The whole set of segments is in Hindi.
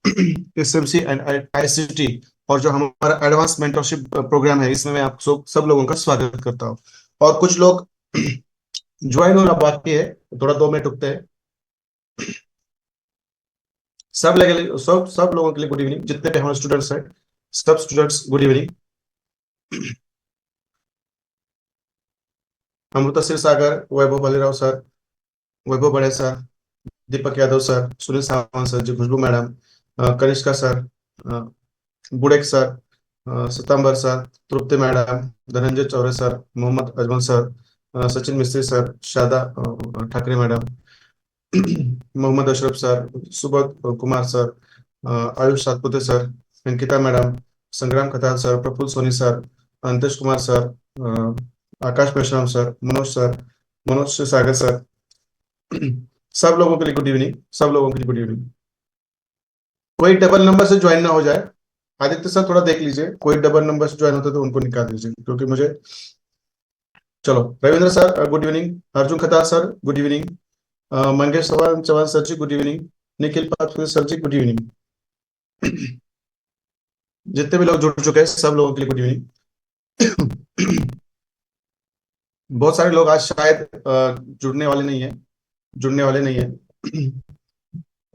एसएमसी एंड आईसीटी और जो हमारा एडवांस मेंटरशिप प्रोग्राम है, इसमें मैं आप सब लोगों का स्वागत करता हूँ। और कुछ लोग ज्वाइन होना बाकी है, थोड़ा 2 मिनट रुकते हैं। सब लोगों के लिए गुड इवनिंग, जितने भी हमारे स्टूडेंट्स हैं, सब स्टूडेंट्स गुड इवनिंग। अमृता सिर सागर, वैभव Bhalerao sir, Vaibhav Bade sir, Deepak Yadav sir, Sunil Sawant sir ji, Khushboo madam, Kanishka sir, अ, बुड़ेक सर, सितंबर sir, Tripti madam, Dhananjay Chaure sir, Mohammad Ajmal sir, Sachin Mistry sir, Shada Thackeray madam, Mohammad Ashraf sir, Subodh Kumar sir, Ayush Satpute sir, Ankita madam, Sangram Khatal sir, Praful Soni sir, Antesh Kumar sir, Akash Meshram sir, Manoj Sagar sir. सब लोगों के लिए गुड इवनिंग, सब लोगों के लिए गुड इवनिंग। कोई डबल नंबर से ज्वाइन ना हो जाए। आदित्य सर थोड़ा देख लीजिए, कोई डबल नंबर से ज्वाइन होता है तो उनको निकाल दीजिए, क्योंकि मुझे। चलो, Ravindra sir good evening, Arjun Khatar sir good evening, Mangesh Chauhan Chauhan sir ji good evening, Nikhil Patra sir ji good evening. जितने भी लोग जुड़ चुके हैं, सब लोगों के लिए गुड इवनिंग। बहुत सारे लोग आज शायद जुड़ने वाले नहीं है।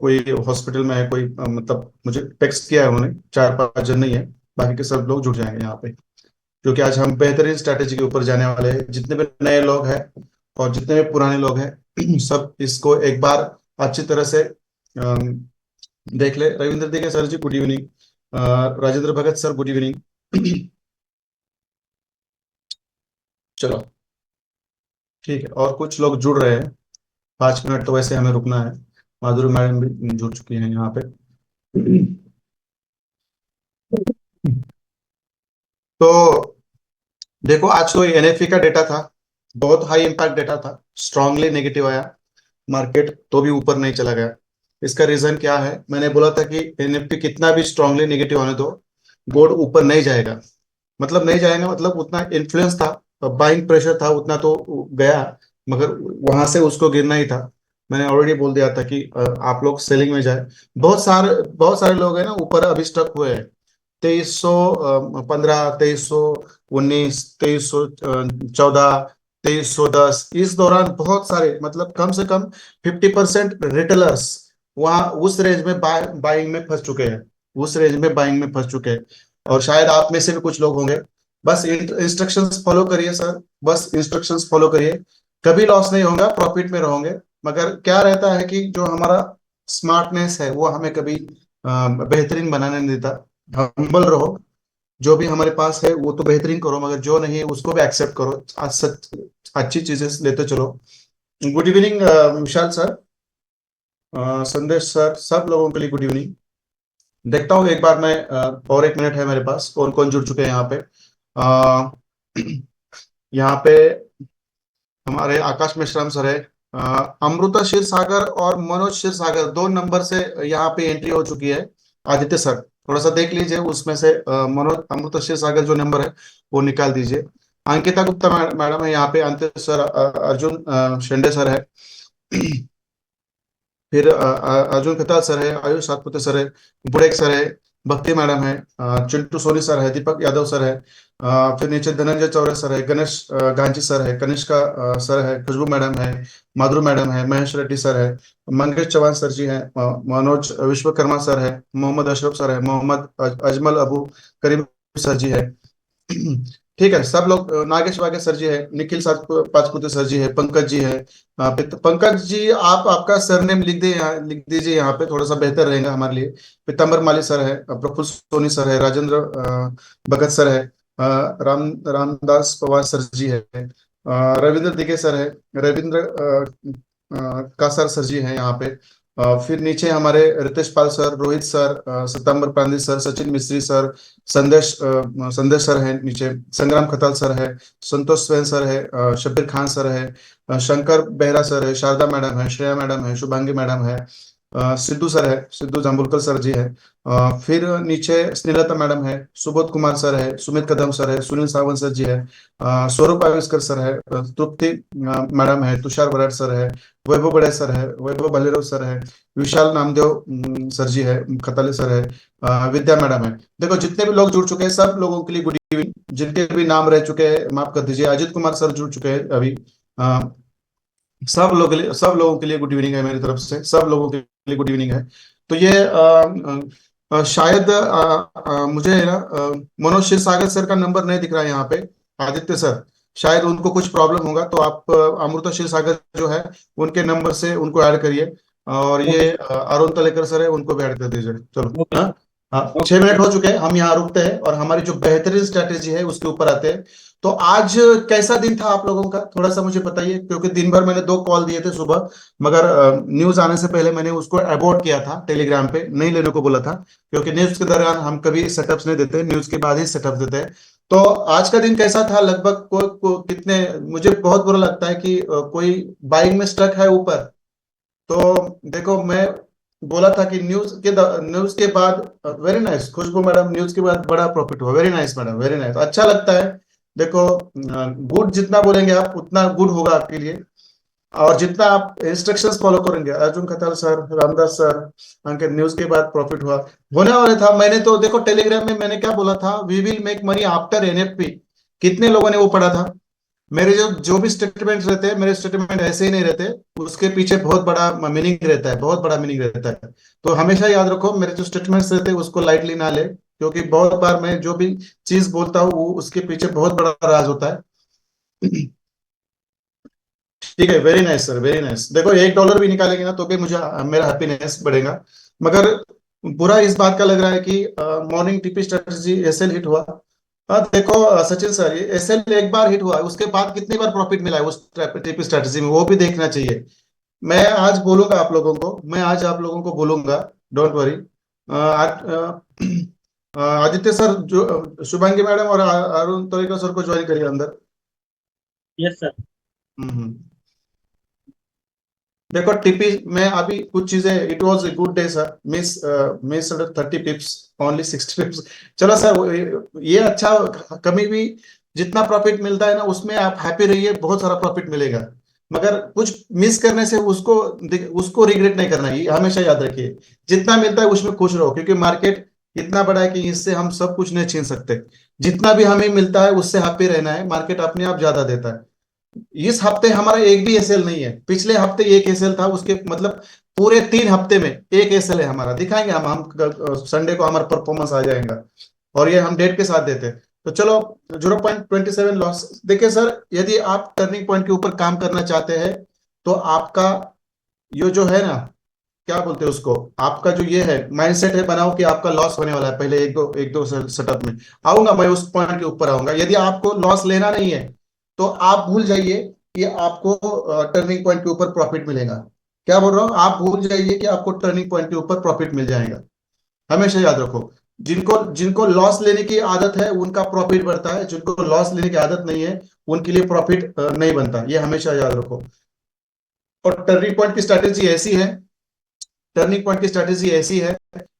कोई हॉस्पिटल में है, कोई मतलब मुझे टेक्स्ट किया है उन्होंने, 4-5 जन नहीं है। बाकी के सब लोग जुड़ जाएंगे यहाँ पे, क्योंकि आज हम बेहतरीन स्ट्रैटेजी के ऊपर जाने वाले हैं। जितने भी नए लोग हैं और जितने भी पुराने लोग हैं, सब इसको एक बार अच्छी तरह से देख ले। रविंद्र दिगे sir ji good evening, Rajendra भगत सर गुड इवनिंग। चलो, ठीक है, और कुछ लोग जुड़ रहे हैं। 5 मिनट तो वैसे हमें रुकना है। माधुरी मैडम भी जुड़ चुकी हैं यहाँ पे। तो देखो, आज तो एनएफपी का डेटा था, बहुत हाई इम्पैक्ट डेटा था, स्ट्रांगली नेगेटिव आया। मार्केट तो भी ऊपर नहीं चला गया। इसका रीजन क्या है? मैंने बोला था कि एनएफपी कितना भी स्ट्रांगली नेगेटिव होने दो, गोल्ड ऊपर नहीं जाएगा। मतलब नहीं जाएगा, मतलब उतना इन्फ्लुएंस था, बाइंग प्रेशर था, उतना तो गया, मगर वहां से उसको गिरना ही था। मैंने ऑलरेडी बोल दिया था कि आप लोग सेलिंग में जाए। बहुत सारे लोग हैं ना ऊपर अभी स्टक हुए हैं। 2315, 2319, 2314, 2310, इस दौरान बहुत सारे, मतलब कम से कम 50% रिटेलर्स वहां उस रेंज में बाइंग में फंस चुके हैं, उस रेंज में बाइंग में फंस चुके हैं। और शायद आप में से भी कुछ लोग होंगे। बस इंस्ट्रक्शंस फॉलो करिए सर, बस इंस्ट्रक्शंस फॉलो करिए। कभी लॉस नहीं होगा, प्रॉफिट में रहोगे। मगर क्या रहता है कि जो हमारा स्मार्टनेस है वो हमें कभी बेहतरीन बनाने नहीं देता। हम्बल रहो, जो भी हमारे पास है वो तो बेहतरीन करो, मगर जो नहीं है उसको भी एक्सेप्ट करो। अच्छी चीजें लेते चलो। गुड इवनिंग विशाल सर, संदेश सर, सब लोगों के लिए गुड इवनिंग। देखता हूँ एक बार मैं, और 1 मिनट है मेरे पास, कौन कौन जुड़ चुके हैं यहाँ पे। अ, यहाँ पे हमारे आकाश मेश्राम सर है, अमृता क्षीर सागर और मनोज क्षीर सागर 2 नंबर से यहाँ पे एंट्री हो चुकी है। आदित्य सर थोड़ा सा देख लीजिए, उसमें से मनोज अमृता क्षीर सागर जो नंबर है वो निकाल दीजिए। अंकिता गुप्ता मैडम है यहाँ पे, अंत्य सर, अर्जुन शेंडे सर है। फिर अर्जुन खताल सर है, आयुष सातपुते सर है, बुड़ेक सर है, भक्ति मैडम है, चिंटू सोनी सर है, दीपक यादव सर है, फिर नीचे धनंजय चौरे सर है, गणेश गांची सर है, कनिष्का सर है, खुशबू मैडम है, माधुरी मैडम है, महेश रेड्डी सर है, मंगेश चौहान सर जी हैं, मनोज विश्वकर्मा सर है, मोहम्मद अशरफ सर है, मोहम्मद अजमल अबू करीम सर जी है। ठीक है, सब लोग, नागेश वागेश सर जी है, निखिल पाचपुते सर जी है, पंकज जी है। पंकज जी, आप आपका सरनेम लिख दे यहाँ, लिख दीजिए यहाँ पे, थोड़ा सा बेहतर रहेगा हमारे लिए। पीताम्बर माली सर है, प्रफुल्ल सोनी सर है, राजेंद्र भगत सर है, रामदास पवार सर जी है, रविंद्र दिगे सर है, रविंद्र कासर सर जी हैं यहाँ पे। फिर नीचे हमारे रितेश पाल सर, रोहित सर, सितंबर प्रांति सर, सचिन मिस्त्री सर, संदेश सर है नीचे, संग्राम खताल सर है, संतोष स्वयं सर है, शब्बीर खान सर है, शंकर बेहरा सर है, शारदा मैडम है, श्रेया मैडम है, शुभांगी मैडम है, सिद्धू सर है, सिद्धू जाम्बुलकर सर जी है। फिर नीचे स्नेहलता मैडम है, सुबोध कुमार सर है, सुमित कदम सर है, सुनील सावंत सर जी है, सौरभ आविष्कर सर है, तृप्ति मैडम है, तुषार बराड़ सर है, वैभव बड़े सर है, वैभव भलेराव सर है, विशाल नामदेव सर जी है, खताले सर है, विद्या मैडम है। देखो जितने भी लोग जुड़ चुके हैं सब लोगों के लिए गुड इवनिंग। जिनके भी नाम रह चुके हैं माफ कर दीजिए, अजित कुमार सर जुड़ चुके हैं अभी। सब लोगों के लिए गुड इवनिंग है मेरी तरफ से, सब लोगों के लिए गुड इवनिंग है। तो ये शायद मुझे है ना मनोज क्षीरसागर सर का नंबर नहीं दिख रहा है यहाँ पे। आदित्य सर, शायद उनको कुछ प्रॉब्लम होगा, तो आप अमृता क्षीरसागर जो है उनके नंबर से उनको ऐड करिए। और ये ओके। अरुण तलेकर सर है, उनको भी ऐड कर दीजिए। चलो ओके। हाँ। हाँ, ओके 6 मिनट सर। हो चुके हैं, हम यहाँ रुकते हैं और हमारी जो बेहतरीन स्ट्रेटेजी है उसके ऊपर आते हैं। तो आज कैसा दिन था आप लोगों का, थोड़ा सा मुझे बताइए, क्योंकि दिन भर मैंने 2 कॉल दिए थे सुबह, मगर न्यूज आने से पहले मैंने उसको अबॉर्ट किया था, टेलीग्राम पे नहीं लेने को बोला था, क्योंकि न्यूज के दौरान हम कभी सेटअप्स नहीं देते, न्यूज के बाद ही सेटअप देते हैं। तो आज का दिन कैसा था, लगभग कितने, मुझे बहुत बुरा लगता है कि कोई बाइंग में स्टक है ऊपर। तो देखो मैं बोला था कि न्यूज के बाद, वेरी नाइस खुशबू मैडम, न्यूज के बाद बड़ा प्रॉफिट हुआ, very nice madam, very nice, अच्छा लगता है। देखो गुड जितना बोलेंगे आप उतना गुड होगा आपके लिए, और जितना आप इंस्ट्रक्शंस फॉलो करेंगे। अर्जुन खताल सर, रामदास सर, अंकित, न्यूज के बाद प्रॉफिट हुआ, होने वाले था। मैंने तो देखो टेलीग्राम में मैंने क्या बोला था, we will make money after NFP. कितने लोगों ने वो पढ़ा था? मेरे जो जो भी स्टेटमेंट रहते हैं, मेरे स्टेटमेंट ऐसे ही नहीं रहते, उसके पीछे बहुत बड़ा मीनिंग रहता है, बहुत बड़ा मीनिंग रहता है। तो हमेशा याद रखो, मेरे जो स्टेटमेंट्स रहते हैं उसको लाइटली ना ले, क्योंकि बहुत बार मैं जो भी चीज बोलता हूँ वो उसके पीछे बहुत बड़ा राज होता है। ठीक है, very nice sir, very nice. देखो $1 भी निकालेंगे ना तो भी मुझे मेरा हैप्पीनेस बढ़ेगा। मगर बुरा इस बात का लग रहा है कि morning TP strategy SL hit हुआ। देखो सचिन सर, ये एसएल एक बार हिट हुआ है, उसके बाद कितनी बार प्रॉफिट मिला है उस टीपी स्ट्रेटजी में, वो भी देखना चाहिए। मैं आज बोलूंगा आप लोगों को, मैं आज आप लोगों को बोलूंगा, डोंट वरी। आदित्य सर, जो शुभांगी मैडम और अरुण तोरेकर सर को ज्वाइन करिए अंदर। Yes sir. हम्म। देखो टिपी में अभी कुछ चीजें, it was a good day sir, miss miss 30 pips, only 60 pips. चलो सर, ये अच्छा। कभी भी जितना प्रॉफिट मिलता है ना उसमें आप हैप्पी रहिए, बहुत सारा प्रॉफिट मिलेगा। मगर कुछ मिस करने से उसको उसको रिग्रेट नहीं करना, ये हमेशा याद रखिए। जितना मिलता है उसमें खुश रहो, क्योंकि मार्केट इतना बड़ा है कि इससे हम सब कुछ नहीं छीन सकते। जितना भी हमें मिलता है उससे हैप्पी रहना है, मार्केट अपने आप ज्यादा देता है। इस हफ्ते हमारा एक भी एसएल नहीं है, पिछले हफ्ते एक एसएल था, उसके मतलब पूरे 3 हफ्ते में एक एसएल है हमारा, दिखाएंगे हम संडे को हमारा परफॉर्मेंस आ जाएगा, और ये हम डेट के साथ देते हैं। तो चलो 0.27 लॉस। देखिए सर, यदि आप टर्निंग पॉइंट के ऊपर काम करना चाहते हैं तो आपका ये जो है ना, क्या बोलते हैं उसको, आपका जो ये है माइंडसेट है बनाओ कि आपका लॉस होने वाला है, पहले एक दो सेटअप में आऊंगा मैं, उस पॉइंट के ऊपर आऊंगा। यदि आपको लॉस लेना नहीं है तो आप भूल जाइए कि आपको टर्निंग पॉइंट के ऊपर प्रॉफिट मिलेगा। क्या बोल रहा हूँ, आप भूल जाइए कि आपको टर्निंग पॉइंट के ऊपर प्रॉफिट मिल जाएगा। हमेशा याद रखो, जिनको जिनको लॉस लेने की आदत है उनका प्रॉफिट बढ़ता है, जिनको लॉस लेने की आदत नहीं है उनके लिए प्रॉफिट नहीं बनता, ये हमेशा याद रखो। और टर्निंग पॉइंट की स्ट्रैटेजी ऐसी है, टर्निंग पॉइंट की स्ट्रैटेजी ऐसी है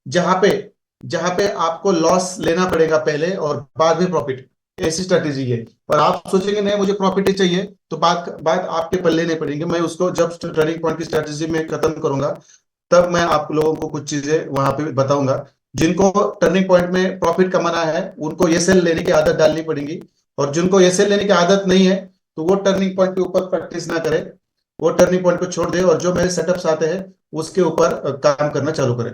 जहां पे जहां पे आपको लॉस लेना पड़ेगा पहले और बाद में प्रॉफिट, ऐसी स्ट्रैटेजी है। और आप सोचेंगे नहीं मुझे प्रॉफिट ही चाहिए, तो बात बात आपके पल्ले नहीं पड़ेंगे। मैं उसको जब टर्निंग पॉइंट की स्ट्रैटेजी में खत्म करूंगा तब मैं आप लोगों को कुछ चीजें वहां पे बताऊंगा। जिनको टर्निंग पॉइंट में प्रॉफिट कमाना है उनको ये सेल लेने की आदत डालनी पड़ेगी, और जिनको ये सेल लेने की आदत नहीं है तो वो टर्निंग पॉइंट के ऊपर प्रैक्टिस ना करे, वो टर्निंग पॉइंट को छोड़ दे और जो मेरे सेटअप्स आते हैं उसके ऊपर काम करना चालू करें।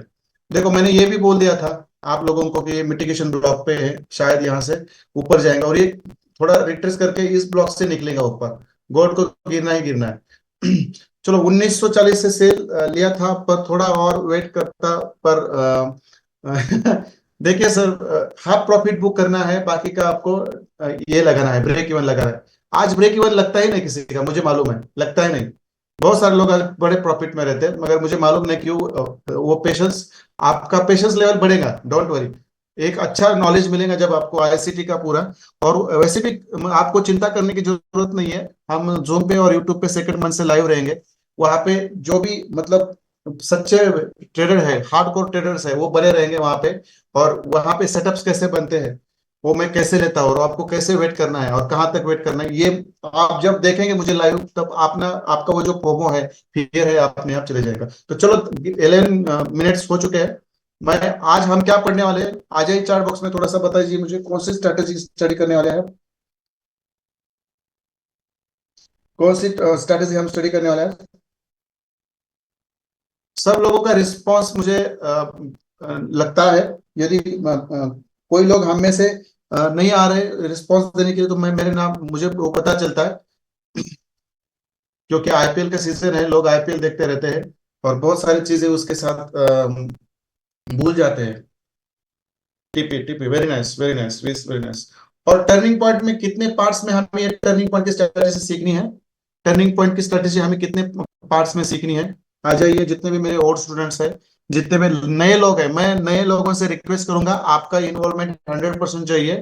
देखो मैंने ये भी बोल दिया था आप लोगों को कि ये मिटिगेशन ब्लॉक पे है, शायद यहाँ से ऊपर जाएगा, और ये थोड़ा रिट्रेस करके इस ब्लॉक से निकलेगा ऊपर, गोल्ड को गिरना ही गिरना है। चलो 1940 से सेल लिया था, पर थोड़ा और वेट करता, पर देखिए सर, हाफ प्रॉफिट बुक करना है, बाकी का आपको ये लगाना है, ब्रेक इवन लगाना है। आज ब्रेक इवन लगता ही नहीं किसी का, मुझे मालूम है, लगता ही नहीं। बहुत सारे लोग आज बड़े प्रॉफिट में रहते हैं, मगर मुझे मालूम नहीं क्यों। वो पेशेंस, आपका पेशेंस लेवल बढ़ेगा, डोंट वरी। एक अच्छा नॉलेज मिलेगा जब आपको आईसीटी का पूरा। और वैसे भी आपको चिंता करने की जरूरत नहीं है, हम जूम पे और यूट्यूब पे सेकंड मंथ से लाइव रहेंगे। वहां पे जो भी मतलब सच्चे ट्रेडर है, हार्डकोर ट्रेडर्स है, वो बने रहेंगे वहां पे। और वहां पे सेटअप्स कैसे बनते हैं, वो मैं कैसे लेता हूँ, और आपको कैसे वेट करना है और कहाँ तक वेट करना है, ये आप जब देखेंगे मुझे लाइव, तब आप ना, आपका वो जो फोमो है, फियर है, अपने आप चले जाएगा। तो चलो, 11 मिनट्स हो चुके हैं। मैं आज हम क्या पढ़ने वाले हैं, आ जाइए चार्ट बॉक्स में, थोड़ा सा बताइए मुझे कौन सी स्ट्रैटेजी स्टडी करने वाले हैं, कौन सी स्ट्रैटेजी हम स्टडी करने वाले हैं। सब लोगों का रिस्पांस मुझे लगता है, यदि कोई लोग हम में से नहीं आ रहे रिस्पांस देने के लिए, तो मैं, मेरे नाम, मुझे वो पता चलता है, क्योंकि आईपीएल का सीजन है, लोग आईपीएल देखते रहते हैं और बहुत सारी चीजें उसके साथ भूल जाते हैं। TP TP, very nice, very nice, very nice. और टर्निंग पॉइंट में कितने पार्ट्स में हमें ये टर्निंग पॉइंट की स्ट्रेटेजी सीखनी है, टर्निंग पॉइंट की स्ट्रेटेजी हमें कितने पार्ट्स में सीखनी है। आ जाइए, जितने भी मेरे और स्टूडेंट्स हैं, जितने भी नए लोग हैं, मैं नए लोगों से रिक्वेस्ट करूंगा, आपका इन्वॉल्वमेंट 100% चाहिए,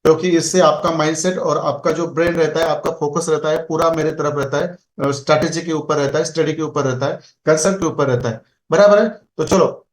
क्योंकि इससे आपका माइंडसेट और आपका जो ब्रेन रहता है, आपका फोकस रहता है, पूरा मेरे तरफ रहता है, स्ट्रैटेजी के ऊपर रहता है, स्टडी के ऊपर रहता है, कंसेप्ट के ऊपर रहता है। बराबर है। तो चलो,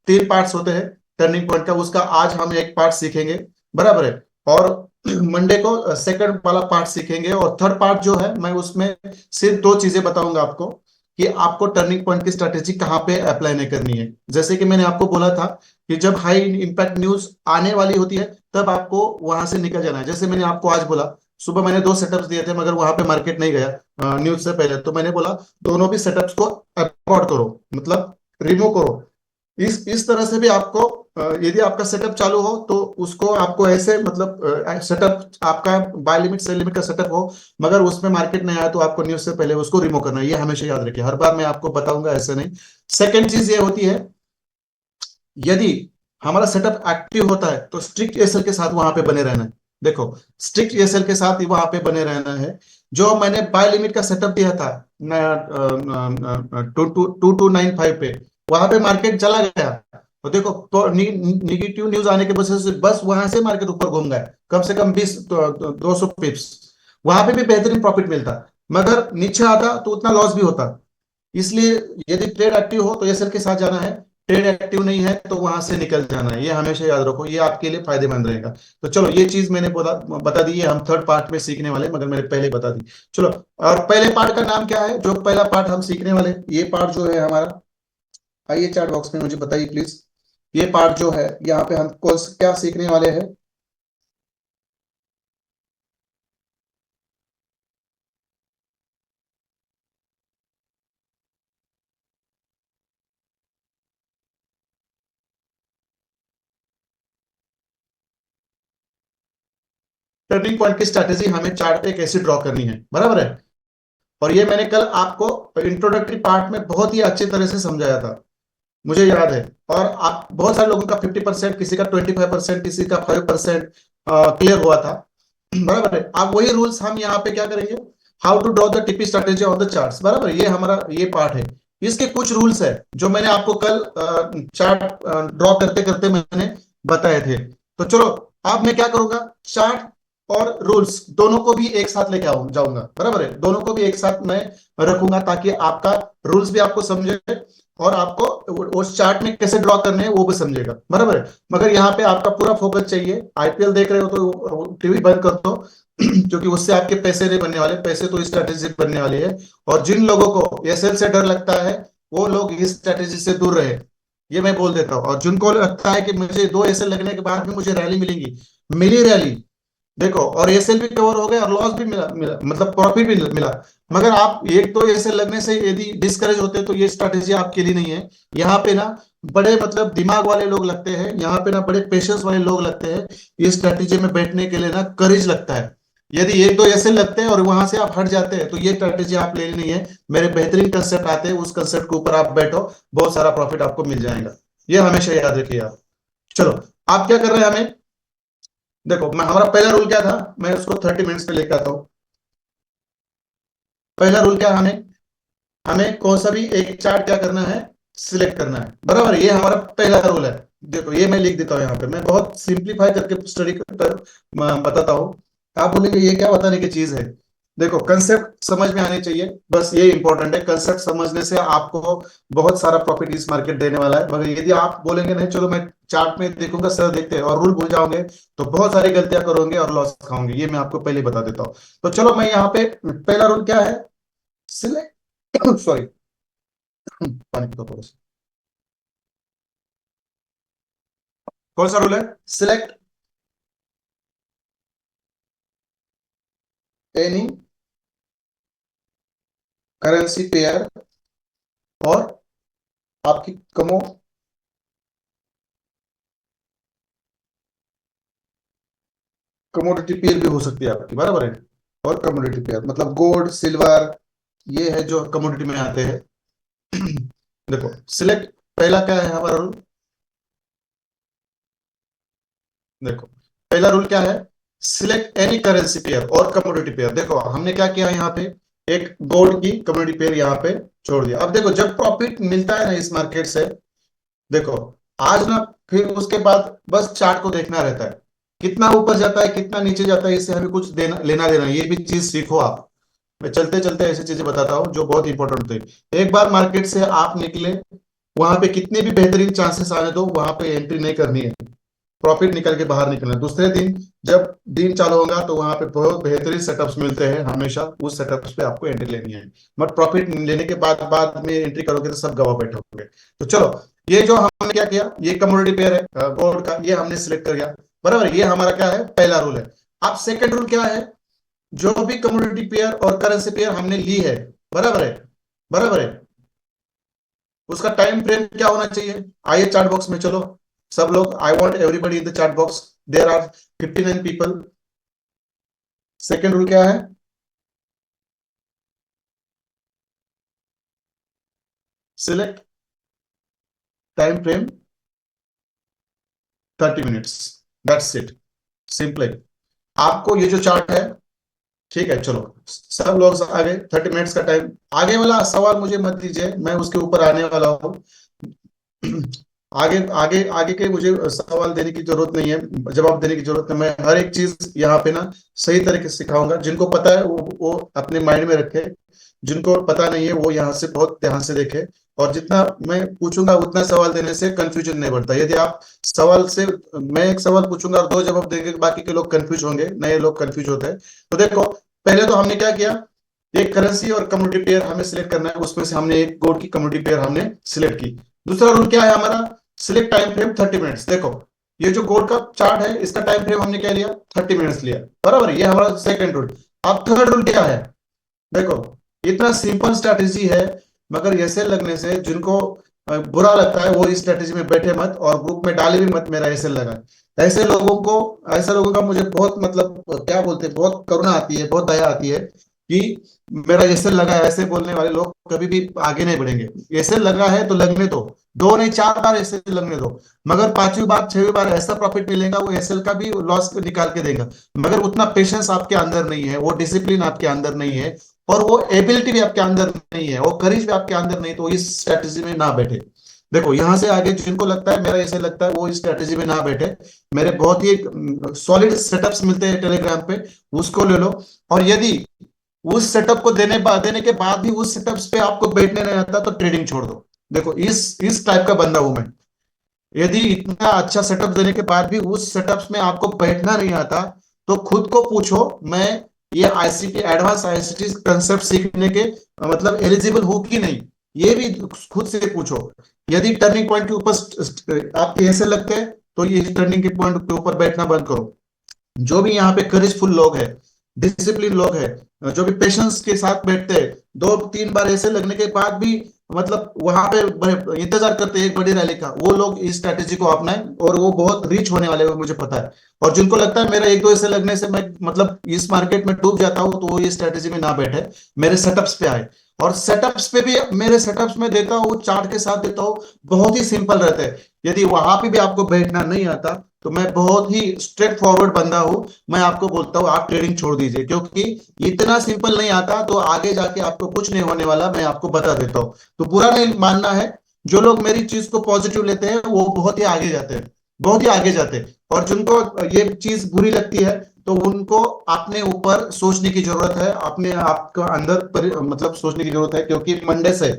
3 पार्ट्स होते हैं टर्निंग पॉइंट का, उसका आज हम एक पार्ट सीखेंगे। बराबर है। और मंडे को सेकंड वाला पार्ट सीखेंगे, और थर्ड पार्ट जो है, मैं उसमें सिर्फ 2 चीजें बताऊंगा आपको, कि आपको टर्निंग पॉइंट की स्ट्रेटेजी कहाँ पे अप्लाई नहीं करनी है। जैसे कि मैंने आपको बोला था कि जब हाई इंपैक्ट न्यूज आने वाली होती है, तब आपको वहां से निकल जाना है। जैसे मैंने आपको आज बोला, सुबह मैंने 2 सेटअप्स दिए थे, मगर वहां पे मार्केट नहीं गया न्यूज से पहले, तो मैंने बोला दोनों भी सेटअप्स को अवॉइड करो, मतलब रिमूव करो। इस तरह से भी आपको, यदि आपका सेटअप चालू हो, तो उसको आपको ऐसे, मतलब सेटअप आपका बाय लिमिट सेल लिमिट का सेटअप हो, मगर उसमें मार्केट नहीं आया, तो आपको न्यूज से पहले उसको रिमूव करना है। ये हमेशा याद रखिए, हर बार मैं आपको बताऊंगा, ऐसे नहीं। सेकेंड चीज ये होती है, यदि हमारा सेटअप एक्टिव होता है, तो स्ट्रिक्ट एसएल के साथ वहां पे बने रहना है। देखो, स्ट्रिक्ट एसएल के साथ ही वहां पे बने रहना है। जो मैंने बाय लिमिट का सेटअप दिया था, 2295 पे, वहां पे मार्केट चला गया, तो देखो, तो निगेटिव न्यूज आने के वजह से बस वहां से मार्केट ऊपर घूम गया, कम से कम 200 पिप्स, वहां पे भी बेहतरीन प्रॉफिट मिलता, मगर नीचे आता तो उतना लॉस भी होता। इसलिए यदि ट्रेड एक्टिव हो तो एसएल के साथ जाना है, ट्रेड एक्टिव नहीं है तो वहां से निकल जाना है। ये हमेशा याद रखो, ये आपके लिए फायदेमंद रहेगा। तो चलो, ये चीज मैंने बता दी है, हम थर्ड पार्ट में सीखने वाले हैं, मगर मैंने पहले बता दी। चलो, और पहले पार्ट का नाम क्या है, जो पहला पार्ट हम सीखने वाले, ये पार्ट जो है हमारा, आइए चैट बॉक्स में मुझे बताइए प्लीज, ये पार्ट जो है, यहाँ पे हम क्या सीखने वाले हैं। टर्निंग पॉइंट की स्ट्रैटेजी हमें चार्ट पे कैसे ड्रॉ करनी है, बराबर है। और ये मैंने कल आपको इंट्रोडक्टरी पार्ट में बहुत ही अच्छी तरह से समझाया था, मुझे याद है। और आप, बहुत सारे लोगों का 50%, किसी का 25%, किसी का 5% क्लियर हुआ था। बराबर है। अब वही रूल्स हम यहाँ पे क्या करेंगे, how to draw the TP strategy on the charts, बराबर है। ये हमारा ये पार्ट है। इसके कुछ रूल्स है जो मैंने आपको कल चार्ट ड्रॉ करते करते मैंने बताए थे। तो चलो, अब मैं क्या करूंगा, चार्ट और रूल्स दोनों को भी एक साथ लेके आऊं जाऊंगा, बराबर है। दोनों को भी एक साथ मैं रखूंगा, ताकि आपका रूल्स भी आपको समझे, और आपको उस चार्ट में कैसे ड्रॉ करने हैं वो भी समझेगा, बराबर है। मगर यहाँ पे आपका पूरा फोकस चाहिए। आईपीएल देख रहे हो तो टीवी बंद कर दो, क्योंकि उससे आपके पैसे नहीं बनने वाले, पैसे तो इस स्ट्रैटेजी से बनने वाली है। और जिन लोगों को एसएल से डर लगता है, वो लोग इस स्ट्रैटेजी से दूर रहे, ये मैं बोल देता हूँ। और जिनको लगता है कि मुझे 2 एसएल लगने के बाद भी मुझे रैली मिलेंगी, मिली रैली, देखो, और एसएल भी कवर हो गया और लॉस भी मिला, मतलब प्रॉफिट भी मिला। मगर आप एक तो एसएल लगने से यदि डिस्करेज होते हैं, तो ये स्ट्रैटेजी आपके लिए नहीं है। यहाँ पे ना बड़े, मतलब दिमाग वाले लोग लगते हैं, यहाँ पे ना बड़े पेशेंस वाले लोग लगते हैं। ये स्ट्रैटेजी में बैठने के लिए ना करेज लगता है। यदि 1-2 एसएल लगते हैं और वहां से आप हट जाते हैं, तो ये स्ट्रैटेजी आप लेनी नहीं है। मेरे बेहतरीन कंसेप्ट आते हैं, उस कंसेप्ट के ऊपर आप बैठो, बहुत सारा प्रॉफिट आपको मिल जाएगा। ये हमेशा याद रखिए आप। चलो, आप क्या कर रहे हैं, हमें देखो, मैं, हमारा पहला रूल क्या था, मैं उसको 30 मिनट्स पे लेकर आता हूँ। पहला रूल क्या है, हमें हमें कौन सा भी एक चार्ट क्या करना है, सिलेक्ट करना है, बराबर। ये हमारा पहला रूल है। देखो, ये मैं लिख देता हूँ यहाँ पे, मैं बहुत सिंप्लीफाई करके स्टडी कर बताता हूँ। आप बोलेंगे ये क्या बताने की चीज है। देखो कंसेप्ट समझ में आने चाहिए, बस ये इंपॉर्टेंट है। कंसेप्ट समझने से आपको बहुत सारा प्रॉफिट इस मार्केट देने वाला है। मगर यदि आप बोलेंगे नहीं चलो मैं चार्ट में देखूंगा सर देखते हैं, और रूल भूल जाओगे, तो बहुत सारी गलतियां करोगे और लॉस खाओगे। ये मैं आपको पहले बता देता हूँ। तो चलो मैं यहाँ पे पहला रूल क्या है, सिलेक्ट सॉरी पानी पीता थोड़ा सा। कौन सा रूल है, सिलेक्ट एनी करेंसी पेयर, और आपकी कमोडिटी पेयर भी हो सकती है आपकी, बराबर है। और कमोडिटी पेयर मतलब गोल्ड सिल्वर, ये है जो कमोडिटी में आते हैं। देखो सिलेक्ट, पहला क्या है हमारा रूल, देखो पहला रूल क्या है, सिलेक्ट एनी करेंसी पेयर और कमोडिटी पेयर। देखो हमने क्या किया यहाँ पे, एक गोल्ड की कमोडिटी पेयर यहाँ पे छोड़ दिया। अब देखो जब प्रॉफिट मिलता है ना इस मार्केट से, देखो आज ना, फिर उसके बाद बस चार्ट को देखना रहता है, कितना ऊपर जाता है कितना नीचे जाता है, इससे हमें कुछ देना लेना देना, ये भी चीज सीखो आप। मैं चलते चलते ऐसी चीजें बताता हूँ जो बहुत इंपॉर्टेंट थी। एक बार मार्केट से आप निकले, वहां पे कितने भी बेहतरीन चांसेस आने दो, वहां पे एंट्री नहीं करनी है, प्रॉफिट निकल के बाहर निकलना है। दूसरे दिन जब दिन चालू होगा तो वहां पे बहुत बेहतरीन सेटअप्स मिलते हैं, हमेशा उस सेटअप्स पे आपको एंट्री लेनी है। मत प्रॉफिट लेने के बाद बाद में एंट्री करोगे तो सब गवा बैठोगे। तो चलो, ये जो हमने क्या किया, ये कमोडिटी पेयर है गोल्ड का, ये हमने सिलेक्ट कर लिया, बराबर है। ये हमारा क्या है, पहला रूल है। अब सेकंड रूल क्या है, जो भी कमोडिटी पेयर और करेंसी पेयर हमने ली है, बराबर है, बराबर है, उसका टाइम फ्रेम क्या होना चाहिए। आइए चार्ट बॉक्स में चलो, सब लोग, I want everybody in the chart box, there are 59 people. Second rule क्या है, select time frame 30 minutes, that's it, simple है। आपको ये जो चार्ट है, ठीक है, चलो सब लोग आगे 30 मिनट्स का टाइम। आगे वाला सवाल मुझे मत दीजिए, मैं उसके ऊपर आने वाला हूँ। आगे आगे आगे के मुझे सवाल देने की जरूरत नहीं है, जवाब देने की जरूरत है। मैं हर एक चीज यहाँ पे ना सही तरीके से सिखाऊंगा। जिनको पता है वो अपने माइंड में रखे, जिनको पता नहीं है वो यहाँ से बहुत ध्यान से देखे। और जितना मैं पूछूंगा उतना सवाल देने से कंफ्यूजन नहीं बढ़ता। यदि आप सवाल से, मैं एक सवाल पूछूंगा और दो जवाब देंगे, बाकी के लोग कंफ्यूज होंगे, नए लोग कंफ्यूज होते हैं। तो देखो पहले तो हमने क्या किया, एक करेंसी और कमोडिटी पेयर हमें सिलेक्ट करना है, उसमें से हमने एक गोल्ड की कमोडिटी पेयर हमने सिलेक्ट की। दूसरा रूल क्या है हमारा, सिलेक्ट टाइम फ्रेम 30 मिनट्स। देखो ये जो गोल्ड का चार्ट है इसका टाइम फ्रेम हमने क्या लिया, 30 मिनट्स लिया, बराबर, ये हमारा सेकंड रूल। अब थर्ड रूल क्या है, देखो इतना सिंपल स्ट्रैटेजी है, मगर ऐसे लगने से जिनको बुरा लगता है वो इस स्ट्रैटेजी में बैठे मत, और ग्रुप में डाले भी मत मेरा ऐसे लगा। ऐसे लोगों को, ऐसे लोगों का मुझे बहुत मतलब क्या बोलते हैं, बहुत करुणा आती है, बहुत दया आती है कि मेरा ऐसे लगा है, ऐसे बोलने वाले लोग कभी भी आगे नहीं बढ़ेंगे। ऐसे लगा है तो लगने दो, दो नहीं चार बार ऐसे लगने दो, मगर पांचवी बार छठवीं बार ऐसा प्रॉफिट मिलेगा, वो एसएल का भी लॉस निकाल के देगा। मगर उतना पेशेंस आपके अंदर नहीं है, वो डिसिप्लिन आपके अंदर नहीं है, और वो एबिलिटी भी आपके अंदर नहीं है, वो करेज भी आपके अंदर नहीं, तो इस स्ट्रेटेजी में ना बैठे। देखो यहां से आगे जिनको लगता है मेरा ऐसे लगता है, वो इस स्ट्रेटेजी में ना बैठे। मेरे बहुत ही सॉलिड सेटअप्स मिलते हैं टेलीग्राम पे, उसको ले लो। और यदि उस सेटअप को देने के बाद भी उस सेटअप्स पे आपको बैठने नहीं आता तो ट्रेडिंग छोड़ दो। देखो इस टाइप का बंदा हूं मैं। यदि इतना अच्छा सेटअप देने के बाद भी उस सेटअप्स में आपको बैठना नहीं आता, तो खुद को पूछो, मैं ये आईसीटी एडवांस आईसीटी कंसेप्ट सीखने के मतलब एलिजिबल हूं कि नहीं, ये भी खुद से पूछो। यदि टर्निंग पॉइंट के ऊपर आपके ऐसे लगते हैं, तो ये टर्निंग के पॉइंट के ऊपर बैठना बंद करो। जो भी यहाँ पे करेजफुल लोग हैं, डिसिप्लिन लोग हैं, जो भी पेशेंस के साथ बैठते हैं, दो तीन बार ऐसे लगने के बाद भी मतलब वहां पे इंतजार करते हैं एक बड़ी रैली का, वो लोग इस स्ट्रेटेजी को अपनाएं, और वो बहुत रिच होने वाले हैं, मुझे पता है। और जिनको लगता है मेरा एक दो ऐसे लगने से मैं मतलब इस मार्केट में डूब जाता हूँ, तो वो इस स्ट्रेटेजी में ना बैठे, मेरे सेटअप्स पे आए। और सेटअप्स पे भी, मेरे सेटअप्स में देता हूँ, चार्ट के साथ देता हूँ, बहुत ही सिंपल रहते हैं। यदि वहां पे भी आपको बैठना नहीं आता, तो मैं बहुत ही स्ट्रेट फॉरवर्ड बंदा हूं, मैं आपको बोलता हूं आप ट्रेडिंग छोड़ दीजिए, क्योंकि इतना सिंपल नहीं आता तो आगे जाके आपको कुछ नहीं होने वाला, मैं आपको बता देता हूं। तो बुरा नहीं मानना है, जो लोग मेरी चीज को पॉजिटिव लेते हैं वो बहुत ही आगे जाते हैं, बहुत ही आगे जाते हैं। और जिनको ये चीज बुरी लगती है, तो उनको अपने ऊपर सोचने की जरूरत है, अपने आप को अंदर मतलब सोचने की जरूरत है, क्योंकि मंडे से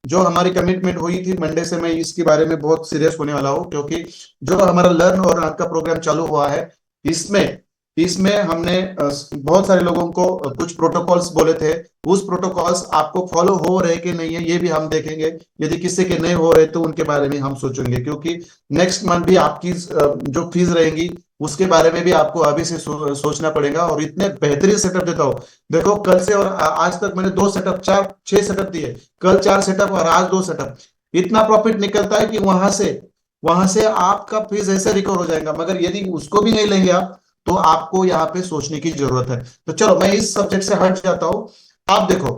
जो हमारी कमिटमेंट हुई थी, मंडे से मैं इसके बारे में बहुत सीरियस होने वाला हूँ, क्योंकि जो हमारा लर्न और रन का प्रोग्राम चालू हुआ है, इसमें इसमें हमने बहुत सारे लोगों को कुछ प्रोटोकॉल्स बोले थे। उस प्रोटोकॉल्स आपको फॉलो हो रहे कि नहीं है ये भी हम देखेंगे। यदि किसी के नहीं हो रहे तो उनके बारे में हम सोचेंगे, क्योंकि नेक्स्ट मंथ भी आपकी जो फीस रहेंगी उसके बारे में भी आपको अभी से सोचना पड़ेगा। और इतने बेहतरीन सेटअप देता हूँ। देखो कल से और आज तक मैंने 2 सेटअप, 4 6 सेटअप दिए, कल 4 सेटअप और आज 2 सेटअप। इतना प्रॉफिट निकलता है कि वहां से आपका फीस ऐसे रिकवर हो जाएगा। मगर यदि उसको भी नहीं लेंगे आप, तो आपको यहाँ पे सोचने की जरूरत है। तो चलो मैं इस सब्जेक्ट से हट जाता हूं। आप देखो,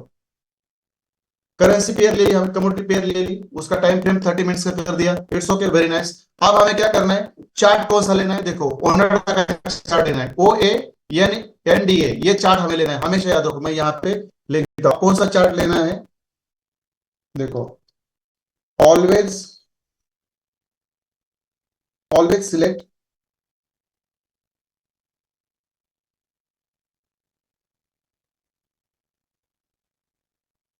करेंसी पेयर ले ली, हम कमोडिटी पेयर ले ली, उसका टाइम फ्रेम 30 मिनट्स का कर दिया, इट्स ओके, वेरी नाइस। अब हमें क्या करना है, चार्ट कौन सा लेना है, देखो ओनर का चार्ट लेना है, ओ ए यानी एनडीए, ये चार्ट हमें लेना है। हमेशा याद रखो, मैं यहाँ पे लिख देता हूं कौन सा चार्ट लेना है। देखो, always always select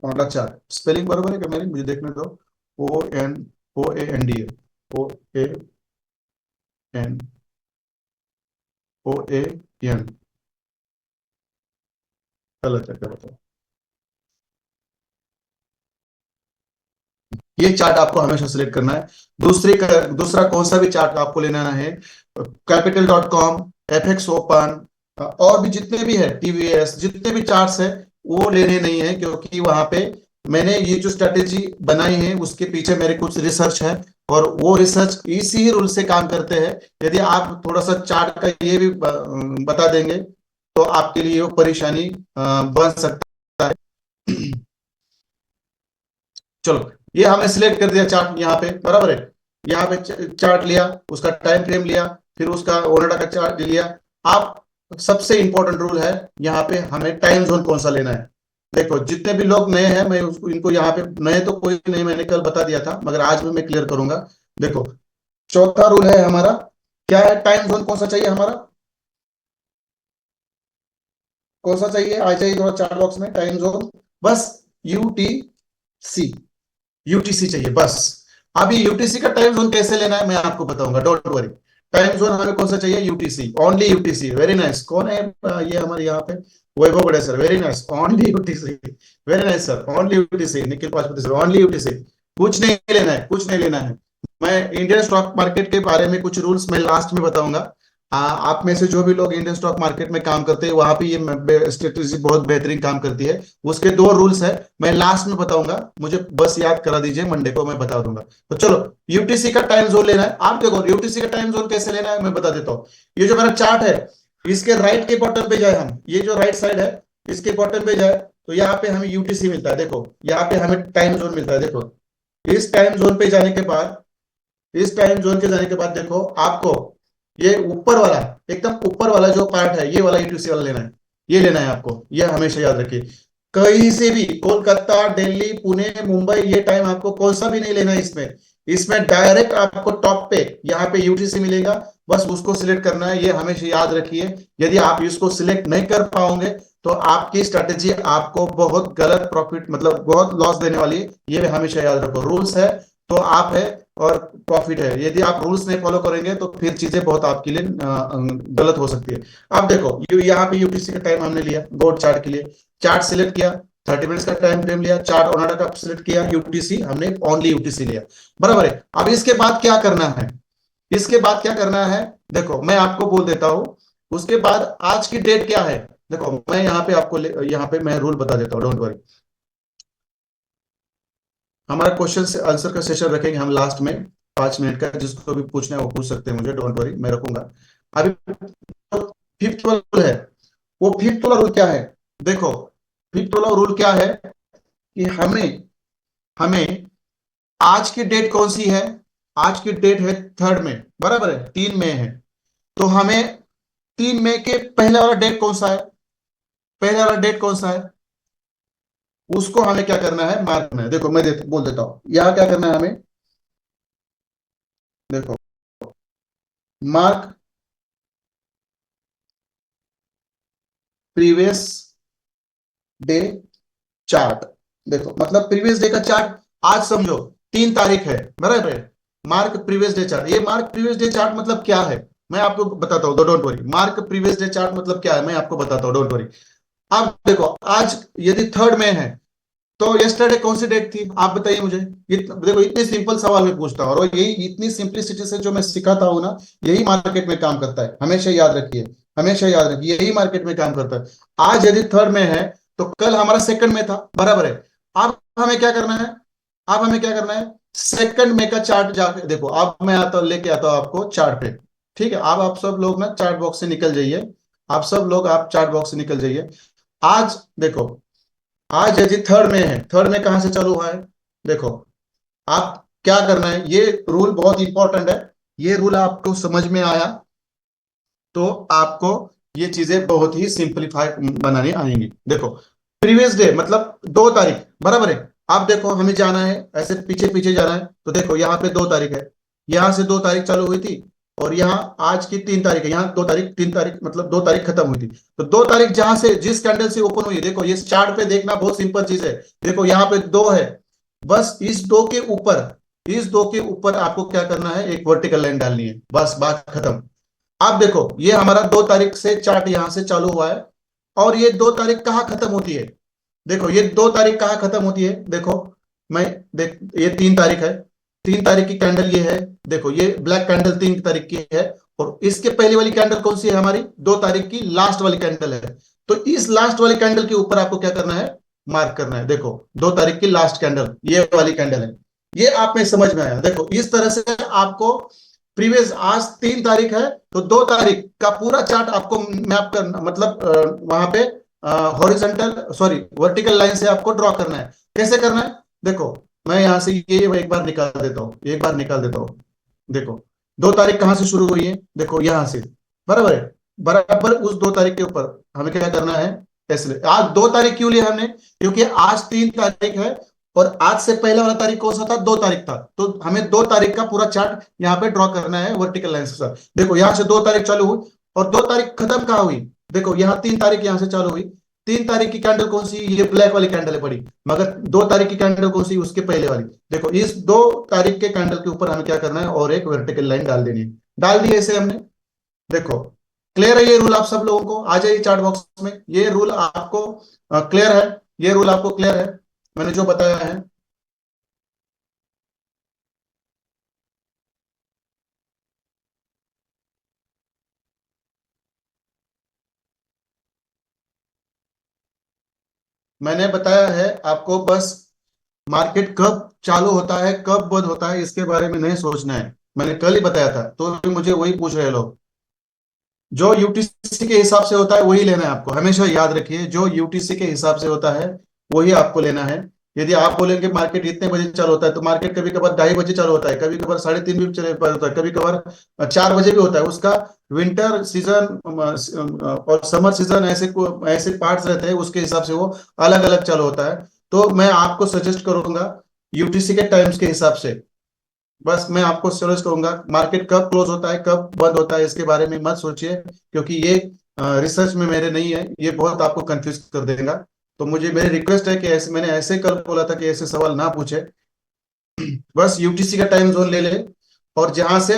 on the chart. Spelling बरोबर है क्या मेरी, मुझे देखने दो। O N, O A N D A, O A N, O A N, गलत है क्या बताओ। ये चार्ट आपको हमेशा सिलेक्ट करना है। दूसरा कौन सा भी चार्ट आपको लेना है, capital dot com, F x open, और भी जितने भी है, टीवीएस, जितने भी चार्ट्स है वो लेने नहीं है, क्योंकि वहां पे मैंने ये जो स्ट्रेटेजी बनाई है उसके पीछे मेरे कुछ रिसर्च है, और वो रिसर्च इसी रूल से काम करते हैं। यदि आप थोड़ा सा चार्ट का ये भी बता देंगे तो आपके लिए वो परेशानी बन सकता है। चलो, ये हमने सिलेक्ट कर दिया चार्ट यहाँ पे, बराबर है। यहाँ पे चार्ट लिया, उसका टाइम फ्रेम लिया, फिर उसका ओनडा का चार्ट लिया। आप, सबसे इंपॉर्टेंट रूल है यहाँ पे, हमें टाइम जोन कौन सा लेना है। देखो जितने भी लोग नए हैं, मैं उसको इनको यहाँ पे, नए तो कोई नहीं, मैंने कल बता दिया था, मगर आज भी मैं क्लियर करूंगा। देखो, चौथा रूल है हमारा, क्या है, टाइम जोन कौन सा चाहिए हमारा, कौन सा चाहिए, आ जाइए थोड़ा चार्ट बॉक्स में, टाइम जोन, बस यूटीसी, यूटीसी चाहिए बस। अभी यूटीसी का टाइम जोन कैसे लेना है मैं आपको बताऊंगा, डोंट वरी। टाइम जोन हमें कौन सा चाहिए, UTC, only UTC, very nice. कौन है ये हमारे यहाँ पे, Vaibhav Bade sir, very nice, only UTC, very nice sir, only UTC, Nikhil Pashpati sir, only UTC. कुछ नहीं लेना है, कुछ नहीं लेना है। मैं इंडियन स्टॉक मार्केट के बारे में कुछ रूल्स मैं लास्ट में बताऊंगा। आप में से जो भी लोग इंडियन स्टॉक मार्केट में काम करते हैं, वहां पे ये स्ट्रेटेजी बहुत बेहतरीन काम करती है। उसके 2 रूल्स है, मैं लास्ट में बताऊंगा, मुझे बस याद करा दीजिए, मंडे को मैं बता दूंगा। तो चलो, यूटीसी का टाइम जोन लेना है। आप देखो यूटीसी का टाइम जोन कैसे लेना है मैं बता देता हूँ। ये जो मेरा चार्ट है, इसके राइट के बॉटम पे जाए हम, ये जो राइट साइड है इसके बॉटम पे जाए, तो यहाँ पे हमें यूटीसी मिलता है। देखो यहाँ पे हमें टाइम जोन मिलता है। देखो इस टाइम जोन पे जाने के बाद, इस टाइम जोन के जाने के बाद देखो आपको ये ऊपर वाला, एकदम ऊपर वाला जो पार्ट है, ये वाला यूटीसी वाला लेना है। ये लेना है आपको, ये हमेशा याद रखिए। कहीं से भी, कोलकाता, दिल्ली, पुणे, मुंबई, ये टाइम आपको कौन सा भी नहीं लेना है इसमें। इसमें डायरेक्ट आपको टॉप पे यहाँ पे यूटीसी मिलेगा, बस उसको सिलेक्ट करना है, ये हमेशा याद रखिए। यदि आप इसको सिलेक्ट नहीं कर पाओगे तो आपकी स्ट्रेटेजी आपको बहुत गलत प्रॉफिट, मतलब बहुत लॉस देने वाली है, ये हमेशा याद रखो। रूल्स है तो आप है, और प्रॉफिट है। यदि आप रूल्स नहीं फॉलो करेंगे तो फिर चीजें बहुत आपके लिए गलत हो सकती है। अब देखो यहाँ पे यूटीसी का टाइम हमने लिया बोर्ड चार्ट के लिए, चार्ट सिलेक्ट किया, 30 मिनट्स का टाइम फ्रेम लिया, चार्ट ओनाडा का सिलेक्ट किया, यूटीसी हमने ओनली यूटीसी लिया, बराबर है। अब इसके बाद क्या करना है, इसके बाद क्या करना है, देखो मैं आपको बोल देता हूं। उसके बाद आज की डेट क्या है, देखो मैं यहाँ पे आपको यहाँ पे मैं रूल बता देता हूँ, डोंट वरी। हमारा क्वेश्चन से आंसर का सेशन रखेंगे हम लास्ट में, 5 मिनट का, जिसको भी पूछना है वो पूछ सकते हैं मुझे, डोंट वरी, मैं रखूंगा। अभी फिफ्थ वाला रूल है, वो फिफ्थ वाला रूल क्या है, देखो फिफ्थ वाला रूल क्या है कि हमें हमें आज की डेट कौन सी है, आज की डेट है 3 मई, बराबर है, 3 मई है। तो हमें 3 मई के पहले वाला डेट कौन सा है, पहले वाला डेट कौन सा है, उसको हमें क्या करना है, मार्क करना है। देखो मैं बोल देता हूं, यहां क्या करना है हमें, देखो, मार्क प्रीवियस डे चार्ट। देखो मतलब प्रीवियस डे का चार्ट आज समझो 3 तारीख है, बराबर है। मार्क प्रीवियस डे चार्ट, ये मार्क प्रीवियस डे चार्ट मतलब क्या है मैं आपको बताता हूँ, don't worry. Mark previous day chart मतलब क्या है मैं आपको बताता हूँ, डोंट वरी। आप देखो आज यदि 3 मई है तो यस्टरडे कौन सी डेट थी आप बताइए मुझे। देखो इतने सिंपल सवाल मैं पूछता हूँ और यही इतनी सिंपलिसिटी से जो मैं सिखाता हूँ ना, यही मार्केट में काम करता है, हमेशा याद रखिए, हमेशा याद रखिए, यही मार्केट में काम करता है। आज यदि 3 मई है तो कल हमारा 2 मई था, बराबर है। अब हमें क्या करना है, अब हमें क्या करना है, 2 मई का चार्ट जाके देखो। अब मैं आता लेके आता हूँ आपको चार्ट पे, ठीक है। अब आप सब लोग ना चार्ट बॉक्स से निकल जाइए, आप सब लोग आप चार्ट बॉक्स से निकल जाइए। आज देखो, आज यदि 3 मई है, 3 मई कहां से चालू हुआ है, देखो। आप क्या करना है, ये रूल बहुत इंपॉर्टेंट है, ये रूल आपको समझ में आया तो आपको ये चीजें बहुत ही सिंपलीफाई बनाने आएंगी। देखो प्रीवियस डे मतलब 2 तारीख, बराबर है। आप देखो हमें जाना है ऐसे पीछे पीछे जाना है, तो देखो यहाँ पे 2 तारीख है, यहाँ से 2 तारीख चालू हुई थी और यहाँ आज की 3 तारीख है, यहाँ 2 तारीख, 3 तारीख मतलब 2 तारीख खत्म हुई थी। तो 2 तारीख जहां से जिस कैंडल से ओपन हुई है, देखो ये चार्ट पे देखना बहुत सिंपल चीज है। देखो यहाँ पे 2 है, बस इस 2 के ऊपर, इस 2 के ऊपर आपको क्या करना है, एक वर्टिकल लाइन डालनी है, बस बात खत्म। आप देखो ये हमारा 2 तारीख से चार्ट यहां से चालू हुआ है और ये 2 तारीख कहाँ खत्म होती है, देखो ये 2 तारीख कहाँ खत्म होती है, देखो मैं देख ये 3 तारीख है, 3 तारीख की कैंडल ये है, देखो ये ब्लैक कैंडल 3 तारीख की है। और इसके पहले वाली कैंडल कौन सी है, हमारी 2 तारीख की लास्ट वाली कैंडल है। तो इस लास्ट वाली कैंडल के ऊपर आपको क्या करना है, मार्क करना है। देखो 2 तारीख की लास्ट कैंडल ये वाली कैंडल है, ये आप में समझ में आया। देखो इस तरह से आपको प्रीवियस, आज 3 तारीख है तो 2 तारीख का पूरा चार्ट आपको मैप करना, मतलब वहां पे हॉरिजॉन्टल सॉरी वर्टिकल लाइन से आपको ड्रॉ करना है। कैसे करना है, देखो मैं यहां से ये एक बार निकाल देता हूँ, एक बार निकाल देता हूँ। देखो 2 तारीख कहां से शुरू हुई है, देखो यहां से, बराबर है। बराबर उस 2 तारीख के ऊपर हमें क्या करना है, ऐसे आज 2 तारीख क्यों लिया हमने, क्योंकि आज 3 तारीख है और आज से पहले वाला तारीख कौन सा था, 2 तारीख था। तो हमें 2 तारीख का पूरा चार्ट यहाँ पे ड्रॉ करना है वर्टिकल लाइन से सर। देखो यहाँ से 2 तारीख चालू हुई और 2 तारीख खत्म कहाँ हुई, देखो यहाँ 3 तारीख यहाँ से चालू हुई। 3 तारीख की कैंडल कौन सी, ये ब्लैक वाली कैंडल है बड़ी, मगर 2 तारीख की कैंडल कौन सी, उसके पहले वाली। देखो इस 2 तारीख के कैंडल के ऊपर हमें क्या करना है, और एक वर्टिकल लाइन डाल देनी है, डाल दी ऐसे हमने। देखो क्लियर है ये रूल आप सब लोगों को, आ जाइए चार्ट बॉक्स में, ये रूल आपको क्लियर है, ये रूल आपको क्लियर है मैंने जो बताया है। मैंने बताया है आपको, बस मार्केट कब चालू होता है कब बंद होता है इसके बारे में नहीं सोचना है, मैंने कल ही बताया था, तो भी मुझे वही पूछ रहे लोग। जो यूटीसी के हिसाब से होता है वही लेना है आपको, हमेशा याद रखिए, जो यूटीसी के हिसाब से होता है वही आपको लेना है। यदि आप बोलेंगे मार्केट इतने बजे चालू होता है, तो मार्केट कभी कभार 2:30 बजे चालू होता है, कभी कभार 3:30 भी चले होता है, कभी कभार 4 बजे भी होता है। उसका विंटर सीजन और समर सीजन ऐसे ऐसे पार्ट्स रहते हैं, उसके हिसाब से वो अलग अलग चालू होता है। तो मैं आपको सजेस्ट करूंगा यूटीसी के टाइम्स के हिसाब से, बस मैं आपको सजेस्ट करूंगा मार्केट कब क्लोज होता है कब बंद होता है इसके बारे में मत सोचिए, क्योंकि ये रिसर्च में मेरे नहीं है, ये बहुत आपको कंफ्यूज कर देगा। तो मुझे मेरी रिक्वेस्ट है कि ऐसे, मैंने ऐसे कल बोला था कि ऐसे सवाल ना पूछे, बस यूटीसी का टाइम जोन ले ले और जहां से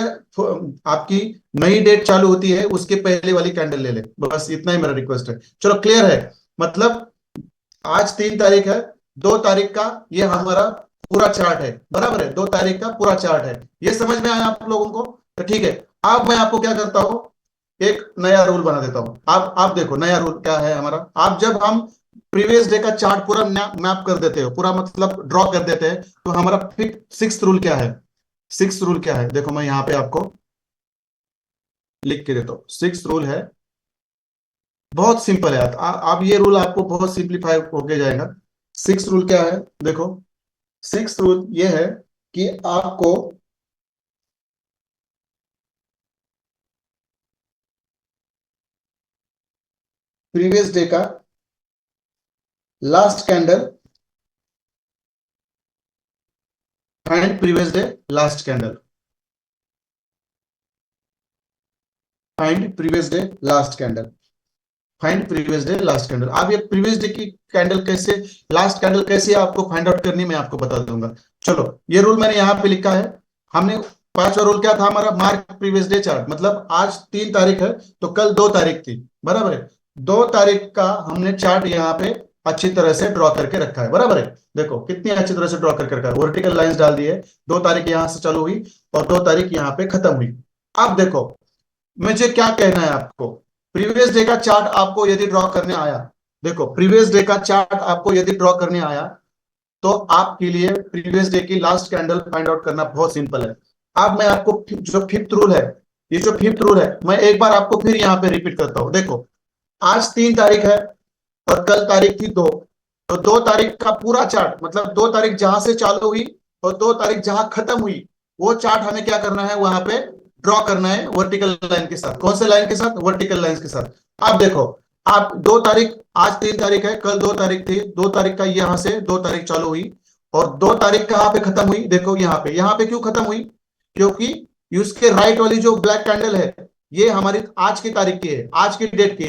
आपकी नई डेट चालू होती है उसके पहले वाली कैंडल ले ले, बस इतना ही मेरा रिक्वेस्ट है। चलो क्लियर है, मतलब आज 3 तारीख है, 2 तारीख का ये हमारा पूरा चार्ट है, बराबर है, 2 तारीख का पूरा चार्ट है, ये समझ में आया आप लोगों को, तो ठीक है। अब मैं आपको क्या करता हूँ, एक नया रूल बना देता हूँ। आप देखो नया रूल क्या है हमारा, आप जब हम प्रीवियस डे का चार्ट पूरा मैप कर देते हो, पूरा मतलब ड्रॉ कर देते हैं, तो हमारा सिक्स रूल क्या है, सिक्स रूल क्या है, देखो मैं यहाँ पे आपको लिख के देता हूँ। सिक्स रूल है, बहुत सिंपल है, आप ये रूल आपको बहुत सिंप्लीफाई होके जाएगा। सिक्स रूल क्या है, देखो सिक्स रूल ये है कि आपको प्रीवियस डे का last candle and previous day last candle and previous day last candle, find previous day last candle. अब ये प्रीवियस डे की कैंडल कैसे, लास्ट कैंडल कैसे आपको फाइंड आउट करनी, मैं आपको बता दूंगा। चलो ये रूल मैंने यहाँ पे लिखा है। हमने पांचवा रूल क्या था हमारा, मार्क प्रीवियस डे चार्ट, मतलब आज 3 तारीख है तो कल 2 तारीख थी, बराबर है। 2 तारीख का हमने चार्ट यहाँ पे अच्छी तरह से ड्रॉ करके रखा है, बराबर है। देखो कितनी अच्छी तरह से ड्रॉ करके रखा है, वर्टिकल लाइंस डाल दी है। 2 तारीख यहां से चालू हुई और 2 तारीख यहाँ पे खत्म हुई। अब देखो मुझे क्या कहना है आपको, प्रीवियस डे का चार्ट आपको यदि ड्रॉ करने आया, देखो प्रीवियस डे का चार्ट आपको यदि ड्रॉ करने आया तो आपके लिए प्रीवियस डे की लास्ट कैंडल फाइंड आउट करना बहुत सिंपल है। अब मैं आपको जो फिफ्थ रूल है, ये जो फिफ्थ रूल है मैं एक बार आपको फिर यहाँ पे रिपीट करता हूं। देखो आज 3 तारीख है और कल तारीख थी 2, तो 2 तारीख का पूरा चार्ट, मतलब 2 तारीख जहां से चालू हुई और 2 तारीख जहां खत्म हुई, वो चार्ट हमें क्या करना है, वहां पे ड्रॉ करना है वर्टिकल लाइन के साथ। कौन से लाइन के साथ, वर्टिकल लाइन के साथ। आप देखो आप 2 तारीख, आज 3 तारीख है, कल 2 तारीख थी, 2 तारीख का यहां से 2 तारीख चालू हुई और 2 तारीख कहाँ पे खत्म हुई, देखो यहाँ पे क्यों खत्म हुई, क्योंकि उसके राइट वाली जो ब्लैक कैंडल है ये हमारी आज की तारीख की है, आज की डेट की,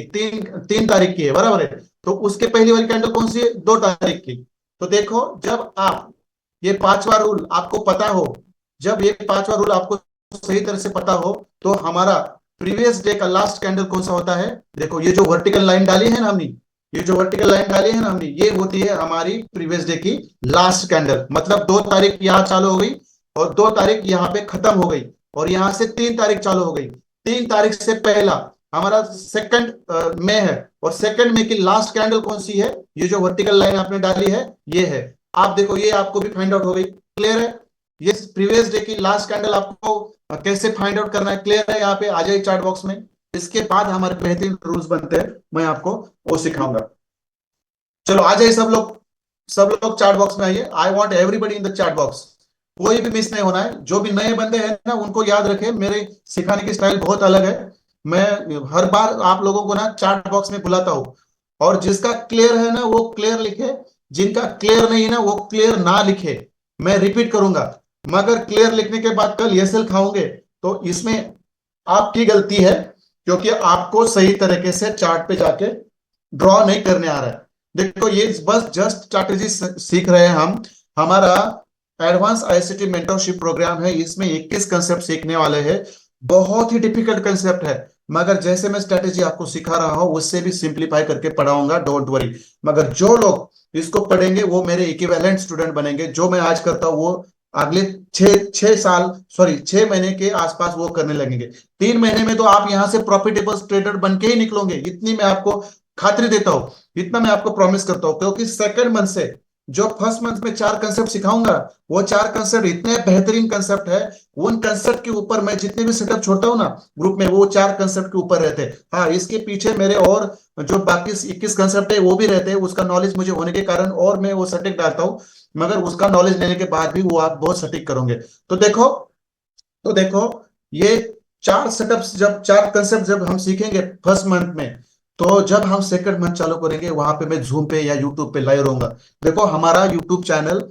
3 तारीख की है, बराबर है। तो उसके पहली वाली कैंडल कौन सी है, 2 तारीख की। तो देखो जब आप ये पांचवा रूल आपको पता हो, जब ये पांचवा रूल आपको सही तरह से पता हो, तो हमारा प्रीवियस डे का लास्ट कैंडल कौन सा होता है, देखो ये जो वर्टिकल लाइन डाली है ना हमने, ये जो वर्टिकल लाइन डाली है ना हमने, ये होती है हमारी प्रीवियस डे की लास्ट कैंडल। मतलब 2 तारीख यहाँ चालू हो गई और 2 तारीख यहाँ पे खत्म हो गई और यहां से 3 तारीख चालू हो गई। 3 तारीख से पहला हमारा सेकंड में है और सेकंड में की लास्ट कैंडल कौन सी है, ये जो वर्टिकल लाइन आपने डाली है ये है। आप देखो ये आपको भी फाइंड आउट हो गई, क्लियर है। ये प्रीवियस डे की लास्ट कैंडल आपको कैसे फाइंड आउट करना है, क्लियर है। यहाँ पे आ जाए चार्ट बॉक्स में। इसके बाद हमारे बेहतरीन रूल्स बनते हैं, मैं आपको वो सिखाऊंगा। चलो आ जाइए सब लोग, सब लोग चार्ट बॉक्स में आइए। I want everybody in the chart box, कोई भी मिस नहीं होना है। जो भी नए बंदे हैं ना उनको याद रखें, मेरे सिखाने की स्टाइल बहुत अलग है। मैं हर बार आप लोगों को ना चार्ट बॉक्स में बुलाता हूँ, और जिसका क्लियर है ना वो क्लियर लिखे, जिनका क्लियर नहीं है ना वो क्लियर ना लिखे। मैं रिपीट करूंगा, मगर क्लियर लिखने के बाद कल एसएल खाओगे तो इसमें आपकी गलती है, क्योंकि आपको सही तरीके से चार्ट पे जाके ड्रॉ नहीं करने आ रहा है। देखो ये बस जस्ट स्ट्रैटेजी सीख रहे हैं हम। हमारा एडवांस आईसीटी मेंटरशिप प्रोग्राम है, इसमें 21 कंसेप्ट सीखने वाले हैं। बहुत ही डिफिकल्ट कंसेप्ट है, मगर जैसे मैं स्ट्रैटेजी आपको सिखा रहा हूं उससे भी सिंप्लीफाई करके पढ़ाऊंगा, डोंट वरी। मगर जो लोग इसको पढ़ेंगे वो मेरे इक्विवेलेंट स्टूडेंट बनेंगे। जो मैं आज करता हूँ वो अगले 6 साल, सॉरी 6 महीने के आसपास वो करने लगेंगे। 3 महीने में तो आप यहां से प्रॉफिटेबल ट्रेडर बन के ही निकलोगे, इतनी मैं आपको खातिर देता हूं, इतना मैं आपको प्रॉमिस करता हूं। क्योंकि सेकंड मंथ से जो फर्स्ट मंथ में 4 कंसेप्ट सिखाऊंगा, वो 4 कंसेप्ट इतने बेहतरीन कंसेप्ट है। उन कंसेप्ट के ऊपर मैं जितने भी सेटअप छोड़ता हूँ ना ग्रुप में, वो 4 कंसेप्ट के ऊपर रहते हैं। हाँ इसके पीछे मेरे और जो बाकी 21 कंसेप्ट है वो भी रहते हैं, उसका नॉलेज मुझे होने के कारण और मैं वो सटीक डालता हूँ। मगर उसका नॉलेज लेने के बाद भी वो आप बहुत सटीक करोगे। तो देखो, तो देखो ये 4 सेटअप्स, जब 4 कंसेप्ट जब हम सीखेंगे फर्स्ट मंथ में, तो जब हम सेकंड मंथ चालू करेंगे वहां पे मैं जूम पे या यूट्यूब पे लाइव रहूंगा। देखो हमारा यूट्यूब चैनल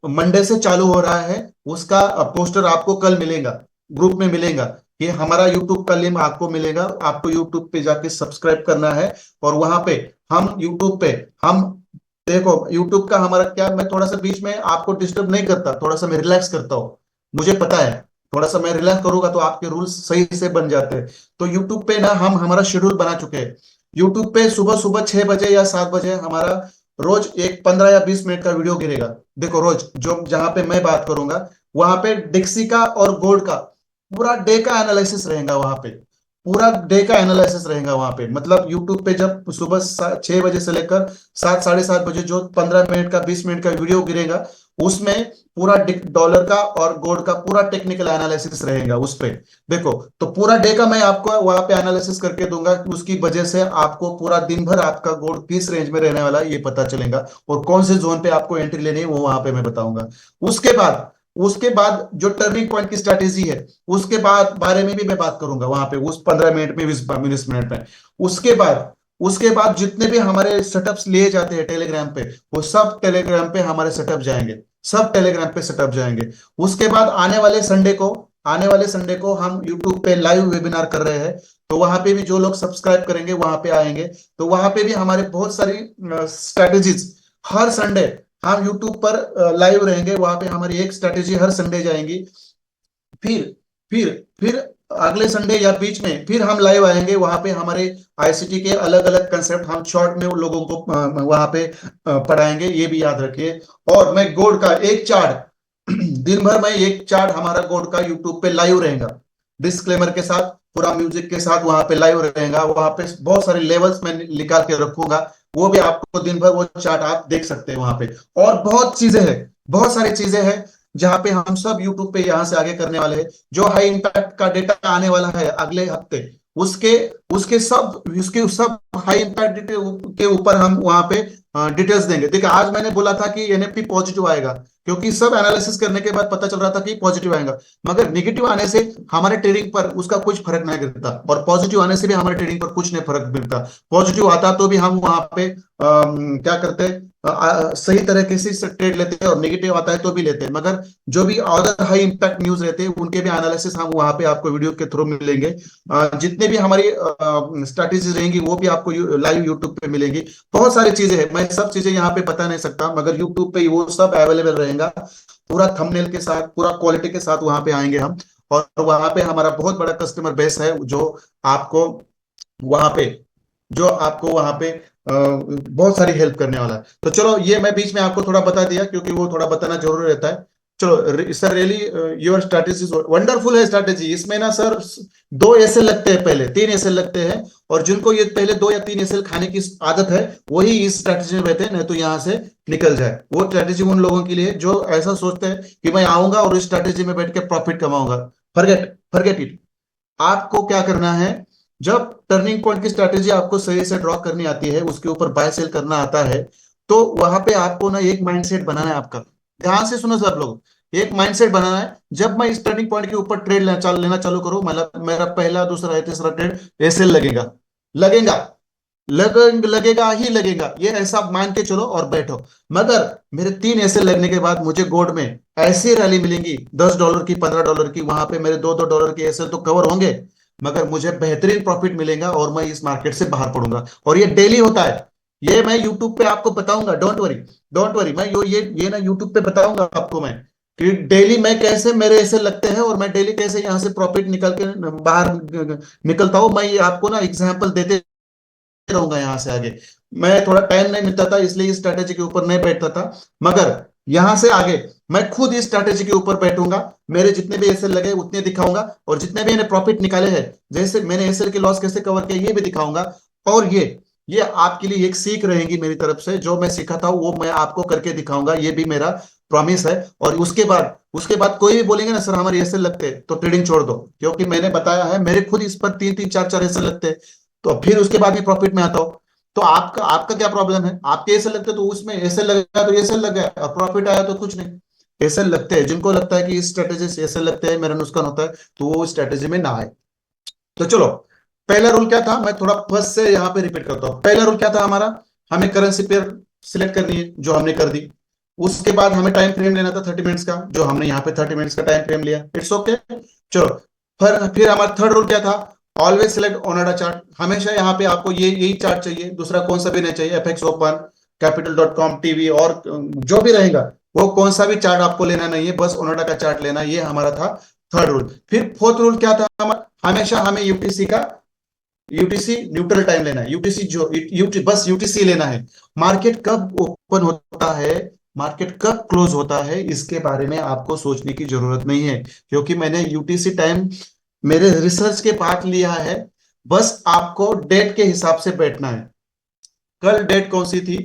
मंडे से चालू हो रहा है, उसका पोस्टर आपको कल मिलेगा, ग्रुप में मिलेगा। ये हमारा यूट्यूब का लिंक आपको मिलेगा, आपको यूट्यूब पे जाके सब्सक्राइब करना है। और वहां पे हम यूट्यूब पे हम, देखो यूट्यूब का हमारा क्या, मैं थोड़ा सा बीच में आपको डिस्टर्ब नहीं करता, थोड़ा सा मैं रिलैक्स करता हूँ। मुझे पता है थोड़ा सा मैं रिलैक्स करूंगा तो आपके रूल्स सही से बन जाते हैं। तो यूट्यूब पे ना हम हमारा शेड्यूल बना चुके हैं। यूट्यूब पे सुबह सुबह 6 बजे या 7 बजे हमारा रोज एक 15 या 20 मिनट का वीडियो गिरेगा। देखो रोज जो जहां पे मैं बात करूंगा वहां पे डिक्सी का और गोल्ड का पूरा डे का एनालिसिस रहेगा वहां पे, पूरा डे का एनालिसिस रहेगा वहां पे। मतलब यूट्यूब पे जब सुबह 6 बजे से लेकर 7 साढ़े 7 बजे जो 15 मिनट का 20 मिनट का वीडियो गिरेगा, उसमें पूरा डॉलर का और गोल्ड का पूरा टेक्निकल एनालिसिस रहेगा उस पे। देखो तो पूरा डे का मैं आपको वहां पे एनालिसिस करके दूंगा, उसकी वजह से आपको पूरा दिन भर आपका गोल्ड किस रेंज में रहने वाला है ये पता चलेगा, और कौन से जोन पे आपको एंट्री लेनी है वो वहां पे मैं बताऊंगा। उसके बाद जो टर्निंग पॉइंट की स्ट्रैटेजी है उसके बाद बारे में भी मैं बात करूंगा वहां पे उस 15 मिनट में, 20 मिनट में। उसके बाद जितने भी हमारे सेटअप्स लिए जाते हैं टेलीग्राम पे, वो सब टेलीग्राम पे हमारे सेटअप जाएंगे, सब टेलीग्राम पे सेटअप जाएंगे। उसके बाद आने वाले संडे को हम यूट्यूब पे लाइव वेबिनार कर रहे हैं। तो वहां पे भी जो लोग सब्सक्राइब करेंगे वहां पे आएंगे। तो वहां पे भी हमारे बहुत सारी स्ट्रेटेजीज हर संडे हम यूट्यूब पर लाइव रहेंगे। वहां पे हमारी एक स्ट्रेटेजी हर संडे जाएंगी। फिर फिर अगले संडे या बीच में फिर हम लाइव आएंगे। वहां पे हमारे आईसीटी के अलग अलग कंसेप्ट हम शॉर्ट में उन लोगों को वहां पे पढ़ाएंगे, ये भी याद रखिए। और मैं गोल्ड का एक चार्ट दिन भर में एक चार्ट हमारा गोल्ड का यूट्यूब पे लाइव रहेगा, डिस्क्लेमर के साथ, पूरा म्यूजिक के साथ वहां पे लाइव रहेगा। वहां पे बहुत सारे लेवल्स में निकाल के रखूंगा, वो भी आपको दिन भर वो चार्ट आप देख सकते हैं वहां पे। और बहुत चीजें हैं, बहुत सारी चीजें हैं जहां पे हम सब यूट्यूब पे यहां से आगे करने वाले हैं। जो हाई इम्पैक्ट का डेटा आने वाला है अगले हफ्ते, उसके उसके सब हाई इम्पैक्ट के ऊपर हम वहां पे डिटेल्स देंगे। देखिए आज मैंने बोला था कि एनएफपी पॉजिटिव आएगा, क्योंकि सब एनालिसिस करने के बाद पता चल रहा था कि पॉजिटिव आएगा। मगर नेगेटिव आने से हमारे ट्रेडिंग पर उसका कुछ फर्क नहीं गिरता, और पॉजिटिव आने से भी हमारे ट्रेडिंग पर कुछ नहीं फर्क गिरता। पॉजिटिव आता तो भी हम वहां पे क्या करते हैं, सही तरीके से ट्रेड लेते हैं, और नेगेटिव आता है तो भी लेते हैं। मगर जो भी अदर हाई इंपैक्ट न्यूज रहते हैं उनके भी एनालिसिस हम वहां पे आपको वीडियो के थ्रू मिलेंगे। जितने भी हमारी स्ट्रैटेजीज रहेंगी वो भी आपको लाइव यूट्यूब पे मिलेंगी। बहुत सारी चीजें हैं, मैं सब चीजें यहाँ पे बता नहीं सकता, मगर यूट्यूब पे वो सब अवेलेबल रहेगा, पूरा थंबनेल के साथ, पूरा क्वालिटी के साथ वहां पे आएंगे हम। और वहां पे हमारा बहुत बड़ा कस्टमर बेस है जो आपको वहां पे वहां पे बहुत सारी हेल्प करने वाला है। तो चलो ये मैं बीच में आपको थोड़ा बता दिया, क्योंकि वो थोड़ा बताना जरूरी रहता है। चलो sir, really your strategy wonderful है स्ट्रैटेजी। इसमें ना सर दो एसएल लगते हैं, पहले तीन एसएल लगते हैं, और जिनको ये पहले दो या तीन एसएल खाने की आदत है वही इस स्ट्रैटेजी में रहते हैं, नहीं तो यहाँ से निकल जाए। वो स्ट्रैटेजी उन लोगों के लिए जो ऐसा सोचते हैं कि मैं आऊंगा और इस स्ट्रैटेजी में बैठ के प्रॉफिट कमाऊंगा। Forget forget it. आपको क्या करना है, जब टर्निंग पॉइंट की स्ट्रैटेजी आपको सही से ड्रॉ करनी आती है, उसके ऊपर बाय सेल करना आता है, तो वहां पे आपको ना एक माइंडसेट बनाना है आपका। ध्यान से सुनो सब लोग, एक माइंडसेट बनाना है। जब मैं इस टर्निंग पॉइंट के ऊपर ट्रेड लेना चालू करूं, मतलब मेरा पहला दूसरा तीसरा ट्रेड एसएल लगेगा, लगेगा लगेगा ही लगेगा, ये ऐसा मान के चलो और बैठो। मगर मेरे तीन ऐसे लगने के बाद मुझे गोल्ड में ऐसी रैली मिलेंगी, $10 की, $15 की, वहां पे मेरे $2 के ऐसे तो कवर होंगे, मगर मुझे बेहतरीन प्रॉफिट मिलेगा और मैं इस मार्केट से बाहर पड़ूंगा। और ये डेली होता है, ये मैं यूट्यूब पे आपको बताऊंगा। डोंट वरी, डोंट वरी, मैं ये ना यूट्यूब पे बताऊंगा आपको मैं, कि डेली मैं कैसे मेरे ऐसे लगते हैं और मैं डेली कैसे यहाँ से प्रॉफिट निकल के बाहर निकलता हूँ। मैं ये आपको ना एग्जाम्पल देते रहूंगा यहाँ से आगे। मैं थोड़ा टाइम नहीं मिलता था इसलिए इस स्ट्रैटेजी के ऊपर नहीं बैठता था, मगर यहाँ से आगे मैं खुद इस स्ट्रैटेजी के ऊपर बैठूंगा। मेरे जितने भी एसएल लगे उतने दिखाऊंगा, और जितने भी मैंने प्रॉफिट निकाले हैं, जैसे मैंने एसएल के लॉस कैसे कवर किया ये भी दिखाऊंगा। और ये आपके लिए एक सीख रहेगी मेरी तरफ से, जो मैं सीखा था वो मैं आपको करके दिखाऊंगा, ये भी मेरा प्रॉमिस है। और उसके बाद कोई भी बोलेंगे ना सर हमारे एसएल लगते हैं, तो ट्रेडिंग छोड़ दो, क्योंकि मैंने बताया है मेरे खुद इस पर तीन तीन चार चार एसएल लगते हैं। तो फिर उसके बाद में प्रॉफिट में आता हो, तो आपका आपका क्या प्रॉब्लम है? आपके ऐसे लगते तो उसमें ऐसे लगा तो ऐसे लग गया, और प्रॉफिट आया तो कुछ नहीं। ऐसे लगते हैं जिनको लगता है कि इस स्ट्रेटेजी से ऐसे लगते हैं मेरा नुकसान होता है, तो वो स्ट्रेटेजी में ना आए। तो चलो, पहला रूल क्या था, मैं थोड़ा फर्स्ट से यहाँ पे रिपीट करता हूँ। पहला रूल क्या था हमारा, हमें करेंसी पेयर सिलेक्ट करनी है, जो हमने कर दी। उसके बाद हमें टाइम फ्रेम लेना था 30 मिनट्स का, जो हमने यहाँ पे 30 मिनट्स का टाइम फ्रेम लिया। It's okay. चलो, फिर हमारा थर्ड रूल क्या था, ऑलवेज सिलेक्ट ओनाडा चार्ट। हमेशा यहाँ पे आपको यही चार्ट चाहिए, दूसरा कौन सा भी नहीं चाहिए। एफएक्स ओपन, कैपिटल.com, टीवी, और जो भी रहेगा वो कौन सा भी चार्ट आपको लेना नहीं है, बस ओनाडा का चार्ट लेना। ये हमारा था थर्ड रूल। फिर फोर्थ रूल क्या था हमारा, हमेशा हमें यूटीसी न्यूट्रल टाइम लेना है। बस यूटीसी लेना है। मार्केट कब ओपन होता है, मार्केट कब क्लोज होता है, इसके बारे में आपको सोचने की जरूरत नहीं है, क्योंकि मैंने यूटीसी टाइम मेरे रिसर्च के पार्ट लिया है। बस आपको डेट के हिसाब से बैठना है। कल डेट कौन सी थी,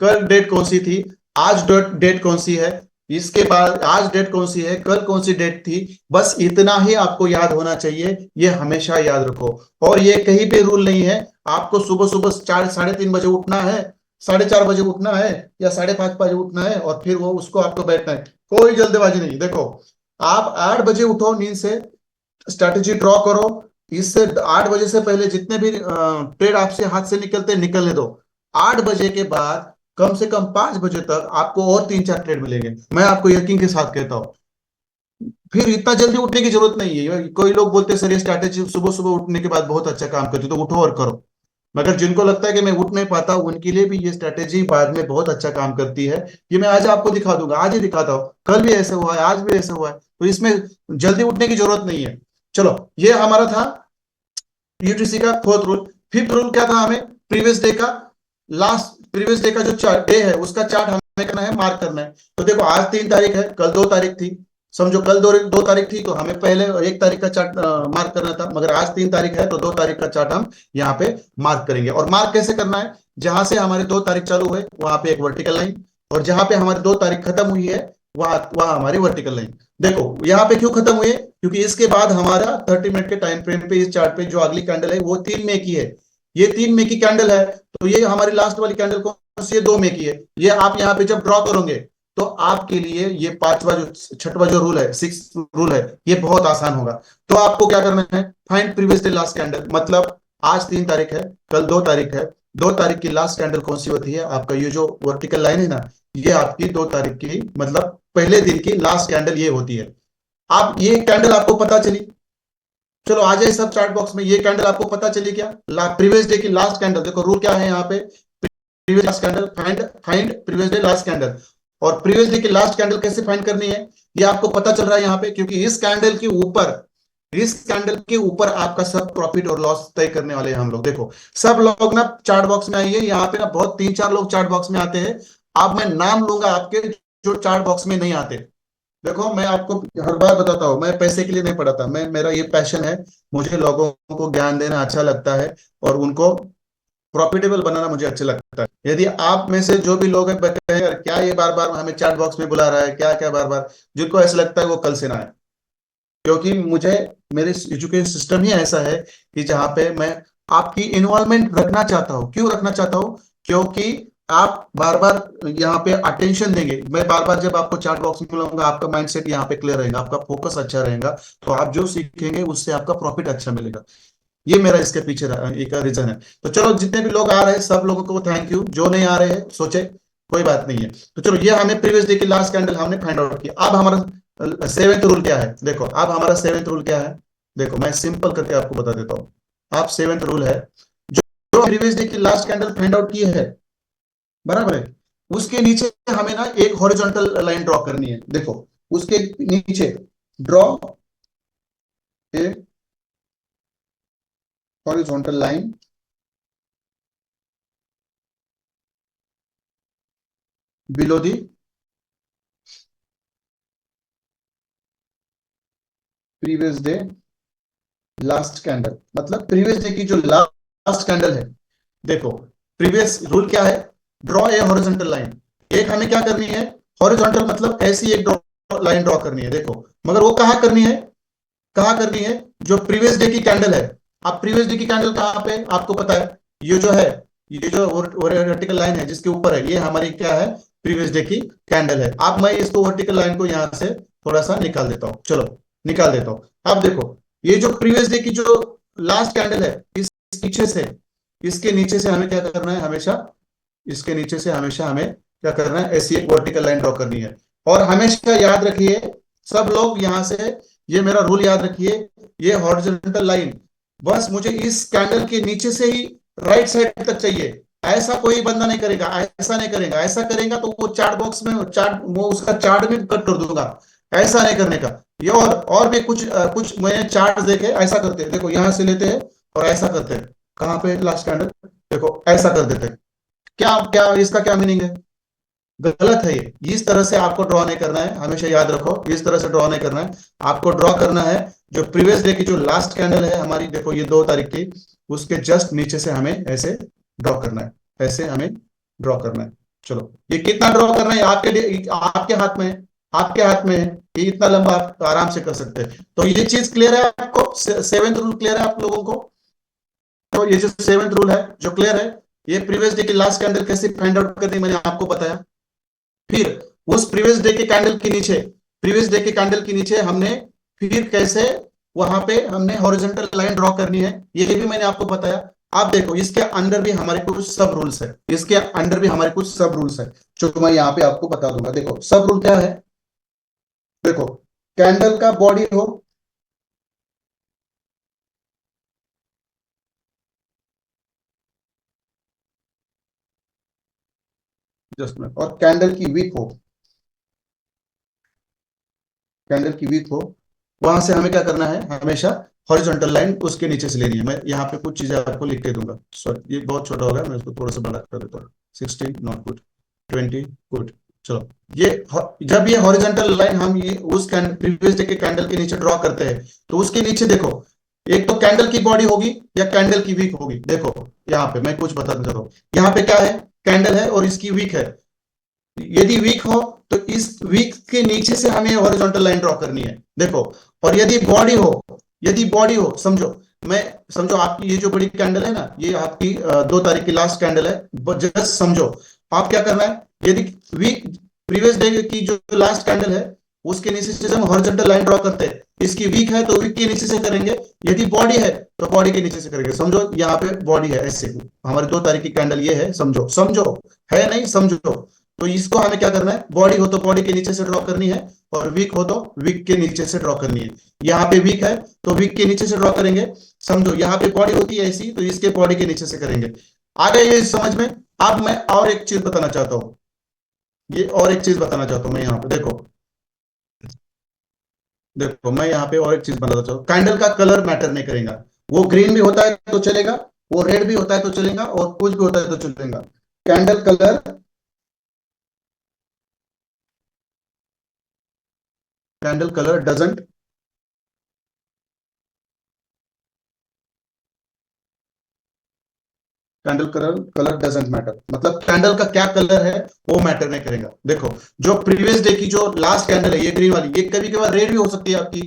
कल डेट कौन सी थी, आज डेट कौन सी है, इसके बाद आज डेट कौन सी है, कल कौन सी डेट थी, बस इतना ही आपको याद होना चाहिए। ये हमेशा याद रखो। और ये कहीं पे रूल नहीं है आपको सुबह सुबह 4 साढ़े 3 बजे उठना है, 4:30 बजे उठना है, या 5:30 बजे उठना है, और फिर वो उसको आपको बैठना है। कोई जल्दबाजी नहीं। देखो, आप 8 बजे उठो नींद से, स्ट्रैटेजी ड्रॉ करो। इससे 8 बजे से पहले जितने भी ट्रेड आपसे हाथ से निकलने दो। 8 बजे के बाद कम से कम 5 बजे तक आपको और 3 4 ट्रेड मिलेंगे, मैं आपको यकीन के साथ कहता हूं। फिर इतना जल्दी उठने की जरूरत नहीं है। कोई लोग बोलते हैं सर ये स्ट्रैटेजी सुबह सुबह उठने के बाद बहुत अच्छा काम करती है, तो उठो और करो। मगर जिनको लगता है कि मैं उठ नहीं पाता, उनके लिए भी ये स्ट्रैटेजी बाद में बहुत अच्छा काम करती है। ये मैं आज आपको दिखा दूंगा, आज ही दिखाता हूँ, कल भी ऐसे हुआ है, आज भी ऐसे हुआ है, तो इसमें जल्दी उठने की जरूरत नहीं है। चलो, ये हमारा था यूटीसी का फोर्थ रूल। फिफ्थ रूल क्या था, हमें प्रीवियस डे का जो चार्ट डे है उसका चार्ट हमें करना है, मार्क करना है। तो देखो आज 3 तारीख है, कल 2 तारीख थी, समझो कल दो तारीख थी, तो हमें पहले 1 तारीख का चार्ट मार्क करना था, मगर आज 3 तारीख है तो 2 तारीख का चार्ट हम यहाँ पे मार्क करेंगे। और मार्क कैसे करना है, जहां से हमारे 2 तारीख चालू हुए वहां पे एक वर्टिकल लाइन, और जहां पे हमारी 2 तारीख खत्म हुई है वहां वहां हमारी वर्टिकल लाइन। देखो यहाँ पे क्यों खत्म हुई है, क्योंकि इसके बाद हमारा 30 मिनट के टाइम फ्रेम पे इस चार्ट पे जो अगली कैंडल है वो 3 मई की है। ये 3 मई की कैंडल है, तो ये हमारी लास्ट वाली कैंडल कौन सी है, 2 मई की है। ये आप यहाँ पे जब ड्रॉ करोगे तो आपके लिए ये पांचवा जो छठवा जो रूल है, सिक्स रूल है, ये बहुत आसान होगा। तो आपको क्या करना है, find previous day last candle, मतलब आज 3 तारीख है, कल 2 तारीख है, 2 तारीख की लास्ट कैंडल कौन सी होती है, आपका ये जो वर्टिकल लाइन है ना, ये आपकी 2 तारीख की मतलब पहले दिन की लास्ट कैंडल ये होती है। आप ये कैंडल आपको पता चली, चलो आ जाए सब चार्ट बॉक्स में, ये कैंडल आपको पता चली क्या, प्रीवियस डे की लास्ट कैंडल। देखो रूल क्या है यहाँ पे, previous last candle, find previous day last candle. और प्रीवियस डे की लास्ट कैंडल कैसे फाइंड करनी है, ये आपको पता चल रहा है यहाँ पे, क्योंकि इस कैंडल के ऊपर आपका सब प्रॉफिट और लॉस तय करने वाले हैं हम लोग। देखो सब लोग ना चार्ट बॉक्स में आइए, यहाँ पे ना बहुत 3-4 लोग चार्ट बॉक्स में आते हैं। अब मैं नाम लूंगा आपके जो चार्ट बॉक्स में नहीं आते। देखो मैं आपको हर बार बताता हूँ, मैं पैसे के लिए नहीं पढ़ाता, मैं मेरा ये पैशन है, मुझे लोगों को ज्ञान देना अच्छा लगता है और उनको प्रॉफिटेबल बनाना मुझे अच्छा लगता है। यदि आप में से जो भी लोग हैं कहें यार क्या ये बार बार हमें चैट बॉक्स में बुला रहा है, क्या क्या बार बार, जिनको ऐसा लगता है वो कल से ना आए। क्योंकि मुझे मेरे एजुकेशन सिस्टम ही ऐसा है कि जहाँ पे मैं आपकी इन्वॉल्वमेंट रखना चाहता हूँ। क्यों रखना चाहता हूँ, क्योंकि आप बार बार यहाँ पे अटेंशन देंगे, मैं बार बार जब आपको चैट बॉक्स में बुलाऊंगा आपका माइंडसेट यहाँ पे क्लियर रहेगा, आपका फोकस अच्छा रहेगा, तो आप जो सीखेंगे उससे आपका प्रॉफिट अच्छा मिलेगा। ये मेरा इसके पीछे एक रीजन है। तो चलो जितने भी लोग आ रहे हैं सब लोगों को थैंक यू, जो नहीं आ रहे हैं सोचे कोई बात नहीं है। तो चलो ये हमें प्रीवियस डे की लास्ट कैंडल हमने फाइंड आउट किया। अब हमारा सेवेंथ रूल क्या है, देखो अब हमारा सेवेंथ रूल क्या है, देखो मैं सिंपल करके आपको बता देता हूँ। आप सेवेंथ रूल है, जो प्रीवियस डे की लास्ट कैंडल फाइंड आउट की है, बराबर है, उसके नीचे हमें ना एक हॉरिजॉन्टल लाइन ड्रॉ करनी है। देखो उसके नीचे draw a horizontal line below the previous day last candle, मतलब प्रीवियस डे की जो लास्ट कैंडल है। देखो प्रीवियस रूल क्या है, ड्रॉ ए हॉरिजॉन्टल लाइन। एक हमें क्या करनी है, हॉरिजॉन्टल मतलब ऐसी एक लाइन ड्रॉ करनी है। देखो मगर वो कहाँ करनी है, कहाँ करनी है, जो प्रीवियस डे की कैंडल है। अब प्रीवियस डे की कैंडल कहाँ पे आपको पता है, ये जो है, ये जो वर्टिकल लाइन है जिसके ऊपर है, ये हमारी क्या है, प्रीवियस डे की कैंडल है। अब मैं इसको वर्टिकल लाइन को यहां से थोड़ा सा निकाल देता हूं, चलो निकाल देता हूं। अब देखो ये जो प्रीवियस डे की जो लास्ट कैंडल है, इस पीछे से, इसके नीचे से हमें क्या करना है हमेशा, इसके नीचे से हमेशा हमें क्या करना है, ऐसी एक वर्टिकल लाइन ड्रॉ करनी है। और हमेशा याद रखिए सब लोग यहां से, ये मेरा रूल याद रखिए, ये हॉरिजॉन्टल लाइन बस मुझे इस कैंडल के नीचे से ही राइट साइड तक चाहिए। ऐसा कोई बंदा नहीं करेगा, ऐसा नहीं करेगा, ऐसा करेगा तो वो चार्ट बॉक्स में चार्ट वो उसका चार्ट में कट कर दूंगा। ऐसा नहीं करने का। ये और भी कुछ मैंने चार्ट देखे ऐसा करते हैं, देखो यहां से लेते हैं और ऐसा करते हैं, कहाँ पे लास्ट कैंडल, देखो ऐसा कर देते हैं। क्या क्या इसका क्या मीनिंग है, गलत है ये। इस तरह से आपको ड्रॉ नहीं करना है, हमेशा याद रखो इस तरह से ड्रॉ नहीं करना है। आपको ड्रॉ करना है जो प्रीवियस डे की जो लास्ट कैंडल है हमारी, देखो ये 2 तारीख की, उसके जस्ट नीचे से हमें ऐसे ड्रॉ करना है, ऐसे हमें ड्रॉ करना है। चलो ये कितना ड्रॉ करना है आपके हाथ में है, आपके हाथ में है, ये इतना लंबा आप आराम से कर सकते हैं। तो ये चीज क्लियर है आपको, सेवेंथ रूल क्लियर है आप लोगों को। तो ये जो सेवेंथ रूल है जो क्लियर है, ये प्रीवियस डे की लास्ट कैंडल कैसे फाइंड आउट करनी मैंने आपको बताया। फिर उस प्रीवियस डे के कैंडल के नीचे हमने फिर कैसे वहां पे हमने हॉरिजॉन्टल लाइन ड्रॉ करनी है, ये भी मैंने आपको बताया। आप देखो इसके अंदर भी हमारे कुछ सब रूल्स है, इसके अंदर भी हमारे कुछ सब रूल्स है जो मैं यहाँ पे आपको बता दूंगा। देखो सब रूल क्या है, देखो कैंडल का बॉडी हो, जस्ट मिनट, और कैंडल की वीक हो, कैंडल की वीक हो, वहां से हमें क्या करना है, हमेशा हॉरिजॉन्टल लाइन उसके नीचे से लेनी है। मैं यहाँ पे कुछ चीजें आपको लिख के दूंगा, सॉरी ये बहुत छोटा होगा, मैं इसको थोड़ा सा बड़ा कर देता हूँ। 16 नॉट गुड, 20 गुड। चलो, ये जब ये हॉरिजॉन्टल लाइन हम ये उस प्रीवियस डे के कैंडल के नीचे ड्रॉ करते हैं, तो उसके नीचे देखो, एक तो कैंडल की बॉडी होगी या कैंडल की वीक होगी। देखो यहाँ पे मैं कुछ बताना चाहता हूँ, यहाँ पे क्या है, कैंडल है और इसकी वीक है। यदि वीक हो तो इस वीक के नीचे से हमें हॉरिजॉन्टल लाइन ड्रॉ करनी है, देखो। और यदि बॉडी हो, यदि बॉडी हो, समझो, मैं समझो आपकी ये जो बड़ी कैंडल है ना, ये आपकी 2 तारीख की लास्ट कैंडल है, जस्ट समझो। आप क्या करना है, यदि वीक प्रीवियस डे की जो लास्ट कैंडल है उसके नीचे से हम हॉरिजॉन्टल लाइन ड्रॉ करते हैं, इसकी वीक है तो वीक के नीचे से करेंगे, यदि बॉडी है तो बॉडी के नीचे से करेंगे। समझो यहाँ पे बॉडी है, ऐसे हमारी 2 तारीख की कैंडल ये है, समझो समझो, है नहीं समझो। तो इसको हमें क्या करना है, बॉडी हो तो बॉडी के नीचे से ड्रॉ करनी है, और वीक हो तो वीक के नीचे से ड्रॉ करनी है। यहाँ पे वीक है तो वीक के नीचे से ड्रॉ करेंगे, समझो। यहाँ पे बॉडी होती है ऐसी, तो इसके बॉडी के नीचे से करेंगे। आ गया ये समझ में? अब मैं और एक चीज बताना चाहता हूँ, ये और एक चीज बताना चाहता हूँ मैं यहाँ पे, देखो देखो, मैं यहाँ पे और एक चीज बताना चाहता हूँ, कैंडल का कलर मैटर नहीं करेगा। वो ग्रीन भी होता है तो चलेगा, वो रेड भी होता है तो चलेगा, और कुछ भी होता है तो चलेगा। Candle colour, candle colour doesn't, candle colour, colour doesn't matter, मतलब कैंडल का क्या कलर है वो मैटर नहीं करेगा। देखो, जो प्रीवियस डे की जो लास्ट कैंडल है ये ग्रीन वाली, ये कभी कभार रेड भी हो सकती है आपकी,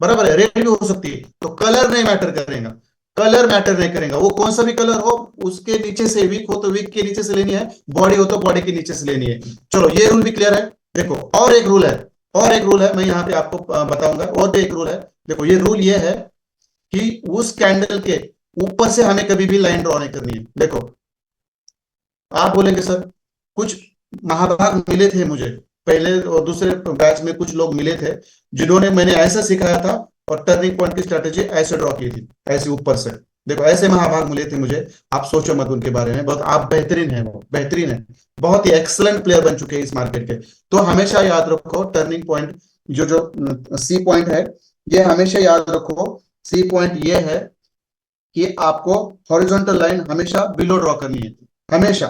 बराबर है, रेड भी हो सकती है, तो कलर नहीं मैटर करेगा, कलर मैटर नहीं करेगा। वो कौन सा भी कलर हो, उसके नीचे से, वीक हो तो वीक के नीचे से लेनी है, बॉडी हो तो बॉडी के नीचे से लेनी है। चलो, ये रूल भी क्लियर है। देखो, और एक रूल है, और एक रूल है, मैं यहाँ पे आपको बताऊंगा, और भी एक रूल है। देखो, ये रूल ये है कि उस कैंडल के ऊपर से हमें कभी भी लाइन ड्रॉ नहीं करनी है। देखो, आप बोलेंगे सर, कुछ महाभाग मिले थे मुझे पहले और दूसरे बैच में, कुछ लोग मिले थे जिन्होंने, मैंने ऐसा सिखाया था और टर्निंग पॉइंट की स्ट्रेटेजी ऐसे ड्रॉ की थी, ऐसे ऊपर से। देखो, ऐसे महाभाग मिले थे मुझे, आप सोचो मत उनके बारे में, बहुत आप बेहतरीन है, वो बेहतरीन है, बहुत ही एक्सलेंट प्लेयर बन चुके हैं इस मार्केट के। तो हमेशा याद रखो, टर्निंग पॉइंट जो जो सी पॉइंट है, ये हमेशा याद रखो, सी पॉइंट ये है कि आपको हॉरिजॉन्टल लाइन हमेशा बिलो ड्रॉ करनी है, हमेशा।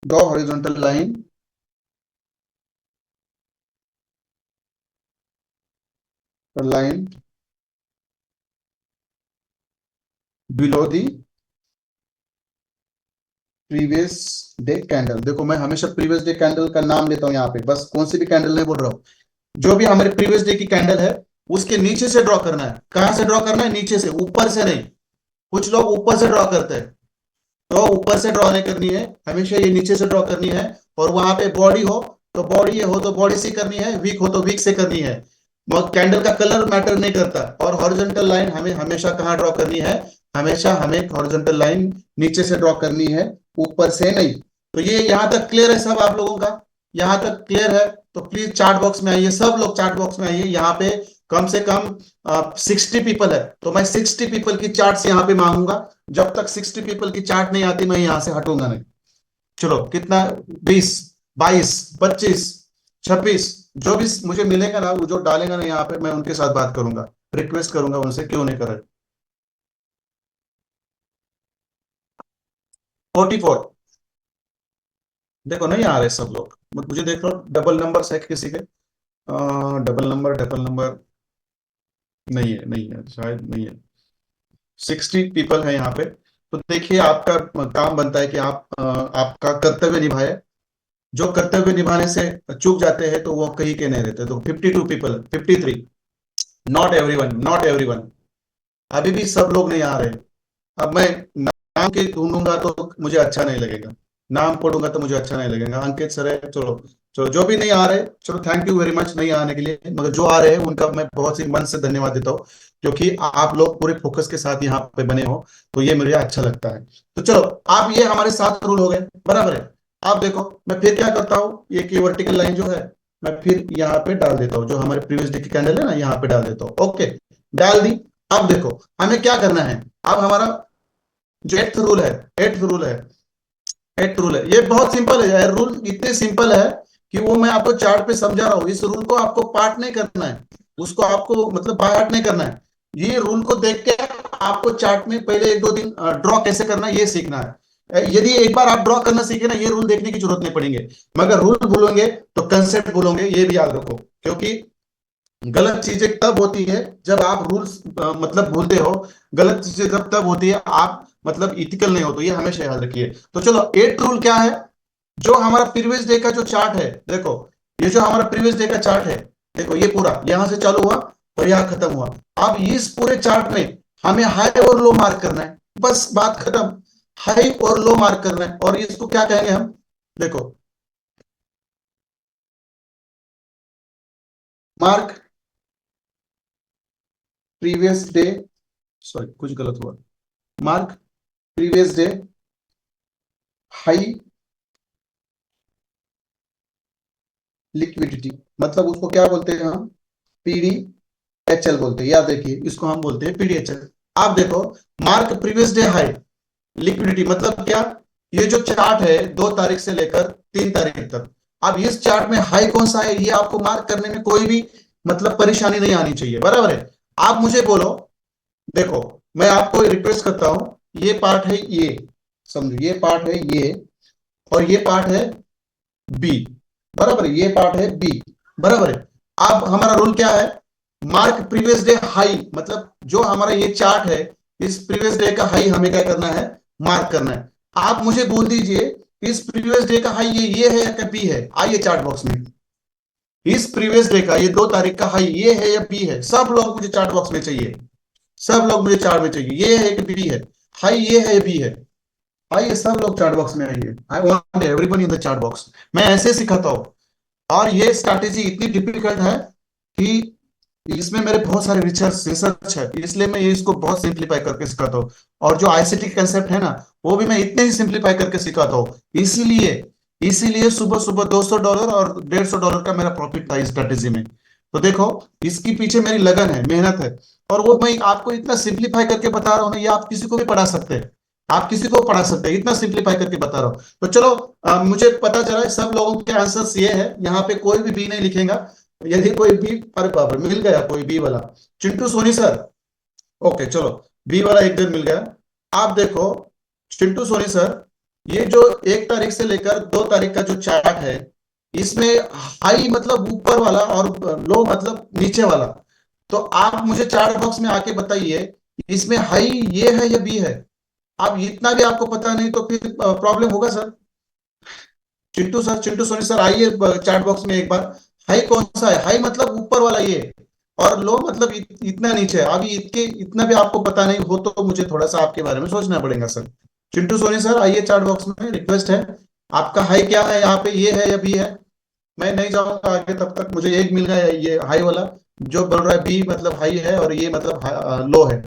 Draw horizontal line, line below the previous day candle. देखो, मैं हमेशा प्रीवियस डे कैंडल का नाम लेता हूं यहाँ पे, बस कौन सी भी कैंडल नहीं बोल रहा हूँ, जो भी हमारे प्रीवियस डे की कैंडल है उसके नीचे से ड्रॉ करना है। कहां से ड्रॉ करना है? नीचे से, ऊपर से नहीं। कुछ लोग ऊपर से ड्रॉ करते हैं, तो ऊपर से ड्रॉ नहीं करनी है, हमेशा ये नीचे से ड्रॉ करनी है। और वहां पे बॉडी हो तो बॉडी, हो तो बॉडी से करनी है, वीक हो तो वीक से करनी है। कैंडल का कलर मैटर नहीं करता। और हॉरिजॉन्टल लाइन हमें हमेशा कहाँ ड्रॉ करनी है, हमेशा हमें हॉरिजॉन्टल लाइन नीचे से ड्रॉ करनी है, ऊपर से नहीं। तो ये यहाँ तक क्लियर है सब आप लोगों का? यहाँ तक क्लियर है? तो प्लीज चार्ट बॉक्स में आइए, सब लोग चार्ट बॉक्स में आइए। यहाँ पे कम से कम 60 पीपल है, तो मैं 60 पीपल की चार्ट यहाँ पे मांगूंगा। जब तक 60 पीपल की चार्ट नहीं आती मैं यहाँ से हटूंगा नहीं। चलो, कितना, 20, 22, 25, 26, जो भी मुझे मिलेगा ना, वो जो डालेगा ना यहाँ पे, मैं उनके साथ बात करूंगा, रिक्वेस्ट करूंगा उनसे, क्यों नहीं करे। 44, देखो नहीं आ रहे सब लोग, मुझे देख लो, डबल नंबर है किसी के, डबल नंबर, डबल नंबर नहीं है, नहीं है, शायद नहीं है। 60 पीपल है यहाँ पे। तो देखिए, आपका काम बनता है कि आप आपका कर्तव्य निभाए। जो कर्तव्य निभाने से चूक जाते हैं तो वो कहीं के नहीं रहते। तो 52 people, 53, not everyone, not everyone, अभी भी सब लोग नहीं आ रहे। अब मैं नाम के ढूंढूंगा तो मुझे अच्छा नहीं लगेगा, नाम पढ़ूंगा तो मुझे अच्छा नहीं लगेगा। अंकित सर है, चलो चलो, जो भी नहीं आ रहे, चलो थैंक यू वेरी मच नहीं आने के लिए, मगर जो आ रहे हैं उनका मैं बहुत ही मन से धन्यवाद देता हूँ, क्योंकि आप लोग पूरे फोकस के साथ यहाँ पे बने हो, तो ये मुझे अच्छा लगता है। तो चलो, आप ये हमारे 7 रूल हो गए, बराबर है। आप देखो मैं फिर क्या करता हूँ, ये की वर्टिकल लाइन जो है मैं फिर यहाँ पे डाल देता हूँ, जो हमारे प्रीवियस डे की कैंडल है ना यहाँ पे डाल देता हूँ। ओके, डाल दी। अब देखो हमें क्या करना है, अब हमारा जो एट्थ रूल है, एट्थ रूल है, एट्थ रूल है, ये बहुत सिंपल है यार। रूल इतने सिंपल है कि वो मैं आपको चार्ट पे समझा रहा हूँ। इस रूल को आपको पार्ट नहीं करना है, उसको आपको मतलब बाय हार्ट नहीं करना है। ये रूल को देख के आपको चार्ट में पहले एक दो दिन ड्रॉ कैसे करना है ये सीखना है। यदि एक बार आप ड्रॉ करना सीखे ना, ये रूल देखने की जरूरत नहीं पड़ेंगे। मगर रूल भूलोगे तो कंसेप्ट भूलोगे, ये भी याद रखो। क्योंकि गलत चीजें तब होती है जब आप रूल्स मतलब भूलते हो। गलत चीजें जब तब होती है आप मतलब इथिकल नहीं हो, तो ये हमेशा याद रखिए। तो चलो एट रूल क्या है, जो हमारा प्रीवियस डे का जो चार्ट है, देखो ये जो हमारा प्रीवियस डे का चार्ट है, देखो ये पूरा यहां से चालू हुआ और यहां खत्म हुआ। अब इस पूरे चार्ट में हमें हाई और लो मार्क करना है, बस बात खत्म। हाई और लो मार्क करना है, और इसको क्या कहेंगे हम, देखो मार्क प्रीवियस डे, सॉरी कुछ गलत हुआ, mark previous day high liquidity, मतलब उसको क्या बोलते हैं हम, पीडी एचएल बोलते हैं। याद देखिए इसको हम बोलते हैं पीडीएचएल। आप देखो mark previous day high liquidity मतलब क्या, ये जो चार्ट है 2 तारीख से लेकर 3 तारीख तक, अब इस चार्ट में हाई कौन सा है ये आपको मार्क करने में कोई भी मतलब परेशानी नहीं आनी चाहिए, बराबर है। आप मुझे बोलो, देखो मैं आपको रिक्वेस्ट करता हूं, ये पार्ट है ये, समझो ये पार्ट है ये, और ये पार्ट है बी, बराबर है, ये पार्ट है बी, बराबर है। अब हमारा रूल क्या है, मार्क प्रीवियस डे हाई, मतलब जो हमारा ये चार्ट है इस प्रीवियस डे का हाई हमें क्या करना है, मार्क करना है। आप मुझे बोल दीजिए इस प्रीवियस डे का हाई ये है या बी है, आइए चार्ट बॉक्स में। इस प्रीवियस डे का ये 2 तारीख का हाई ये है या बी है, सब लोग मुझे चार्ट बॉक्स में चाहिए, सब लोग मुझे चार्ट में चाहिए, ये है कि बी है, हाई ये है या बी है। आइए सब लोग चार्ट बॉक्स में आइए, I want everyone in the chart box. मैं ऐसे सिखाता हूँ, और ये स्ट्रैटेजी इतनी डिफिकल्ट है कि इसमें मेरे बहुत सारे रिसर्च रिसर्च है, इसलिए मैं ये इसको बहुत सिंप्लीफाई करके सिखाता हूँ। और जो आईसीटी कंसेप्ट है ना, वो भी मैं इतने ही सिंप्लीफाई करके सिखाता हूँ। इसीलिए इसीलिए सुबह सुबह $200 और $150 का मेरा प्रॉफिट था इस स्ट्रेटेजी में। तो देखो इसके पीछे मेरी लगन है, मेहनत है, और वो मैं आपको इतना सिंप्लीफाई करके बता रहा हूँ ना, ये आप किसी को भी पढ़ा सकते हैं, आप किसी को पढ़ा सकते हैं, इतना सिंप्लीफाई करके बता रहा हूँ। तो चलो मुझे पता चला है सब लोगों के आंसर्स ये है, यहाँ पे कोई भी बी नहीं लिखेगा। यदि कोई बी, अरे बाप रे मिल गया कोई बी वाला, चिंटू सोनी सर। ओके चलो, बी वाला एक दिन मिल गया। आप देखो चिंटू सोनी सर, ये जो 1 तारीख से लेकर 2 तारीख का जो चार्ट है, इसमें हाई मतलब ऊपर वाला और लो मतलब नीचे वाला। तो आप मुझे चार्ट बॉक्स में आके बताइए इसमें हाई ये है या बी है। अब इतना भी आपको पता नहीं तो फिर प्रॉब्लम होगा sir. Chintu sir, Chintu Soni sir आइए चैट बॉक्स में एक बार। हाई कौन सा है, हाई मतलब ऊपर वाला ये, और लो मतलब इतना नीचे है। अभी इतके इतना भी आपको पता नहीं हो तो मुझे थोड़ा सा आपके बारे में सोचना पड़ेगा सर। चिंटू सोनी सर आइए चैट बॉक्स में, रिक्वेस्ट है। आपका हाई क्या है यहाँ पे, ये है या बी है। मैं नहीं जाऊंगा आगे तब तक, मुझे एक मिल गया है ये हाई वाला, जो बोल रहा है बी मतलब हाई है और ये मतलब लो है।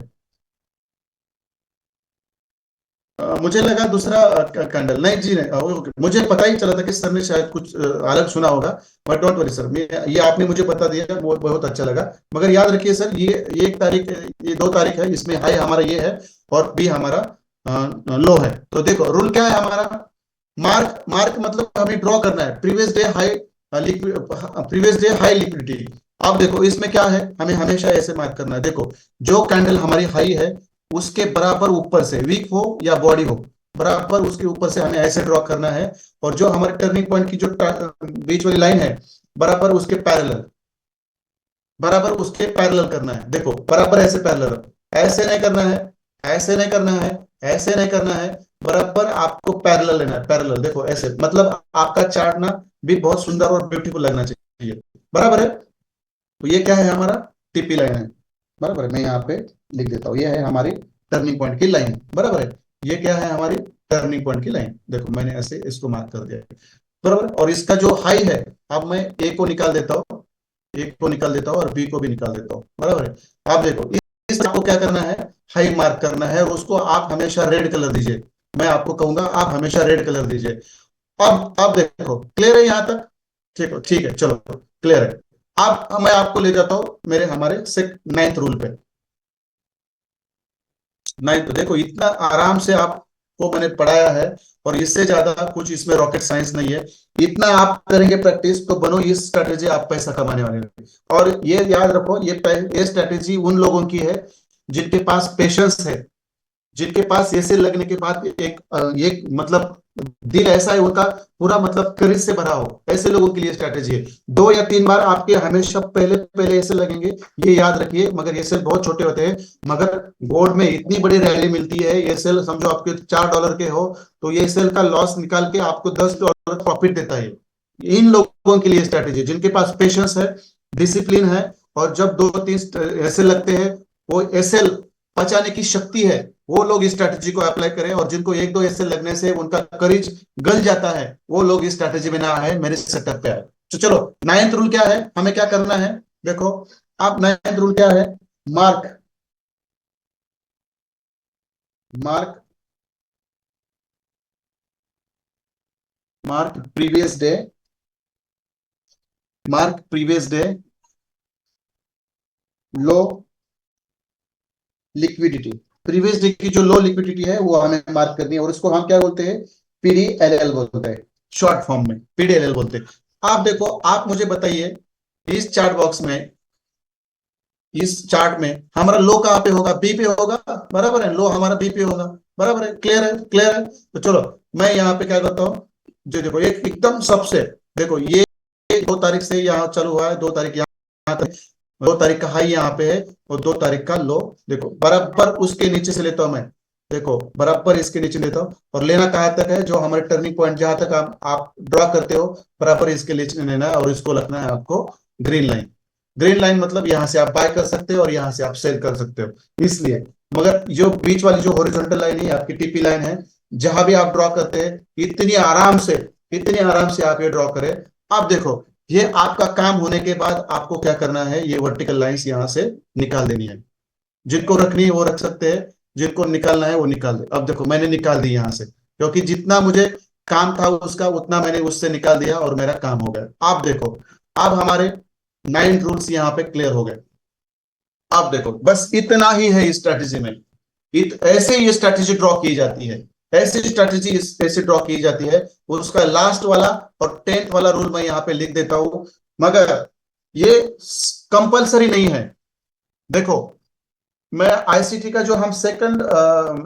मुझे लगा दूसरा कैंडल, नहीं जी नहीं, ओके मुझे पता ही चला था कि सर ने शायद कुछ अलग सुना होगा। बट डोंट वरी सर, मैं ये आपने मुझे बता दिया वो बहुत अच्छा लगा। मगर याद रखिए सर, ये 1 तारीख, ये 2 तारीख है, इसमें हाई हमारा ये है और बी हमारा लो है। तो देखो रूल क्या है हमारा, मार्क मार्क मतलब हमें ड्रॉ करना है previous day high, previous day high liquidity. अब देखो इसमें क्या है, हमें हमेशा ऐसे मार्क करना है। देखो जो कैंडल हमारी हाई है उसके बराबर ऊपर से, वीक हो या बॉडी हो, बराबर उसके ऊपर से हमें ऐसे ड्रॉ करना है। और जो हमारे टर्निंग पॉइंट की जो बीच वाली लाइन है, बराबर उसके पैरेलल, बराबर उसके पैरेलल करना है। देखो बराबर ऐसे पैरेलल, ऐसे नहीं करना है, ऐसे नहीं करना है, ऐसे नहीं करना है, बराबर आपको पैरेलल लेना है, पैरेलल। देखो ऐसे, मतलब आपका चार्ट ना भी बहुत सुंदर और ब्यूटीफुल लगना चाहिए, बराबर है। तो ये क्या है हमारा, टीपी लाइन है, बराबर है। मैं यहाँ पे लिख देता हूँ, ये है हमारी टर्निंग पॉइंट की लाइन, बराबर है। ये क्या है हमारी टर्निंग पॉइंट की लाइन, देखो मैंने ऐसे इसको मार्क कर दिया, बराबर। और इसका जो हाई है, अब मैं ए को निकाल देता हूँ, ए को निकाल देता हूँ और बी को भी निकाल देता हूँ, बराबर है। आप देखो इस आपको क्या करना है, हाई मार्क करना है, और उसको आप हमेशा रेड कलर दीजिए। मैं आपको कहूंगा आप हमेशा रेड कलर दीजिए। अब देखो क्लियर है यहां तक? ठीक है चलो क्लियर है। अब मैं आपको ले जाता हूं मेरे हमारे से नाइन्थ रूल पे। नाइन्थ देखो, इतना आराम से आपको मैंने पढ़ाया है, और इससे ज्यादा कुछ इसमें रॉकेट साइंस नहीं है। इतना आप करेंगे प्रैक्टिस तो बनो इस स्ट्रैटेजी, आप पैसा कमाने वाले हैं। और ये याद रखो, ये स्ट्रैटेजी उन लोगों की है जिनके पास पेशेंस है, जिनके पास ऐसे लगने के बाद एक मतलब दिल ऐसा है उनका, पूरा मतलब करेज से भरा हो, ऐसे लोगों के लिए स्ट्रैटेजी है। 2 या 3 बार आपके हमेशा पहले पहले ऐसे लगेंगे, ये याद रखिए, मगर ये सेल बहुत छोटे होते हैं। मगर गोल्ड में इतनी बड़ी रैली मिलती है, ये सेल समझो आपके $4 के हो, तो ये सेल का लॉस निकाल के आपको $10 प्रॉफिट देता है। इन लोगों के लिए स्ट्रैटेजी, जिनके पास पेशेंस है, डिसिप्लिन है, और जब 2-3 ऐसे लगते हैं, वो एसएल बचाने की शक्ति है, वो लोग इस स्ट्रैटेजी को अप्लाई करें। और जिनको 1-2 ऐसे लगने से उनका करेज गल जाता है, वो लोग इस स्ट्रैटेजी में ना आए, मेरे सेटअप पे आए। तो चलो, नाइन्थ रूल क्या है, हमें क्या करना है? देखो, आप नाइन्थ रूल क्या है? Mark mark mark previous day, mark previous day लो लिक्विडिटी। प्रीवियस डे की जो लो लिक्विडिटी है वो हमें मार्क करनी है, और इसको हम क्या बोलते हैं? पीडीएलएल बोलते हैं, शॉर्ट फॉर्म में पीडीएलएल बोलते हैं। आप देखो, आप मुझे बताइए, इस चार्ट बॉक्स में, इस चार्ट में हमारा लो कहाँ पे होगा? बी पे होगा, बराबर है? लो हमारा बी पे होगा, बराबर है? क्लियर है? क्लियर है? तो चलो, मैं यहाँ पे क्या करता हूँ, जो देखो एक एकदम सबसे, देखो ये 2 तारीख से यहाँ चालू हुआ है, 2 तारीख यहाँ तक, 2 तारीख का हाई यहाँ पे है, और 2 तारीख का लो, देखो बराबर उसके नीचे से लेता हूँ मैं। देखो बराबर इसके नीचे लेता हूँ, और लेना कहाँ तक है? जो हमारे टर्निंग पॉइंट जहां तक आप ड्रॉ करते हो, बराबर इसके नीचे लेना है, और इसको रखना है आपको ग्रीन लाइन। ग्रीन लाइन मतलब यहां से आप बाय कर सकते हो और यहां से आप सेल कर सकते हो, इसलिए। मगर जो बीच वाली जो हॉरिजॉन्टल लाइन है, आपकी टीपी लाइन है, जहां भी आप ड्रॉ करते हैं, इतनी आराम से आप ये ड्रॉ करें। आप देखो, ये आपका काम होने के बाद आपको क्या करना है? ये वर्टिकल लाइंस यहां से निकाल देनी है। जिनको रखनी है वो रख सकते हैं, जिनको निकालना है वो निकाल दे। अब देखो, मैंने निकाल दी यहां से, क्योंकि जितना मुझे काम था उसका उतना मैंने उससे निकाल दिया, और मेरा काम हो गया। आप देखो, अब हमारे 9 रूल्स यहाँ पे क्लियर हो गए। आप देखो, बस इतना ही है इस स्ट्रैटेजी में। ऐसे ये स्ट्रैटेजी ड्रॉ की जाती है, ऐसी स्ट्रैटेजी ऐसे ड्रॉ की जाती है। उसका लास्ट वाला और 10th वाला रूल मैं यहाँ पे लिख देता हूं, मगर ये कंपलसरी नहीं है। देखो, मैं आईसीटी का जो हम सेकंड,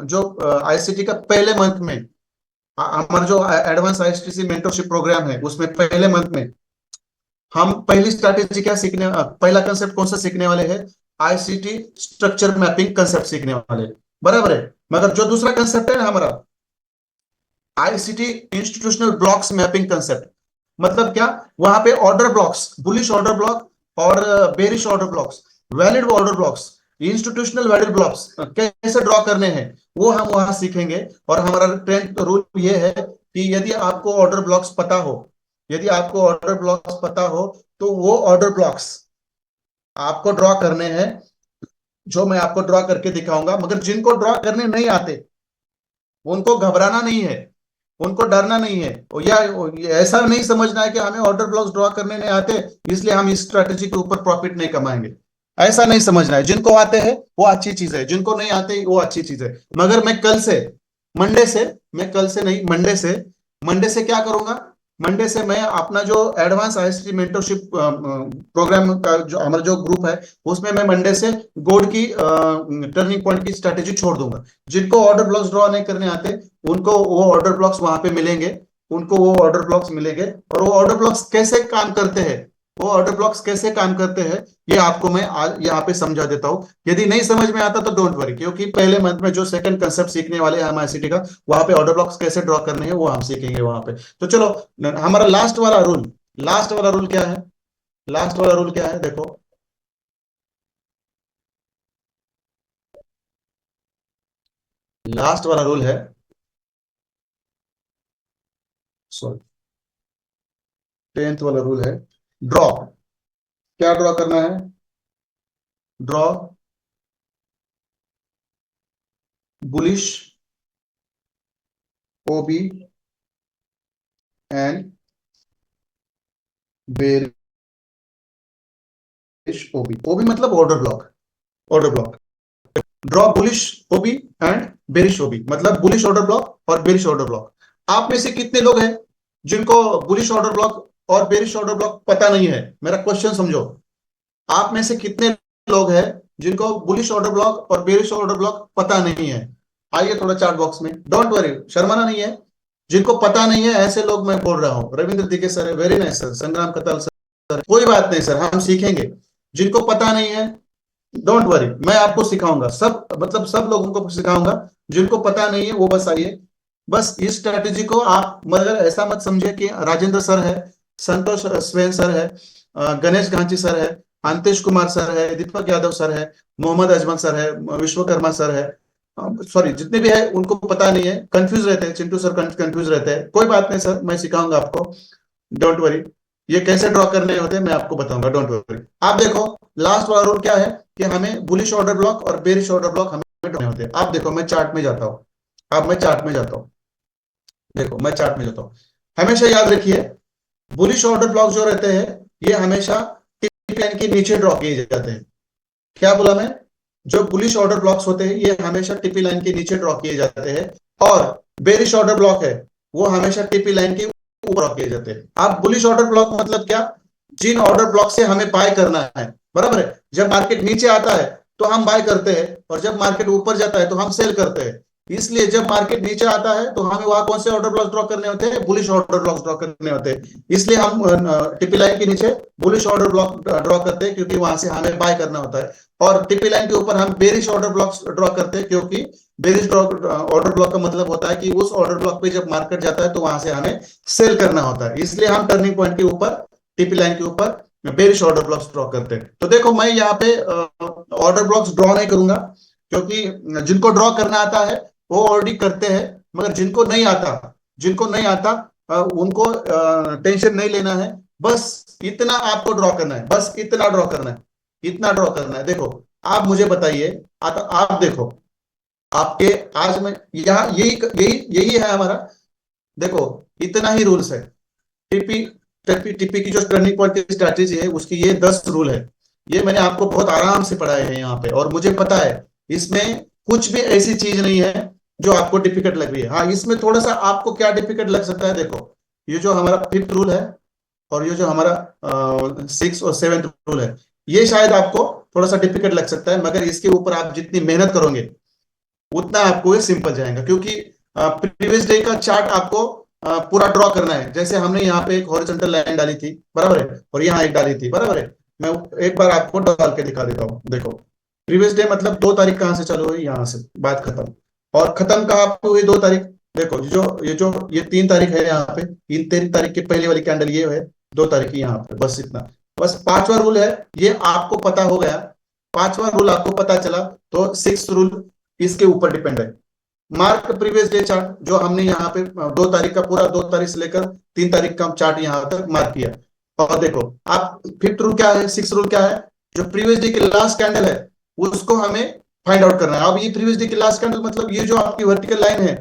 जो आईसीटी का पहले मंथ में, हमारा जो एडवांस आईसीटी मेंटरशिप प्रोग्राम है, उसमें पहले मंथ में हम पहली स्ट्रैटेजी क्या सीखने, पहला कंसेप्ट कौन सा सीखने वाले हैं? आईसीटी स्ट्रक्चर मैपिंग कंसेप्ट सीखने वाले हैं, बराबर है? मगर जो दूसरा कंसेप्ट है ना हमारा, ICT institutional blocks mapping concept, मतलब क्या? वहां पे order blocks, bullish order block और bearish order blocks, valid order blocks, institutional valid blocks कैसे ड्रॉ करने हैं, वो हम वहां सीखेंगे। और हमारा 10th रूल ये है कि यदि आपको ऑर्डर ब्लॉक्स पता हो, तो वो ऑर्डर ब्लॉक्स आपको ड्रॉ करने हैं, जो मैं आपको ड्रॉ करके दिखाऊंगा। मगर जिनको ड्रॉ करने नहीं आते, उनको घबराना नहीं है, उनको डरना नहीं है, या ऐसा नहीं समझना है कि हमें ऑर्डर ब्लॉक्स ड्रॉ करने नहीं आते, इसलिए हम इस स्ट्रेटेजी के ऊपर प्रॉफिट नहीं कमाएंगे। ऐसा नहीं समझना है। जिनको आते हैं वो अच्छी चीज है, जिनको नहीं आते वो अच्छी चीज है। मगर मंडे से मैं कल से नहीं, मंडे से क्या करूंगा? मंडे से मैं अपना जो एडवांस आईसीटी मेंटरशिप प्रोग्राम का जो हमारा जो ग्रुप है, उसमें मैं मंडे से गोल्ड की टर्निंग पॉइंट की स्ट्रेटेजी छोड़ दूंगा। जिनको ऑर्डर ब्लॉक्स ड्रॉ नहीं करने आते, उनको वो ऑर्डर ब्लॉक्स वहां पे मिलेंगे, उनको वो ऑर्डर ब्लॉक्स मिलेंगे। और वो ऑर्डर ब्लॉक्स कैसे काम करते हैं, वो ऑर्डर ब्लॉक्स कैसे काम करते हैं, ये आपको मैं आज यहाँ पे समझा देता हूँ। यदि नहीं समझ में आता तो डोंट वरी, क्योंकि पहले मंथ में जो सेकंड कंसेप्ट सीखने वाले हैं हम आईसीटी का, वहां पे ऑर्डर ब्लॉक्स कैसे ड्रॉ करने हैं वो हम सीखेंगे वहां पे। तो चलो, हमारा लास्ट वाला रूल क्या है? लास्ट वाला रूल क्या है? देखो, लास्ट वाला रूल है, सॉरी, 10th वाला रूल है, ड्रॉ। क्या ड्रॉ करना है? Draw bullish OB and bearish OB. OB मतलब order block. Order block draw bullish OB and bearish OB, मतलब बुलिश ऑर्डर ब्लॉक और बेरिश ऑर्डर ब्लॉक। आप में से कितने लोग हैं जिनको बुलिश ऑर्डर ब्लॉक और बेरिश ऑर्डर ब्लॉक पता नहीं है? मेरा क्वेश्चन समझो। आप में से कितने लोग हैं जिनको बुलिश ऑर्डर ब्लॉक और बेरिश ऑर्डर ब्लॉक पता नहीं है? आइए थोड़ा चार्ट बॉक्स में, डोंट वरी, शर्माना नहीं है। जिनको पता नहीं है ऐसे लोग मैं बोल रहा हूँ। रविंद्र दिखे सर है, वेरी नाइस सर। संग्राम कताल सर, कोई बात नहीं सर, हम सीखेंगे। जिनको पता नहीं है डोंट वरी, मैं आपको सिखाऊंगा, सब मतलब सब लोगों को सिखाऊंगा। जिनको पता नहीं है वो बस आइए। बस इस स्ट्रेटेजी को आप मगर ऐसा मत समझिए कि राजेंद्र सर है, संतोष स्वेन सर है, गणेश गांची सर है, अंतेश कुमार सर है, दीपक यादव सर है, मोहम्मद अजमल सर है, विश्वकर्मा सर है, सॉरी जितने भी है उनको पता नहीं है, कंफ्यूज रहते हैं। चिंटू सर कंफ्यूज रहते हैं। कोई बात नहीं सर, मैं सिखाऊंगा आपको, डोंट वरी। ये कैसे ड्रॉ करने होते हैं मैं आपको बताऊंगा, डोंट वरी। आप देखो लास्ट वाला रूल क्या है कि हमें बुलिश ऑर्डर ब्लॉक और बेरिश ऑर्डर ब्लॉक हमें ढूंढने होते हैं। आप देखो मैं चार्ट में जाता हूँ, अब मैं चार्ट में जाता हूँ, देखो मैं चार्ट में जाता हूँ। हमेशा याद रखिए बुलिश ऑर्डर ब्लॉक जो रहते हैं ये हमेशा टिप लाइन के नीचे ड्रॉ किए जाते हैं। क्या बोला मैं? जो बुलिश ऑर्डर ब्लॉक्स होते हैं ये हमेशा टीपी लाइन के नीचे ड्रॉ किए जाते हैं, और बेरिश ऑर्डर ब्लॉक है वो हमेशा टीपी लाइन के ऊपर ड्रॉ किए जाते हैं। आप बुलिश ऑर्डर ब्लॉक मतलब क्या? जिन ऑर्डर ब्लॉक से हमें बाय करना है, बराबर है। जब मार्केट नीचे आता है तो हम बाय करते हैं, और जब मार्केट ऊपर जाता है तो हम सेल करते हैं। इसलिए जब मार्केट नीचे आता है तो हमें वहां कौन से ऑर्डर ब्लॉक ड्रॉ करने होते हैं? बुलिश ऑर्डर ब्लॉक ड्रॉ करने होते हैं। इसलिए हम टीपी लाइन के नीचे बुलिश ऑर्डर ब्लॉक ड्रॉ करते हैं क्योंकि वहां से हमें बाय करना होता है। और टीपी लाइन के ऊपर हम बेरिश ऑर्डर ब्लॉक्स ड्रॉ करते हैं क्योंकि बेरिश ऑर्डर ब्लॉक का मतलब होता है कि उस ऑर्डर ब्लॉक पे जब मार्केट जाता है तो वहां से हमें सेल करना होता है। इसलिए हम टर्निंग पॉइंट के ऊपर टीपी लाइन के ऊपर बेरिश ऑर्डर ब्लॉक्स ड्रॉ करते हैं। तो देखो मैं यहाँ पे ऑर्डर ब्लॉक्स ड्रॉ नहीं करूंगा क्योंकि जिनको ड्रॉ करना आता है वो ऑलरेडी करते हैं, मगर जिनको नहीं आता उनको टेंशन नहीं लेना है। बस इतना आपको ड्रॉ करना है, बस इतना ड्रॉ करना है, इतना ड्रॉ करना है। देखो आप मुझे बताइए, आप देखो आपके आज में यहाँ यही यही यही है हमारा। देखो इतना ही रूल्स है। टीपी टीपी टीपी की जो टर्निंग पॉइंट की स्ट्रैटेजी है उसकी ये 10 रूल है। ये मैंने आपको बहुत आराम से पढ़ाए हैं यहाँ पे, और मुझे पता है इसमें कुछ भी ऐसी चीज नहीं है जो आपको डिफिकल्ट लग रही है। हाँ इसमें थोड़ा सा आपको क्या डिफिकल्ट लग सकता है, देखो ये जो हमारा 5th रूल है और ये जो हमारा 6th और 7th रूल है, ये शायद आपको थोड़ा सा डिफिकल्ट लग सकता है, मगर इसके ऊपर आप जितनी मेहनत करोगे उतना आपको ये सिंपल जाएगा। क्योंकि प्रीवियस डे का चार्ट आपको पूरा ड्रॉ करना है। जैसे हमने यहाँ पे एक हॉरिजॉन्टल लाइन डाली थी, बराबर है, और यहाँ एक डाली थी, बराबर है। मैं एक बार आपको डाल के दिखा देता हूँ। देखो प्रीवियस डे मतलब 2 तारीख कहाँ से चालू हुई, यहाँ से बात खत्म, और खत्म कहाँ पे हुई? 2 तारीख। देखो ये 3 तारीख है यहाँ पे, इन 3 तारीख की पहली वाली कैंडल ये है, 2 तारीख की यहाँ पे, बस इतना। बस 5वां रूल है, ये आपको पता हो गया। 5वां रूल आपको पता चला तो 6th रूल इसके ऊपर डिपेंड है। मार्क प्रीवियस डे चार्ट जो हमने यहाँ पे 2 तारीख का पूरा 2 तारीख से लेकर 3 तारीख का चार्ट यहाँ तक मार्क किया। और देखो आप 5th रूल क्या है, 6th रूल क्या है? जो प्रीवियस डे की लास्ट कैंडल है उसको हमें फाइंड आउट करना है। अब ये प्रीवियस डे की लास्ट कैंडल मतलब ये जो आपकी वर्टिकल लाइन है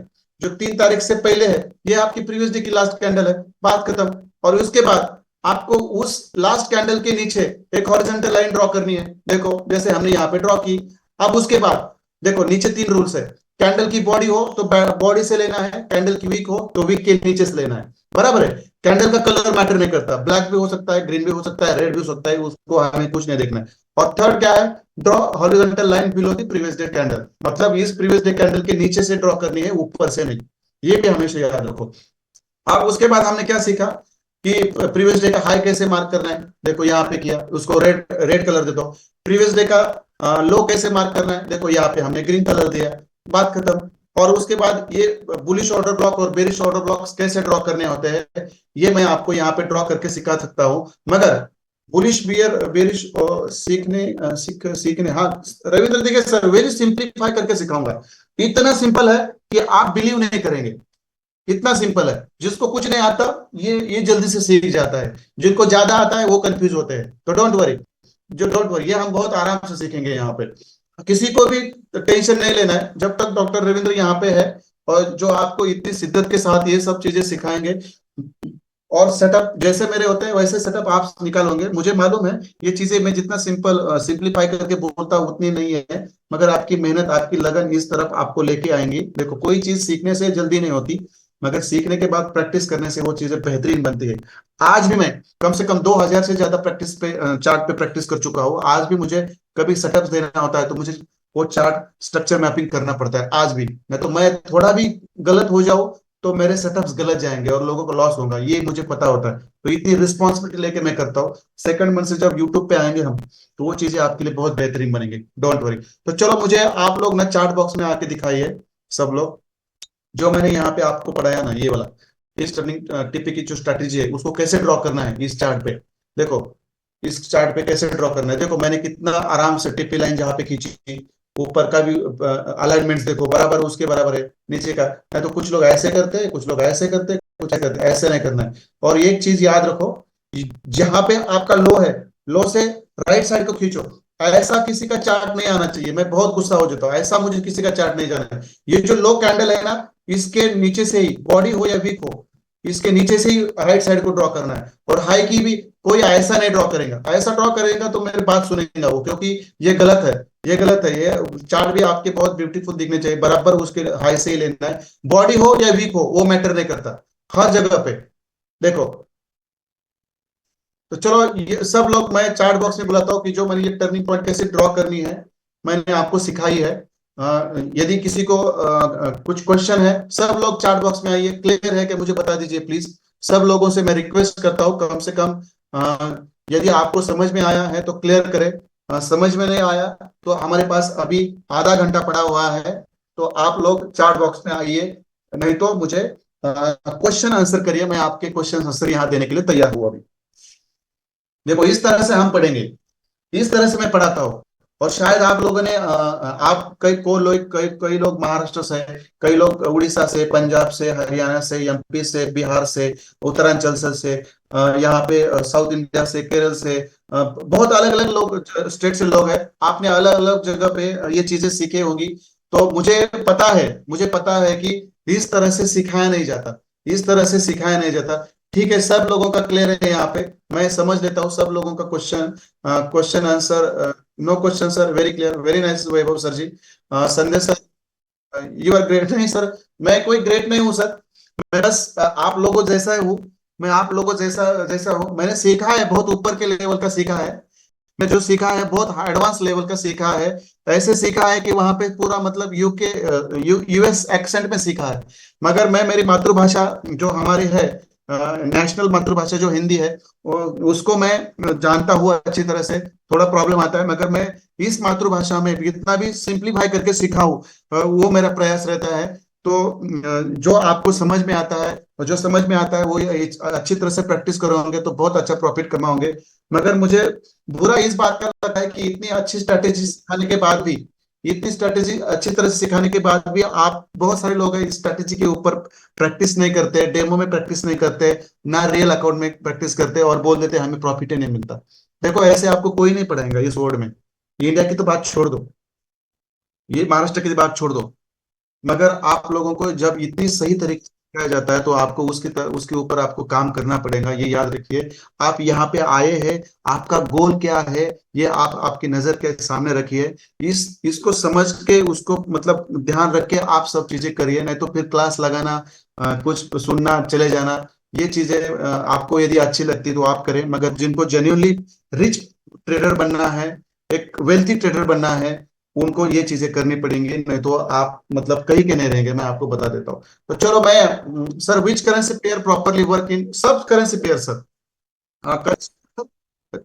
जो 3 तारीख से पहले है, ये आपकी प्रीवियस डे की लास्ट कैंडल है, बात खत्म। और उसके बाद आपको उस लास्ट कैंडल के नीचे एक हॉरिजॉन्टल लाइन ड्रॉ करनी है, देखो जैसे हमने यहाँ पे ड्रॉ की। अब उसके बाद देखो नीचे 3 रूल्स है। कैंडल की बॉडी हो तो बॉडी से लेना है, कैंडल की वीक हो तो वीक के नीचे से लेना है, बराबर है। कैंडल का कलर मैटर नहीं करता, ब्लैक भी हो सकता है, ग्रीन भी हो सकता है, रेड भी हो सकता है, उसको हमें कुछ नहीं देखना है। और थर्ड क्या है? Draw horizontal line below the previous day candle, मतलब इस प्रीवियस डे कैंडल के नीचे से ड्रॉ करनी है, ऊपर से नहीं। ये भी हमेशा याद रखो। अब उसके बाद हमने क्या सीखा कि प्रीवियस डे का हाई कैसे मार्क करना है। देखो यहाँ पे किया, उसको रेड रेड कलर दे दो। प्रीवियस डे का लो कैसे मार्क करना है, देखो यहाँ पे हमने ग्रीन कलर दिया, बात खत्म। और उसके बाद ये बुलिश ऑर्डर ब्लॉक और बेरिश ऑर्डर ब्लॉक्स कैसे ड्रॉ करने होते हैं ये मैं आपको यहाँ पे ड्रॉ करके सिखा सकता हूँ, मगर बुलिश बियर बेरिश सीखने हाँ रविंद्र देखिए सर वेरी सिंप्लीफाई करके सिखाऊंगा। इतना सिंपल है कि आप बिलीव नहीं करेंगे, इतना सिंपल है। जिसको कुछ नहीं आता ये जल्दी से सीख जाता है, जिनको ज्यादा आता है वो कंफ्यूज होते हैं। तो डोंट वरी, ये हम बहुत आराम से सीखेंगे। यहाँ पे किसी को भी टेंशन नहीं लेना है जब तक डॉक्टर रविंद्र यहाँ पे है, और जो आपको इतनी शिद्दत के साथ ये सब चीजें सिखाएंगे। और सेटअप जैसे मेरे होते हैं वैसे सेटअप आप निकालोगे, मुझे मालूम है ये चीजें मैं जितना सिंपलीफाई करके बोलता हूँ उतनी नहीं है, मगर आपकी मेहनत आपकी लगन इस तरफ आपको लेके आएंगी। देखो कोई चीज सीखने से जल्दी नहीं होती, मगर सीखने के बाद प्रैक्टिस करने से वो चीजें बेहतरीन बनती है। आज भी मैं कम से कम 2000 से ज्यादा प्रैक्टिस पे चार्ट पे प्रैक्टिस कर चुका हूँ। आज भी मुझे कभी सेटअप देना होता है तो मुझे वो चार्ट स्ट्रक्चर मैपिंग करना पड़ता है आज भी। नहीं तो मैं थोड़ा भी गलत हो जाऊं तो मेरे सेटअप्स गलत जाएंगे और लोगों को लॉस होगा, ये मुझे पता होता है। तो इतनी रिस्पॉन्सिबिलिटी लेके मैं करता हूँ। सेकंड मंथ से जब यूट्यूब पे आएंगे हम तो वो चीजें आपके लिए बहुत बेहतरीन बनेंगे, डोंट वरी। तो चलो मुझे आप लोग ना चार्ट बॉक्स में आके दिखाइए सब लोग, जो मैंने यहाँ पे आपको पढ़ाया ना ये वाला, इस टर्निंग टिपी की जो स्ट्रैटेजी है उसको कैसे ड्रॉ करना है इस चार्ट पे। देखो इस चार्ट पे कैसे ड्रॉ करना है, देखो मैंने कितना आराम से टिपी लाइन जहाँ पे खींची, ऊपर का भी अलाइनमेंट देखो बराबर उसके बराबर है, नीचे का नहीं तो कुछ लोग ऐसे करते हैं, कुछ लोग ऐसे करते हैं, कुछ ऐसे करते हैं, ऐसे नहीं करना है। और एक चीज याद रखो, जहां पे आपका लो है, लो से राइट साइड को खींचो। ऐसा किसी का चार्ट नहीं आना चाहिए, मैं बहुत गुस्सा हो जाता हूँ, ऐसा मुझे किसी का चार्ट नहीं जाना है। ये जो लो कैंडल है ना, इसके नीचे से ही बॉडी हो या वीक हो, इसके नीचे से ही राइट साइड को ड्रॉ करना है। और हाई की भी कोई ऐसा नहीं ड्रॉ करेगा, ऐसा ड्रॉ करेगा तो मेरी बात सुनेगा वो, क्योंकि ये गलत है, ये गलत है। ये चार्ट भी आपके बहुत ब्यूटीफुल दिखने चाहिए, बराबर उसके हाई से ही लेना है। बॉडी हो या वीक हो वो मैटर नहीं करता, हर जगह पे देखो। तो चलो ये सब लोग मैं चार्ट बॉक्स में बुलाता हूँ कि जो मैंने ये टर्निंग पॉइंट कैसे ड्रॉ करनी है मैंने आपको सिखाई है। यदि किसी को कुछ क्वेश्चन है, सब लोग चार्ट बॉक्स में आइए, क्लियर है कि मुझे बता दीजिए प्लीज। सब लोगों से मैं रिक्वेस्ट करता हूँ कम से कम यदि आपको समझ में आया है तो क्लियर करें, समझ में नहीं आया तो हमारे पास अभी आधा घंटा पड़ा हुआ है, तो आप लोग चार्ट बॉक्स में आइए। नहीं तो मुझे क्वेश्चन आंसर करिए, मैं आपके क्वेश्चन आंसर यहाँ देने के लिए तैयार हूँ अभी। देखो इस तरह से हम पढ़ेंगे, इस तरह से मैं पढ़ाता हूँ। और शायद आप लोगों ने आप कई लोग महाराष्ट्र से, कई लोग उड़ीसा से, पंजाब से, हरियाणा से, एमपी से, बिहार से, उत्तरांचल से, यहाँ पे साउथ इंडिया से, केरल से, बहुत अलग अलग लोग स्टेट से लोग हैं। आपने अलग अलग जगह पे ये चीजें सीखी होंगी। तो मुझे पता है कि इस तरह से सिखाया नहीं जाता, इस तरह से सिखाया नहीं जाता। ठीक है, सब लोगों का क्लियर है यहाँ पे, मैं समझ लेता हूँ सब लोगों का question answer. No question sir, very clear, very nice Vaibhav sir ji. Sandesh sir you are great. नहीं सर, मैं कोई ग्रेट नहीं हूँ सर, मैं बस आप लोगों जैसा हूँ। मैं आप लोगों जैसा जैसा हूँ, मैंने सीखा है, बहुत ऊपर के लेवल का सीखा है। मैं जो सीखा है बहुत एडवांस लेवल का सीखा है। ऐसे सीखा है कि वहां पे पूरा मतलब यूके यूएस एक्सेंट में सीखा है। मगर मैं मेरी मातृभाषा जो हमारी है, नेशनल मातृभाषा जो हिंदी है, उसको मैं जानता हूँ अच्छी तरह से। थोड़ा प्रॉब्लम आता है मगर मैं इस मातृभाषा में जितना भी सिंप्लीफाई करके सीखा हूँ वो मेरा प्रयास रहता है। तो जो आपको समझ में आता है, और जो समझ में आता है वो ये अच्छी तरह से प्रैक्टिस करोगे तो बहुत अच्छा प्रॉफिट कमाओगे। मगर मुझे बुरा इस बात का लगता है कि इतनी अच्छी स्ट्रैटेजी सिखाने के बाद भी, इतनी स्ट्रैटेजी अच्छी तरह से सिखाने के बाद भी आप बहुत सारे लोग हैं इस स्ट्रैटेजी के ऊपर प्रैक्टिस नहीं करते, डेमो में प्रैक्टिस नहीं करते, ना रियल अकाउंट में प्रैक्टिस करते और बोल देते हमें प्रॉफिट ही नहीं मिलता। देखो ऐसे आपको कोई नहीं पढ़ाएगा इस वर्ल्ड में। ये इंडिया की तो बात छोड़ दो, ये महाराष्ट्र की बात छोड़ दो, मगर आप लोगों को जब इतनी सही तरीके से सिखाया जाता है तो आपको उसके ऊपर आपको काम करना पड़ेगा, ये याद रखिए। आप यहाँ पे आए हैं, आपका गोल क्या है ये आप आपकी नजर के सामने रखिए। इसको समझ के उसको मतलब ध्यान रख के आप सब चीजें करिए, नहीं तो फिर क्लास लगाना, कुछ सुनना चले जाना, ये चीजें आपको यदि अच्छी लगती तो आप करें। मगर जिनको जेन्युइनली रिच ट्रेडर बनना है, एक वेल्थी ट्रेडर बनना है, उनको ये चीजें करनी पड़ेंगी, नहीं तो आप मतलब कहीं के नहीं रहेंगे, मैं आपको बता देता हूँ। तो चलो मैं sir, which currency pair properly work in सब currency pair sir.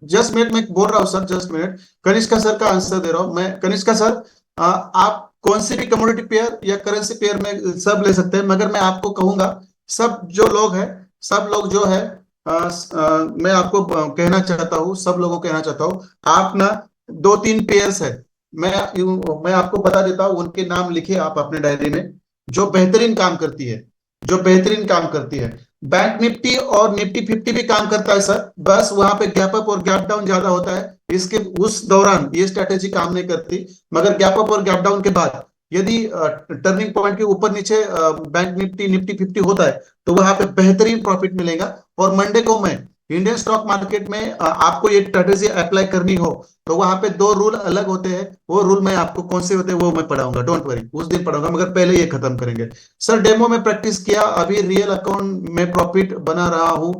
Just minute, मैं बोल रहा हूँ sir, just minute. Kanishka sir का आंसर दे रहा हूँ मैं। कनिष्का सर, आप कौन सी भी कमोडिटी पेयर या करेंसी पेयर में सब ले सकते हैं, मगर मैं आपको कहूंगा सब जो लोग हैं, सब लोग जो है मैं आपको कहना चाहता हूँ, सब लोगों को कहना चाहता हूँ, आप ना दो तीन पेयर्स है, मैं आपको बता देता हूँ, उनके नाम लिखिए आप अपने डायरी में, जो बेहतरीन काम करती है, जो बेहतरीन काम करती है। बैंक निफ्टी और निफ्टी 50 भी काम करता है सर, बस वहां पे गैप अप और गैप डाउन ज्यादा होता है, इसके उस दौरान ये स्ट्रेटेजी काम नहीं करती। मगर गैप अप और गैप डाउन के बाद यदि टर्निंग पॉइंट के ऊपर नीचे बैंक निफ्टी निफ्टी 50 होता है तो वहां पे बेहतरीन प्रॉफिट मिलेगा। और मंडे को मैं इंडियन स्टॉक मार्केट में आपको ये स्ट्रेटेजी अप्लाई करनी हो तो वहां पे दो रूल अलग होते हैं। वो रूल मैं आपको कौन से होते हैं वो मैं पढ़ाऊंगा, डोंट वरी, उस दिन पढ़ाऊंगा, मगर पहले ये खत्म करेंगे। सर डेमो में प्रैक्टिस किया, अभी रियल अकाउंट में प्रॉफिट बना रहा हूँ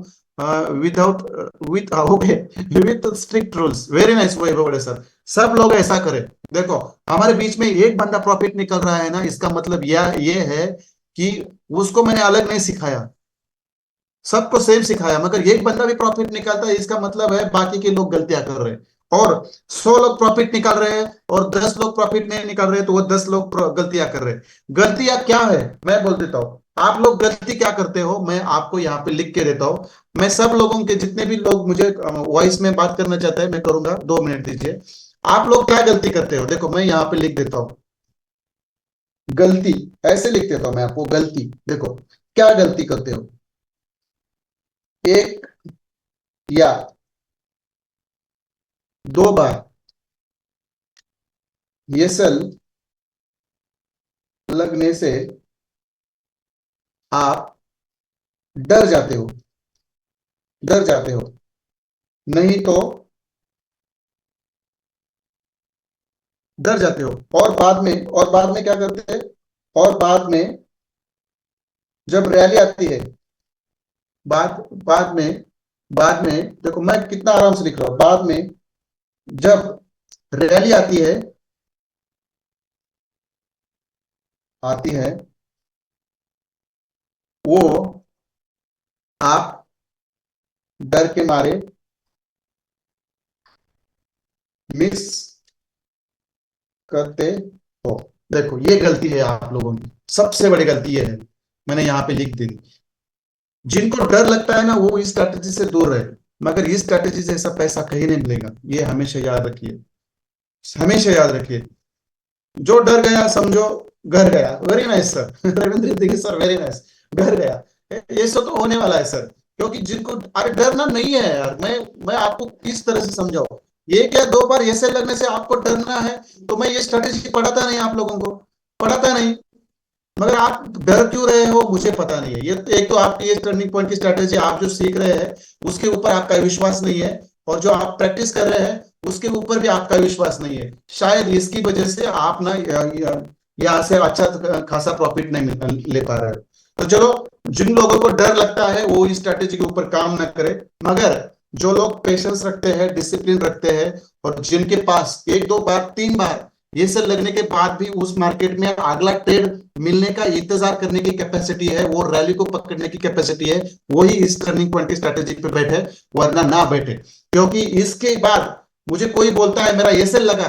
without with okay with strict rules. Very nice Vaibhav sir, सब लोग ऐसा करें। देखो हमारे बीच में एक बंदा प्रॉफिट निकल रहा है ना, इसका मतलब यह ये है कि उसको मैंने अलग नहीं सिखाया, सबको सेम सिखाया, मगर एक बंदा भी प्रॉफिट निकालता है इसका मतलब है बाकी के लोग गलतियां कर रहे हैं। और 100 लोग प्रॉफिट निकाल रहे हैं और 10 लोग प्रॉफिट नहीं निकाल रहे हैं तो वो 10 लोग गलतियां कर रहे हैं। गलतियां क्या है मैं बोल देता हूं, आप लोग गलती क्या करते हो मैं आपको यहाँ पे लिख के देता हूँ। मैं सब लोगों के, जितने भी लोग मुझे वॉइस में बात करना चाहते हैं मैं करूंगा, 2 मिनट दीजिए। आप लोग क्या गलती करते हो देखो मैं यहाँ पे लिख देता हूँ, गलती ऐसे लिख देता हूं मैं आपको, गलती देखो क्या गलती करते हो। एक या 2 बार ये सेल लगने से आप डर जाते हो, डर जाते हो, नहीं तो डर जाते हो। और बाद में क्या करते हैं, और जब रैली आती है, बाद बाद में देखो मैं कितना आराम से लिख रहा हूं, बाद में जब रैली आती है वो आप डर के मारे मिस करते हो। देखो ये गलती है आप लोगों की, सबसे बड़ी गलती ये है, मैंने यहाँ पे लिख दी। जिनको डर लगता है ना वो इस स्ट्रैटेजी से दूर रहे, मगर इस स्ट्रैटेजी से ऐसा पैसा कहीं नहीं मिलेगा, ये हमेशा याद रखिए, हमेशा याद रखिए। जो डर गया समझो घर गया। वेरी नाइस सर रविंद्र देखिए सर, वेरी नाइस, घर गया। ये सब तो होने वाला है सर, क्योंकि जिनको अरे डरना नहीं है यार, मैं आपको किस तरह से समझाऊं। ये क्या 2 बार ऐसे लगने से आपको डरना है, तो मैं ये स्ट्रेटेजी पढ़ाता नहीं आप लोगों को, पढ़ाता नहीं, मगर आप डर क्यों रहे हो मुझे पता नहीं है। ये एक तो आपकी ये टर्निंग पॉइंट की स्ट्रेटेजी आप जो सीख रहे हैं उसके ऊपर आपका विश्वास नहीं है, और जो आप प्रैक्टिस कर रहे हैं उसके ऊपर भी आपका विश्वास नहीं है। शायद इसकी वजह से आप ना यहाँ से अच्छा खासा प्रॉफिट नहीं ले पा रहे हो। तो चलो, जिन लोगों को डर लगता है वो इस स्ट्रेटेजी के ऊपर काम ना करे, मगर जो लोग पेशेंस रखते हैं, डिसिप्लिन रखते हैं, और जिनके पास 1 2 बार 3 बार ये सब लगने के बाद भी उस मार्केट में अगला ट्रेड मिलने का इंतजार करने की कैपेसिटी है, वो रैली को पकड़ने की कैपेसिटी है, वही इस टर्निंग पॉइंट की स्ट्रेटेजी पे बैठे, वरना ना बैठे। क्योंकि इसके बाद मुझे कोई बोलता है मेरा एसएल लगा,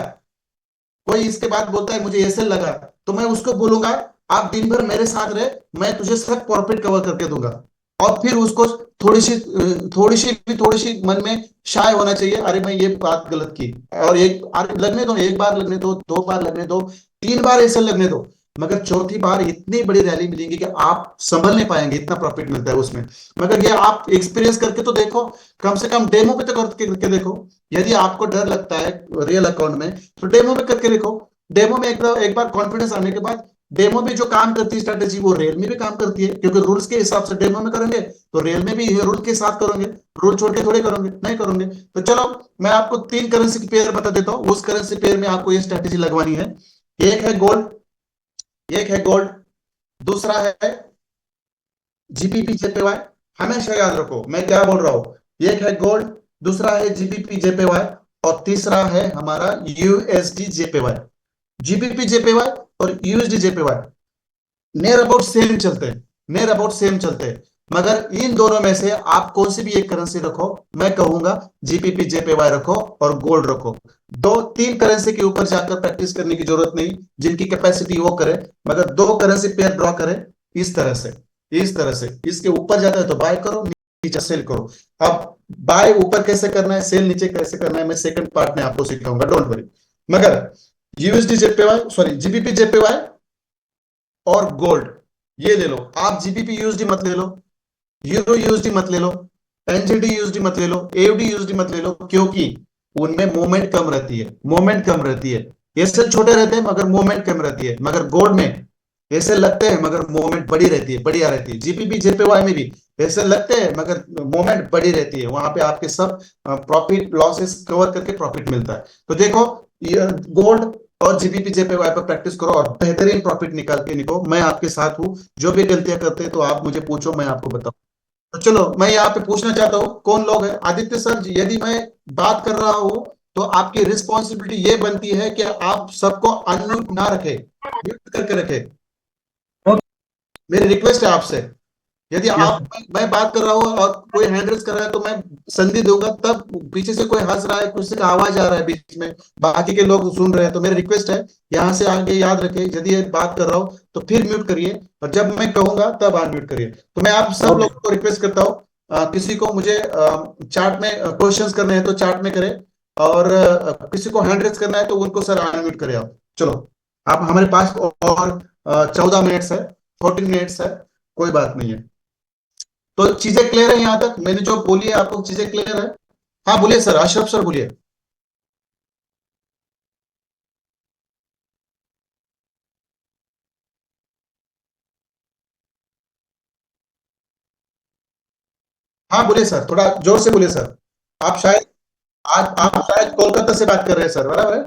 कोई इसके बाद बोलता है मुझे एसएल लगा, तो मैं उसको बोलूंगा आप दिन भर मेरे साथ रहे, मैं तुझे सब प्रॉफिट कवर करके दूंगा। और फिर उसको थोड़ी सी मन में शाय होना चाहिए, अरे मैं ये बात गलत की, और एक अरे लगने दो, 1 बार लगने दो, 2 बार लगने दो, 3 बार ऐसे लगने दो, मगर चौथी बार इतनी बड़ी रैली मिलेगी कि आप संभल नहीं पाएंगे, इतना प्रॉफिट मिलता है उसमें। मगर ये आप एक्सपीरियंस करके तो देखो, कम से कम डेमो पे तो करके देखो। यदि आपको डर लगता है रियल अकाउंट में तो डेमो में करके देखो। डेमो में एक बार कॉन्फिडेंस आने के बाद डेमो में जो काम करती है स्ट्रेटेजी वो रियल में भी काम करती है, क्योंकि रूल्स के हिसाब से डेमो में करेंगे तो रियल में भी रूल के साथ करेंगे, रूल छोड़ के थोड़े करेंगे, नहीं करेंगे। तो चलो मैं आपको 3 करेंसी की पेयर बता देता हूँ, उस करेंसी पेयर में आपको ये स्ट्रेटेजी लगवानी है। एक है गोल्ड, दूसरा है जीबीपी जेपीवाई। हमेशा याद रखो मैं क्या बोल रहा हूं, एक है गोल्ड, दूसरा है जीबीपी जेपीवाई, और तीसरा है हमारा यूएसडी जेपीवाई। जीबीपी जेपीवाई और USD JPY near about same चलते हैं, नियर अबाउट सेम चलते हैं, मगर इन दोनों में से आप कौन सी भी एक करेंसी रखो, मैं कहूंगा जीपीपी जेपीवाई रखो और गोल्ड रखो। 2 3 करेंसी के ऊपर जाकर प्रैक्टिस करने की जरूरत नहीं, जिनकी कैपेसिटी वो करे, मगर 2 करेंसी पेयर ड्रॉ करे इस तरह से, इस तरह से। इसके ऊपर जाता है तो बाय करो, नीचे सेल करो। अब बाय ऊपर कैसे करना है, सेल नीचे कैसे करना है, मैं सेकंड पार्ट में आपको सिखाऊंगा, डोंट वरी। मगर USD JPY, sorry GBP JPY और गोल्ड ये ले लो। आप जीबीपी यूएसडी मत ले लो, यूरो यूएसडी मत ले लो, एनजीडी यूएसडी मत ले लो, एफडी यूएसडी मत ले लो, क्योंकि उनमें मूवमेंट कम रहती है, मूवमेंट कम रहती है। एसएल छोटे रहते हैं मगर मूवमेंट कम रहती है। मगर गोल्ड में ऐसे लगते हैं मगर मूवमेंट बड़ी रहती है, बढ़िया रहती है। जीपीपी जेपीवाई में भी ऐसे लगते हैं मगर मूवमेंट बड़ी रहती है, वहां पे आपके सब प्रॉफिट लॉसेस कवर करके प्रॉफिट मिलता है। तो देखो, ये गोल्ड और जीपीपी जेपीवाई पर प्रैक्टिस करो और बेहतरीन प्रॉफिट निकाल के निको। मैं आपके साथ हूँ, जो भी गलतियां करते हैं तो आप मुझे पूछो, मैं आपको बताऊं। तो चलो, मैं यहाँ पे पूछना चाहता हूँ कौन लोग हैं। आदित्य सर जी, यदि मैं बात कर रहा हूँ तो आपकी रिस्पॉन्सिबिलिटी ये बनती है कि आप सबको अनम्यूट ना रखें, म्यूट करके रखें। मेरी रिक्वेस्ट है आपसे, यदि यस आप सर। मैं बात कर रहा हूँ और कोई हैंड रेस कर रहा है तो मैं संधि दूंगा, तब पीछे से कोई हंस रहा है, किसी का आवाज आ रहा है बीच में, बाकी के लोग सुन रहे हैं, तो मेरी रिक्वेस्ट है यहाँ से आगे याद रखें, यदि ये बात कर रहा हूँ तो फिर म्यूट करिए और जब मैं कहूंगा तब अनम्यूट करिए। तो मैं आप सब ओके। लोगों को रिक्वेस्ट करता हूँ, किसी को मुझे चार्ट में क्वेश्चंस करने हैं तो चार्ट में करें, और किसी को हैंड रेस करना है तो उनको सर अनम्यूट करें आप। चलो, आप हमारे पास और 14 मिनट्स है, 14 मिनट्स है, कोई बात नहीं है। तो चीजें क्लियर है यहाँ तक, मैंने जो बोली है आपको चीजें क्लियर है? हाँ बोलिए सर, अशरफ सर बोलिए। हाँ बोलिए सर, थोड़ा जोर से बोलिए सर। आप शायद, आज आप शायद कोलकाता से बात कर रहे हैं सर, बराबर है?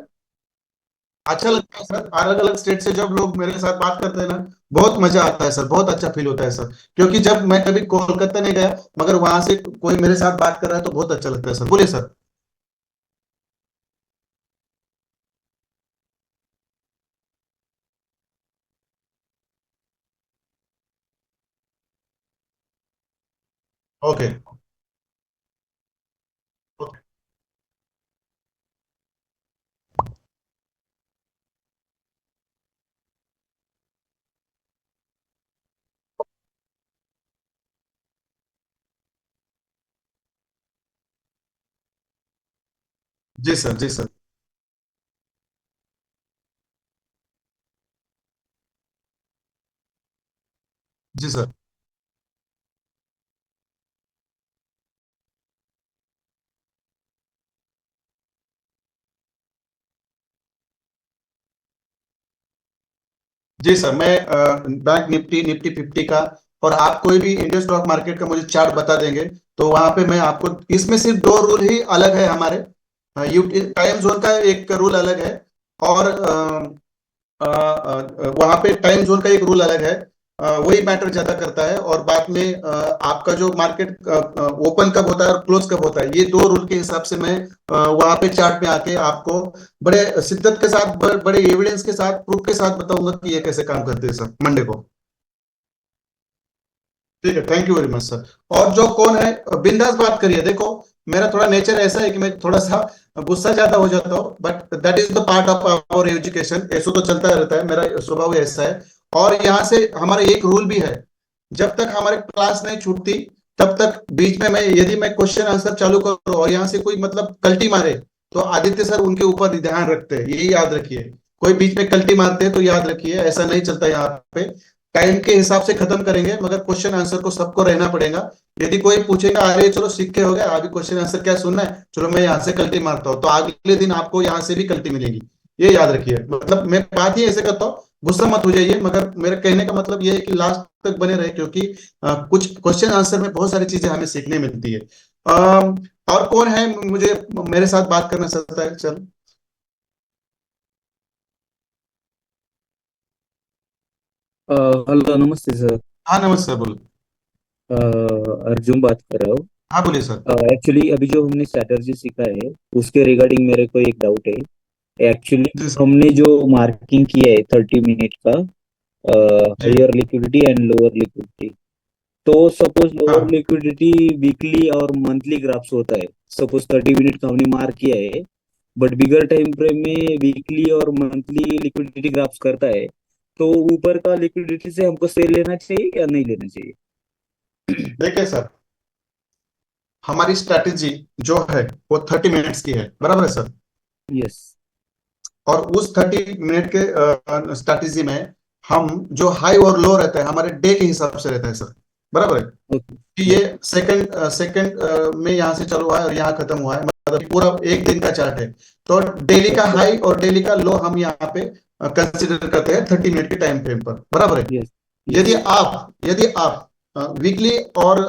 अच्छा लगता है सर, अलग अलग स्टेट से जब लोग मेरे साथ बात करते हैं ना, बहुत मजा आता है सर, बहुत अच्छा फील होता है सर। क्योंकि जब मैं कभी कोलकाता नहीं गया मगर वहां से कोई मेरे साथ बात कर रहा है तो बहुत अच्छा लगता है सर। बोलिए सर। ओके। ओके। जी सर, जी सर। जी सर। जी सर, मैं बैंक निफ्टी, निफ्टी 50 का, और आप कोई भी इंडियन स्टॉक मार्केट का मुझे चार्ट बता देंगे तो वहां पे मैं आपको, इसमें सिर्फ दो रूल ही अलग है हमारे। टाइम जोन का एक रूल अलग है, और वहां पे टाइम जोन का एक रूल अलग है। वही मैटर ज्यादा करता है, और बाद में आपका जो मार्केट ओपन कब होता है और क्लोज कब होता है, ये दो रूल के हिसाब से मैं वहां पे चार्ट में आके आपको बड़े शिद्दत के साथ, बड़े एविडेंस के साथ, प्रूफ के साथ बताऊंगा कि ये कैसे काम करते हैं सर, मंडे को। ठीक है, thank you very much sir. और जो कौन है, बिंदास बात करिए। देखो, मेरा थोड़ा नेचर ऐसा है कि मैं थोड़ा सा गुस्सा ज्यादा हो जाता हूँ, but that is the part of our education, ऐसा तो चलता रहता है, मेरा स्वभाव ही ऐसा है। और यहाँ से हमारा एक रूल भी है, जब तक हमारे क्लास नहीं छूटती तब तक बीच में मैं, यदि मैं क्वेश्चन आंसर चालू करूँ और यहाँ से कोई मतलब कल्टी मारे, तो आदित्य सर उनके ऊपर ध्यान रखते हैं, यही याद रखिए। कोई बीच में कल्टी मारते हैं तो याद रखिए, ऐसा नहीं चलता यहाँ पे। टाइम के हिसाब से खत्म करेंगे मगर क्वेश्चन आंसर को सबको रहना पड़ेगा। यदि कोई पूछेगा अरे चलो सीखे हो गया, अभी क्वेश्चन आंसर क्या सुनना है, चलो मैं यहाँ से कल्टी मारता हूँ, तो अगले दिन आपको यहाँ से भी कल्टी मिलेगी। ये याद रखिए, मतलब मैं बात ही ऐसे करता हूँ, गुस्सा मत हो जाइए, मगर मेरे कहने का मतलब ये है कि लास्ट तक बने रहे, क्योंकि कुछ क्वेश्चन आंसर में बहुत सारी चीजें हमें सीखने मिलती है। और कौन है मुझे मेरे साथ बात करना चाहता है? चल। हेलो, नमस्ते सर। हाँ नमस्ते, बोलो। अ, अर्जुन बात कर रहा हूँ। हाँ बोलिए सर। एक्चुअली अभी जो हमने स्ट्रैटेजी सीखा है उसके रिगार्डिंग मेरे को एक डाउट है। एक्चुअली जी सर। हमने जो मार्किंग किया है 30 मिनट का, जी। Higher liquidity and lower liquidity, तो सपोज लोअर हाँ। लिक्विडिटी वीकली और मंथली ग्राफ्स होता है। सपोज 30 मिनट का हमने मार्क किया है, बट बिगर टाइम फ्रेम में वीकली और मंथली लिक्विडिटी ग्राफ्स करता है। तो ऊपर का लिक्विडिटी से हमको सेल लेना चाहिए या नहीं लेना चाहिए? देखिए सर, हमारी स्ट्रैटेजी जो है वो 30 मिनट्स की है, बराबर है सर? यस। और उस 30 मिनट के स्ट्रैटेजी में हम जो हाई और लो रहता है हमारे डे के हिसाब से रहता है सर, बराबर है? ओके। कि ये सेकंड सेकंड में यहाँ से चालू हुआ है और यहाँ खत्म हुआ है, मतलब पूरा एक दिन का चार्ट है। तो डेली का ओके। हाई और डेली का लो हम यहाँ पे कंसिडर करते हैं 30 मिनट के टाइम फ्रेम पर, बराबर है। यस यदि आप वीकली और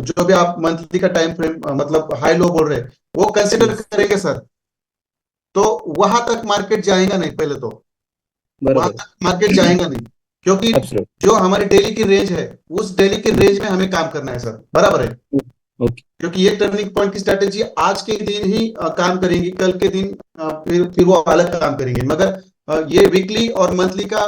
जो भी आप मंथली का टाइम फ्रेम मतलब हाई लो बोल रहे हैं वो कंसिडर यस करेंगे सर, तो वहां तक मार्केट जाएगा नहीं, पहले तो वहां बरोबर तक मार्केट जाएगा नहीं, क्योंकि एब्सोल्यूट जो हमारी डेली की रेंज है उस डेली की रेंज में हमें काम करना है सर, बराबर है। ओके क्योंकि ये टर्निंग पॉइंट की स्ट्रैटेजी आज के दिन ही काम करेंगी, कल के दिन फिर वो अलग काम करेंगे, मगर ये वीकली और मंथली का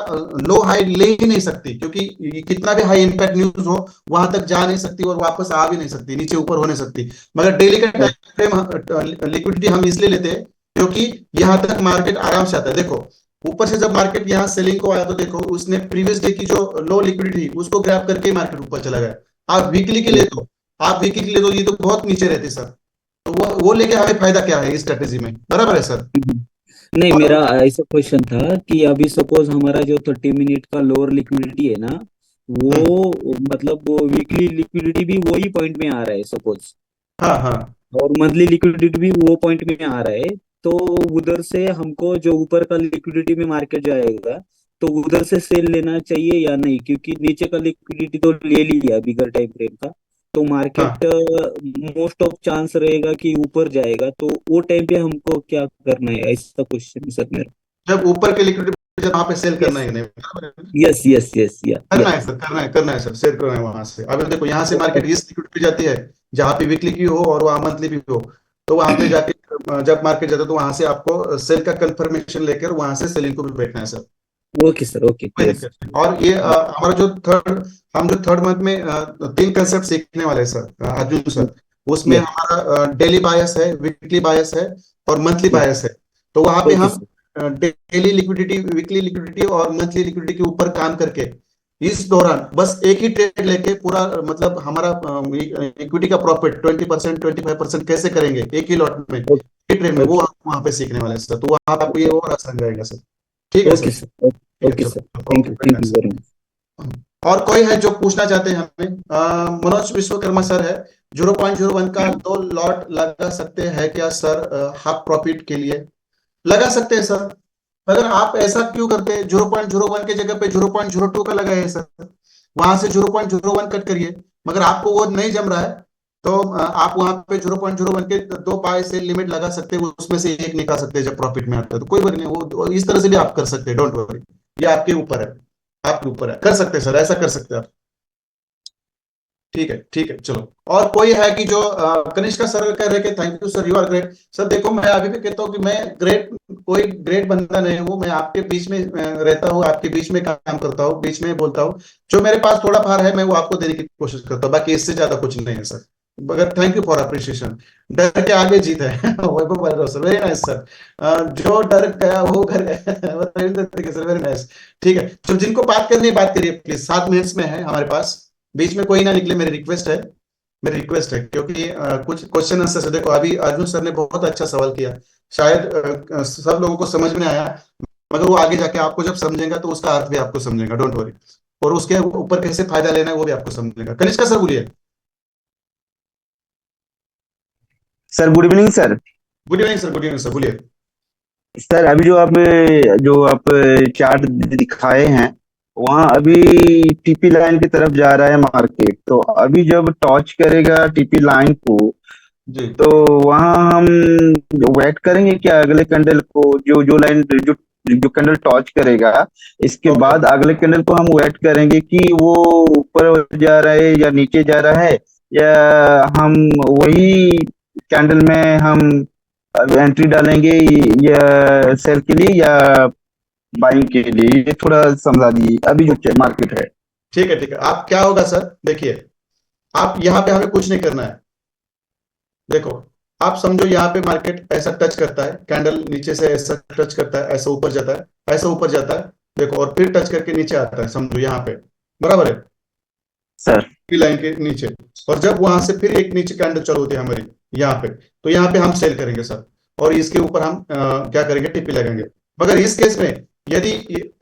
लो हाई ले ही नहीं सकती, क्योंकि ये कितना भी हाई इम्पैक्ट न्यूज हो वहां तक जा नहीं सकती और वापस आ भी नहीं सकती, नीचे ऊपर हो नहीं सकती। मगर डेली का टाइम फ्रेम लिक्विडिटी हम इसलिए लेते हैं क्योंकि यहाँ तक मार्केट आराम से आता है। देखो ऊपर से जब मार्केट यहाँ सेलिंग को आया तो देखो उसने प्रीवियस डे की जो लो लिक्विडिटी उसको ग्रैब करके मार्केट ऊपर चला गया। आप वीकली के लिए तो आप वीकली के लिए तो ये तो बहुत नीचे रहती सर, तो वो लेके हमें फायदा क्या है इस स्ट्रेटेजी में, बराबर है सर। नहीं, और मेरा ऐसा क्वेश्चन था कि अभी सपोज हमारा जो 30 मिनट का लोअर लिक्विडिटी है ना, वो मतलब वो वीकली लिक्विडिटी भी वही पॉइंट में आ रहा है सपोज, हाँ हाँ और मंथली लिक्विडिटी भी वो पॉइंट में आ रहा है, तो उधर से हमको जो ऊपर का लिक्विडिटी में मार्केट जाएगा तो उधर से सेल लेना चाहिए या नहीं, क्योंकि नीचे का लिक्विडिटी तो ले लिया बिगर टाइम फ्रेम का, तो हाँ, मार्केट मोस्ट ऑफ चांस रहेगा कि ऊपर जाएगा, तो वो टाइम पे हमको क्या करना है, ऐसा क्वेश्चन सर मेरा। जब ऊपर के लिक्विडिटी जब वहां पे सेल करना यस है नहीं, बराबर है। यस यस यस या करना है सर, करना है सर, सेल करना है वहां से। अभी देखो यहाँ से मार्केट इस लिक्विडिटी पे जाती है जहाँ पे वीकली की हो और वहाँ मंथली भी हो, तो वहां पे जाके जब मार्केट जाता है तो वहां से आपको सेल का कंफर्मेशन लेकर वहां से सेलिंग को भी बैठना है सर, ओके सर, ओके कोई यस दिक्कत नहीं। और ये हमारा जो थर्ड मंथ में 3 कंसेप्ट सीखने वाले हैं सर अर्जुन सर, उसमें यस हमारा डेली बायस है, वीकली बायस है और मंथली बायस है। तो वहां पे ओके हम sir daily liquidity, weekly liquidity और मंथली लिक्विडिटी के ऊपर काम करके इस दौरान बस एक ही ट्रेड लेके पूरा मतलब हमारा इक्विटी का प्रॉफिट 20% 25% कैसे करेंगे एक ही लॉट में, एक ही ट्रेड में, वो ओके आप वहां पे सीखने वाले हैं सर। तो वहां पे आपको ये और आसान रहेगा सर। ठीक है सर, ओके सर ठीक है, ओके सर, चलो okay, very thank you nice. Very much. और कोई है जो पूछना चाहते हैं हमें? मनोज विश्वकर्मा सर है, 0.01 का 2 लॉट लगा सकते हैं क्या सर हाफ प्रॉफिट के लिए? लगा सकते हैं सर, मगर आप ऐसा क्यों करते हैं? 0.01 के जगह पे 0.02 का लगाए सर, वहां से 0.01 कट करिए। मगर आपको वो नहीं जम रहा है तो आप वहां पे 0.01 के 2 पाई से लिमिट लगा सकते हैं, उसमें से एक निकाल सकते हैं जब प्रॉफिट में आता है, तो कोई बात नहीं, वो इस तरह से भी आप कर सकते हैं, डोंट वरी। ये आपके ऊपर है, आपके ऊपर है, कर सकते हैं सर, ऐसा कर सकते हैं आप। ठीक है, ठीक है, चलो। और कोई है कि जो कनिष्का सर कह रहे कि thank you sir, you are great. Sir देखो मैं अभी भी कहता हूँ कि मैं ग्रेट, कोई ग्रेट बंदा नहीं हूँ, मैं आपके बीच में रहता हूँ, आपके बीच में काम करता हूँ, बीच में बोलता हूँ। जो मेरे पास थोड़ा फार है मैं वो आपको देने की कोशिश करता हूँ, बाकी इससे ज्यादा कुछ नहीं है सर। मगर थैंक यू फॉर अप्रिशिएशन। डर के आगे जीत है वैभव बालराव सर, वेरी नाइस सर। जो डर गया वो घर गया Ravindra Tirkey sir, very nice. ठीक है, तो जिनको बात करनी है बात करिए प्लीज, 7 मिनट्स में है हमारे पास, बीच में कोई ना निकले, मेरी रिक्वेस्ट है, मेरी रिक्वेस्ट है, क्योंकि कुछ क्वेश्चन आंसर से देखो अभी अर्जुन सर ने बहुत अच्छा सवाल किया, शायद सब लोगों को समझ में आया, मगर वो आगे जाके आपको जब समझेगा तो उसका अर्थ भी आपको समझेगा, डोंट वरी। और उसके ऊपर कैसे फायदा लेना है वो भी आपको समझेगा। कनिष्का सर बोलिए। Sir good evening sir. Good evening sir, good evening sir, बोलिए। सर अभी जो आप चार्ट दिखाए हैं वहाँ अभी टीपी लाइन की तरफ जा रहा है मार्केट, तो अभी जब टच करेगा टीपी लाइन को जी तो वहाँ हम वेट करेंगे क्या अगले कैंडल को, जो जो लाइन जो जो कैंडल टच करेगा इसके ओके, बाद अगले कैंडल को हम वेट करेंगे कि वो ऊपर जा रहा है या नीचे जा रहा है, या हम वही कैंडल में हम एंट्री डालेंगे या सेल के लिए या बाइंग के लिए, ये थोड़ा समझा दीजिए अभी जो मार्केट है। ठीक है, ठीक है। आप क्या होगा सर, देखिए आप यहाँ पे हमें कुछ नहीं करना है। देखो आप समझो यहाँ पे मार्केट ऐसा टच करता है, कैंडल नीचे से ऐसा टच करता है, ऐसा ऊपर जाता है, ऐसा ऊपर जाता है, देखो, और फिर टच करके नीचे आता है, समझो यहाँ पे, बराबर है, सर लाइन के नीचे। और जब वहां से फिर एक नीचे कैंडल चालू होती है हमारी यहाँ पे, तो यहाँ पे हम सेल करेंगे सर, और इसके ऊपर हम क्या करेंगे, टिप्पी लगाएंगे। मगर इस केस में यदि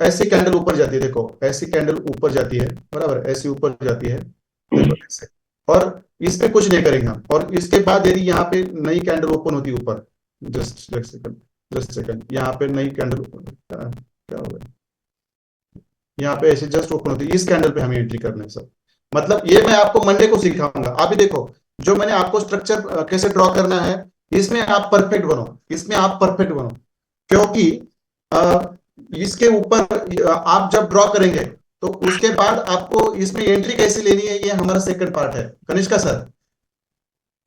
ऐसी कैंडल ऊपर जाती है, देखो ऐसी कैंडल ऊपर जाती है, बराबर, ऐसी ऊपर जाती है, देखो ऐसे, और इस पे कुछ नहीं करेंगे हम। और इसके बाद यदि यहाँ पे नई कैंडल ओपन होती है ऊपर, जस्ट सेकंड, जस्ट सेकंड, यहाँ पे नई कैंडल क्या होगा, यहाँ पे ऐसे जस्ट ओपन होती है, इस कैंडल पे हमें एंट्री करना है सर। मतलब ये मैं आपको मंडे को सिखाऊंगा। अभी देखो जो मैंने आपको स्ट्रक्चर कैसे ड्रॉ करना है, इसमें आप परफेक्ट बनो, इसमें आप परफेक्ट बनो, क्योंकि इसके ऊपर आप जब ड्रॉ करेंगे तो उसके बाद आपको इसमें एंट्री कैसे लेनी है, ये हमारा सेकंड पार्ट है कनिष्का सर।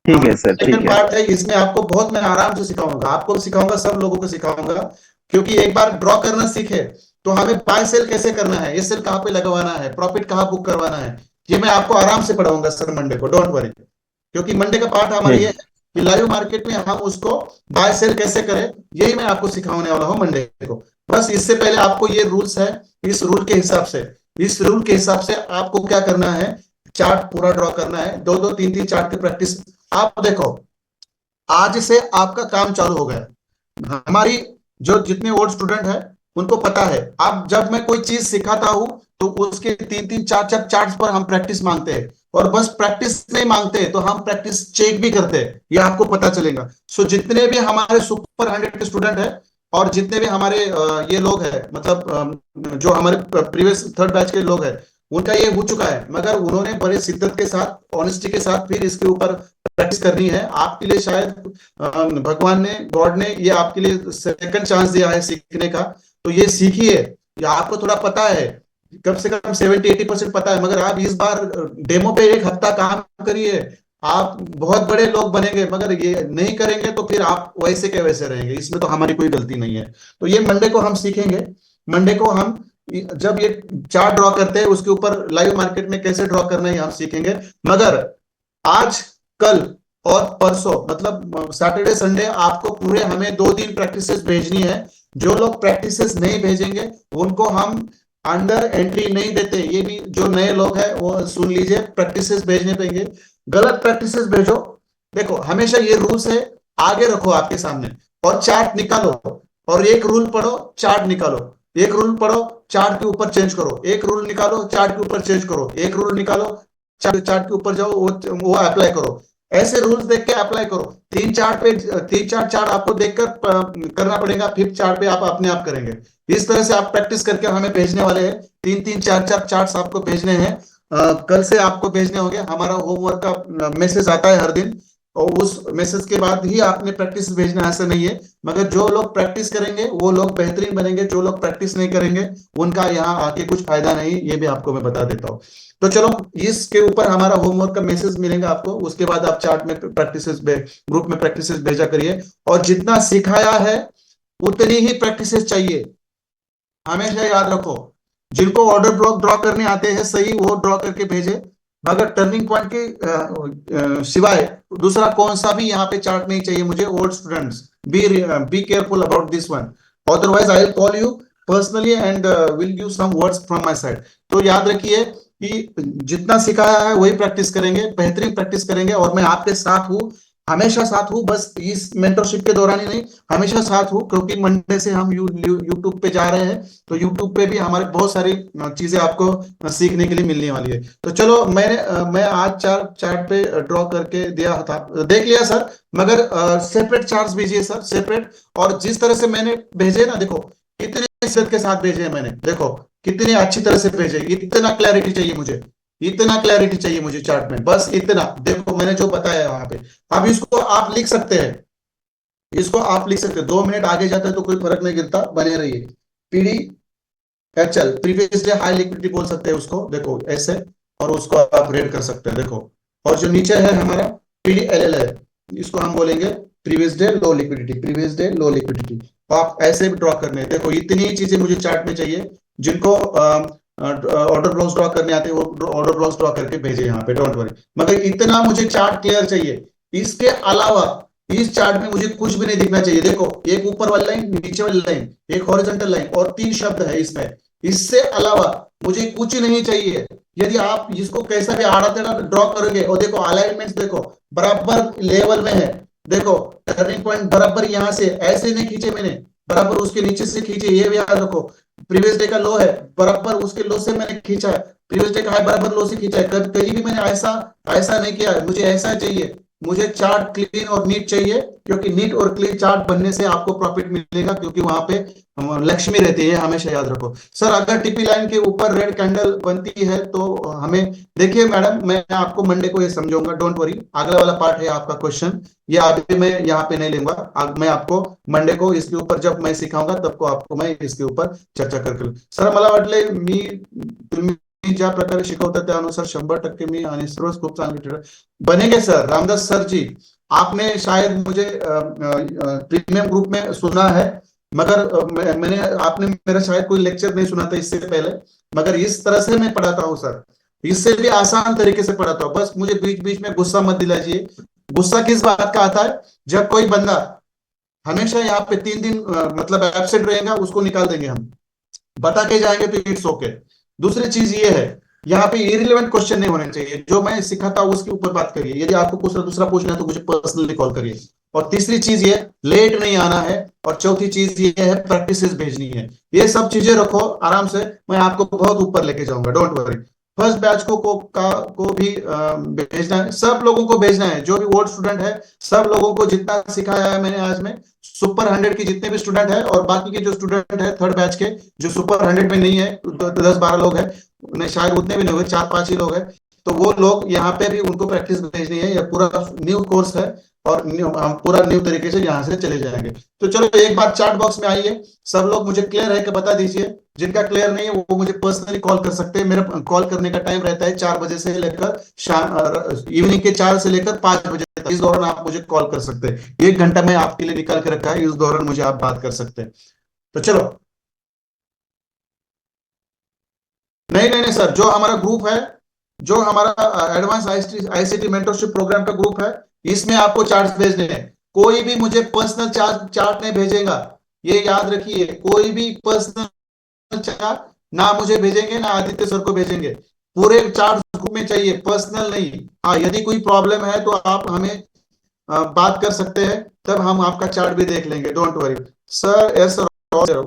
ठीक है सर, ठीक सेकंड है। पार्ट है, इसमें आपको बहुत मैं आराम से सिखाऊंगा, आपको सिखाऊंगा, सब लोगों को सिखाऊंगा, क्योंकि एक बार ड्रॉ करना सीखे तो हमें बाय सेल कैसे करना है, ये सेल कहाँ पे लगवाना है, प्रॉफिट कहाँ बुक करवाना है, ये मैं आपको आराम से पढ़ाऊंगा सर मंडे को, डोंट वरी। क्योंकि मंडे का पार्ट हमारा ये है कि लाइव मार्केट में हम उसको बाय सेल कैसे करें, यही मैं आपको सिखाने वाला हूँ मंडे को। बस इससे पहले आपको ये रूल्स है, इस रूल के हिसाब से आपको क्या करना है, चार्ट पूरा ड्रॉ करना है, 2-2 3-3 चार्ट की प्रैक्टिस। आप देखो आज से आपका काम चालू हो गया। हमारी जो जितने ओल्ड स्टूडेंट है उनको पता है, अब जब मैं कोई चीज सिखाता हूं तो उसके 3-3 4-4 चार्ट्स पर हम प्रैक्टिस मांगते हैं, और बस प्रैक्टिस नहीं मांगते तो हम प्रैक्टिस चेक भी करते हैं, ये आपको पता चलेगा। सो जितने भी हमारे सुपर 100 के स्टूडेंट है और जितने भी हमारे ये लोग हैं, मतलब जो हमारे प्रीवियस थर्ड बैच के लोग हैं, उनका ये हो चुका है, मगर उन्होंने बड़े शिद्दत के साथ, ऑनेस्टी के साथ फिर इसके ऊपर प्रैक्टिस करनी है। आपके लिए शायद भगवान ने, गॉड ने ये आपके लिए सेकंड चांस दिया है सीखने का, तो ये सीखिए। ये आपको थोड़ा पता है, कम से कम 70-80% पता है, मगर आप इस बार डेमो पे 1 हफ्ता काम करिए, आप बहुत बड़े लोग बनेंगे। मगर ये नहीं करेंगे तो फिर आप वैसे के वैसे रहेंगे, इसमें तो हमारी कोई गलती नहीं है। तो ये मंडे को हम सीखेंगे। मंडे को हम जब ये चार्ट ड्रॉ करते हैं उसके ऊपर लाइव मार्केट में कैसे ड्रॉ करना है हम सीखेंगे। मगर आज, कल और परसों, मतलब सैटरडे संडे आपको पूरे हमें 2 दिन प्रैक्टिसेस भेजनी है। जो लोग प्रैक्टिसेस नहीं भेजेंगे उनको हम अंडर एंट्री नहीं देते। ये भी जो नए लोग हैं वो सुन लीजिए, प्रैक्टिसेस भेजने पड़ेंगे, गलत प्रैक्टिसेस भेजो। देखो हमेशा ये रूल्स है, आगे रखो आपके सामने और चार्ट निकालो, और एक रूल पढ़ो, चार्ट निकालो, एक रूल पढ़ो, चार्ट के ऊपर चेंज करो, एक रूल निकालो, चार्ट के ऊपर चेंज करो, एक रूल निकालो, चार्ट के ऊपर जाओ, वो अप्लाई करो। ऐसे रूल्स देख के अप्लाई करो। 3-4 चार्ट आपको देखकर करना पड़ेगा, 5th चार्ट पे आप अपने आप करेंगे। इस तरह से आप प्रैक्टिस करके हमें भेजने वाले हैं। 3-3 4-4 चार्ट्स आपको भेजने हैं, कल से आपको भेजने होंगे। हमारा होमवर्क का मैसेज आता है हर दिन, और उस मैसेज के बाद ही आपने प्रैक्टिस भेजना, ऐसा नहीं है। मगर जो लोग प्रैक्टिस करेंगे वो लोग बेहतरीन बनेंगे, जो लोग प्रैक्टिस नहीं करेंगे उनका यहाँ आके कुछ फायदा नहीं, ये भी आपको मैं बता देता हूँ। तो चलो इसके ऊपर हमारा होमवर्क का मैसेज मिलेगा आपको, उसके बाद आप चार्ट में प्रैक्टिसेस, ग्रुप में प्रैक्टिसेस भेजा करिए। और जितना सिखाया है उतनी ही प्रैक्टिसेस चाहिए, हमेशा याद रखो। जिनको ऑर्डर ब्लॉक ड्रॉ करने आते हैं सही, वो ड्रॉ करके भेजे, मगर टर्निंग पॉइंट के सिवाय दूसरा कौन सा भी यहाँ पे चार्ट नहीं चाहिए मुझे। Old students, be careful about this one, otherwise I will call you personally and will give some words from my side. तो याद रखिए कि जितना सिखाया है वही प्रैक्टिस करेंगे, बेहतरीन प्रैक्टिस करेंगे, और मैं आपके साथ हूँ, हमेशा साथ हूँ। बस इस मेंटरशिप के दौरान ही नहीं, हमेशा साथ हूँ, क्योंकि मंडे से हम यूट्यूब पे जा रहे हैं, तो यूट्यूब पे भी हमारे बहुत सारी चीजें आपको सीखने के लिए मिलने वाली है। तो चलो मैं आज चार्ट पे ड्रॉ करके दिया था, देख लिया सर, मगर सेपरेट चार्ट्स भेजिए सर, सेपरेट। और जिस तरह से मैंने भेजे ना, देखो कितने इज्जत के साथ भेजे मैंने, देखो कितनी अच्छी तरह से भेजे। इतना क्लैरिटी चाहिए मुझे, इतना क्लैरिटी चाहिए मुझे चार्ट में, बस इतना। देखो मैंने जो बताया वहां पे, अब इसको आप लिख सकते हैं, इसको आप लिख सकते हैं। 2 मिनट आगे जाता है तो कोई फर्क नहीं गिरता, बने रहिए। PDHL, previous day high liquidity बोल सकते हैं उसको, देखो ऐसे, और उसको आप रेड कर सकते हैं, देखो। और जो नीचे है हमारा PDLL है, इसको हम बोलेंगे प्रीवियस डे लो लिक्विडिटी, प्रीवियस डे लो लिक्विडिटी। आप ऐसे भी ड्रॉ करने, देखो इतनी चीजें मुझे चार्ट में चाहिए। जिनको ऑर्डर ब्लॉक्स ड्रॉ करने आते हैं वो ऑर्डर ब्लॉक्स ड्रॉ करके भेजे यहाँ पे, डोंट वरी। मगर इतना मुझे चार्ट क्लियर चाहिए, इसके अलावा इस चार्ट में मुझे कुछ भी नहीं दिखना चाहिए। देखो एक ऊपर वाली लाइन, नीचे वाली लाइन, एक हॉरिजॉन्टल लाइन और 3 शब्द है इसमें, इससे अलावा मुझे कुछ नहीं चाहिए। यदि आप इसको कैसा भी आड़ा टेढ़ा ड्रॉ करोगे, और देखो अलाइनमेंट देखो बराबर लेवल में है, देखो टर्निंग पॉइंट बराबर यहाँ से ऐसे नहीं खींचे मैंने, बराबर उसके नीचे से खींचे, ये भी याद रखो। प्रीवियस डे का लो है, बराबर उसके लो से मैंने खींचा है, प्रीवियस डे का हाई बराबर लो से खींचा है। कहीं भी मैंने ऐसा नहीं किया, मुझे ऐसा चाहिए। मुझे चार्ट क्लीन और नीट चाहिए, क्योंकि नीट और क्लीन चार्ट बनने से आपको प्रॉफिट मिलेगा, क्योंकि वहां पे लक्ष्मी रहती है, हमेशा याद रखो। सर अगर टीपी लाइन के ऊपर रेड कैंडल बनती है तो हमें, देखिए मैडम, मैं आपको मंडे को ये समझाऊंगा, डोंट वरी। अगला वाला पार्ट है आपका क्वेश्चन, ये अभी मैं यहाँ पे नहीं लूंगा, मैं आपको मंडे को इसके ऊपर जब मैं सिखाऊंगा तब को आपको मैं इसके ऊपर चर्चा करके सर मला वाटले तुम्ही ज्या प्रकारे शिकवता त्यानुसार 100% मी आणि सर्वच खूप चांगले बनेंगे सर। रामदास सर जी, आपने शायद मुझे प्रीमियम ग्रुप में सुना है, मगर मैंने आपने मेरा शायद कोई लेक्चर नहीं सुना था इससे पहले, मगर इस तरह से मैं पढ़ाता हूँ सर, इससे भी आसान तरीके से पढ़ाता हूँ। बस मुझे बीच बीच में गुस्सा मत दिलाइए। गुस्सा किस बात का आता है, जब कोई बंदा हमेशा यहाँ पे 3 दिन मतलब एब्सेंट रहेगा, उसको निकाल देंगे हम, बता के जाएंगे तो इट्स ओके। दूसरी चीज ये है, यहाँ पे इरिलेवेंट क्वेश्चन नहीं होने चाहिए, जो मैं सिखाता हूँ उसके ऊपर बात करिए। यदि आपको कुछ दूसरा पूछना है तो मुझे पर्सनली कॉल करिए। और तीसरी चीज ये, लेट नहीं आना है। और चौथी चीज ये है, प्रैक्टिसेस भेजनी है। ये सब चीजें रखो आराम से, मैं आपको बहुत ऊपर लेके जाऊंगा, डोंट वरी। फर्स्ट बैच को भी भेजना है, सब लोगों को भेजना है, जो भी ओल्ड स्टूडेंट है सब लोगों को। जितना सिखाया है मैंने आज में, सुपर 100 की जितने भी स्टूडेंट है, और बाकी के जो स्टूडेंट है थर्ड बैच के, जो सुपर 100 में नहीं है, 10-12 लोग है, नहीं शायद उतने भी नहीं हुए, 4-5 ही लोग है, तो वो लोग यहाँ पे भी उनको प्रैक्टिस भेजनी है। यह पूरा न्यू कोर्स है, और हम पूरा न्यू तरीके से यहाँ से चले जाएंगे। तो चलो एक बार चैट बॉक्स में आइए, सब लोग मुझे क्लियर है कि बता दीजिए। जिनका क्लियर नहीं है वो मुझे पर्सनली कॉल कर सकते हैं। मेरा कॉल करने का टाइम रहता है 4 बजे से लेकर शाम, इवनिंग के 4 से लेकर 5 बजे तक। इस दौरान आप मुझे कॉल कर सकते हैं, 1 घंटा मैं आपके लिए निकाल के रखा है, इस दौरान मुझे आप बात कर सकते हैं। तो चलो, नहीं नहीं नहीं सर, जो हमारा ग्रुप है, जो हमारा एडवांस आईसीटी मेंटरशिप प्रोग्राम का ग्रुप है, इसमें आपको चार्ट भेजने हैं। कोई भी मुझे पर्सनल चार्ट नहीं भेजेगा, ये याद रखिए। कोई भी पर्सनल चार्ट ना मुझे भेजेंगे, ना आदित्य सर को भेजेंगे। पूरे चार्ट ग्रुप में चाहिए, पर्सनल नहीं। हाँ, यदि कोई प्रॉब्लम है तो आप हमें बात कर सकते हैं, तब हम आपका चार्ट भी देख लेंगे, don't worry sir. Yes sir,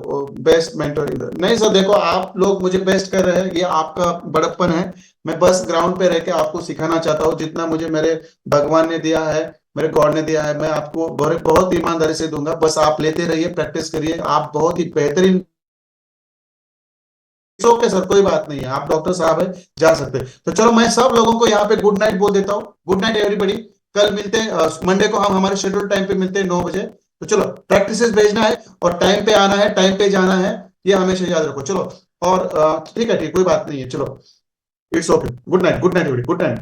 best mentor इधर नहीं सर। देखो, आप लोग मुझे बेस्ट कर रहे हैं, ये आपका बड़प्पन है। मैं बस ग्राउंड पे रह के आपको सिखाना चाहता हूँ, जितना मुझे मेरे भगवान ने दिया है, मेरे गॉड ने दिया है, मैं आपको बहुत ईमानदारी से दूंगा। बस आप लेते रहिए, प्रैक्टिस करिए, आप बहुत ही बेहतरीन। ओके सर, कोई बात नहीं है, आप डॉक्टर साहब है, जा सकते हैं। तो चलो, मैं सब लोगों को यहाँ पे गुड नाइट बोल देता हूँ। Good night everybody. कल मिलते हैं, मंडे को हम हमारे शेड्यूल टाइम पे मिलते हैं 9 बजे। तो चलो, प्रैक्टिसेस भेजना है और टाइम पे आना है, टाइम पे जाना है, ये हमेशा याद रखो। चलो, और ठीक है, ठीक, कोई बात नहीं है। चलो, it's okay. Good night, good night everybody, good night.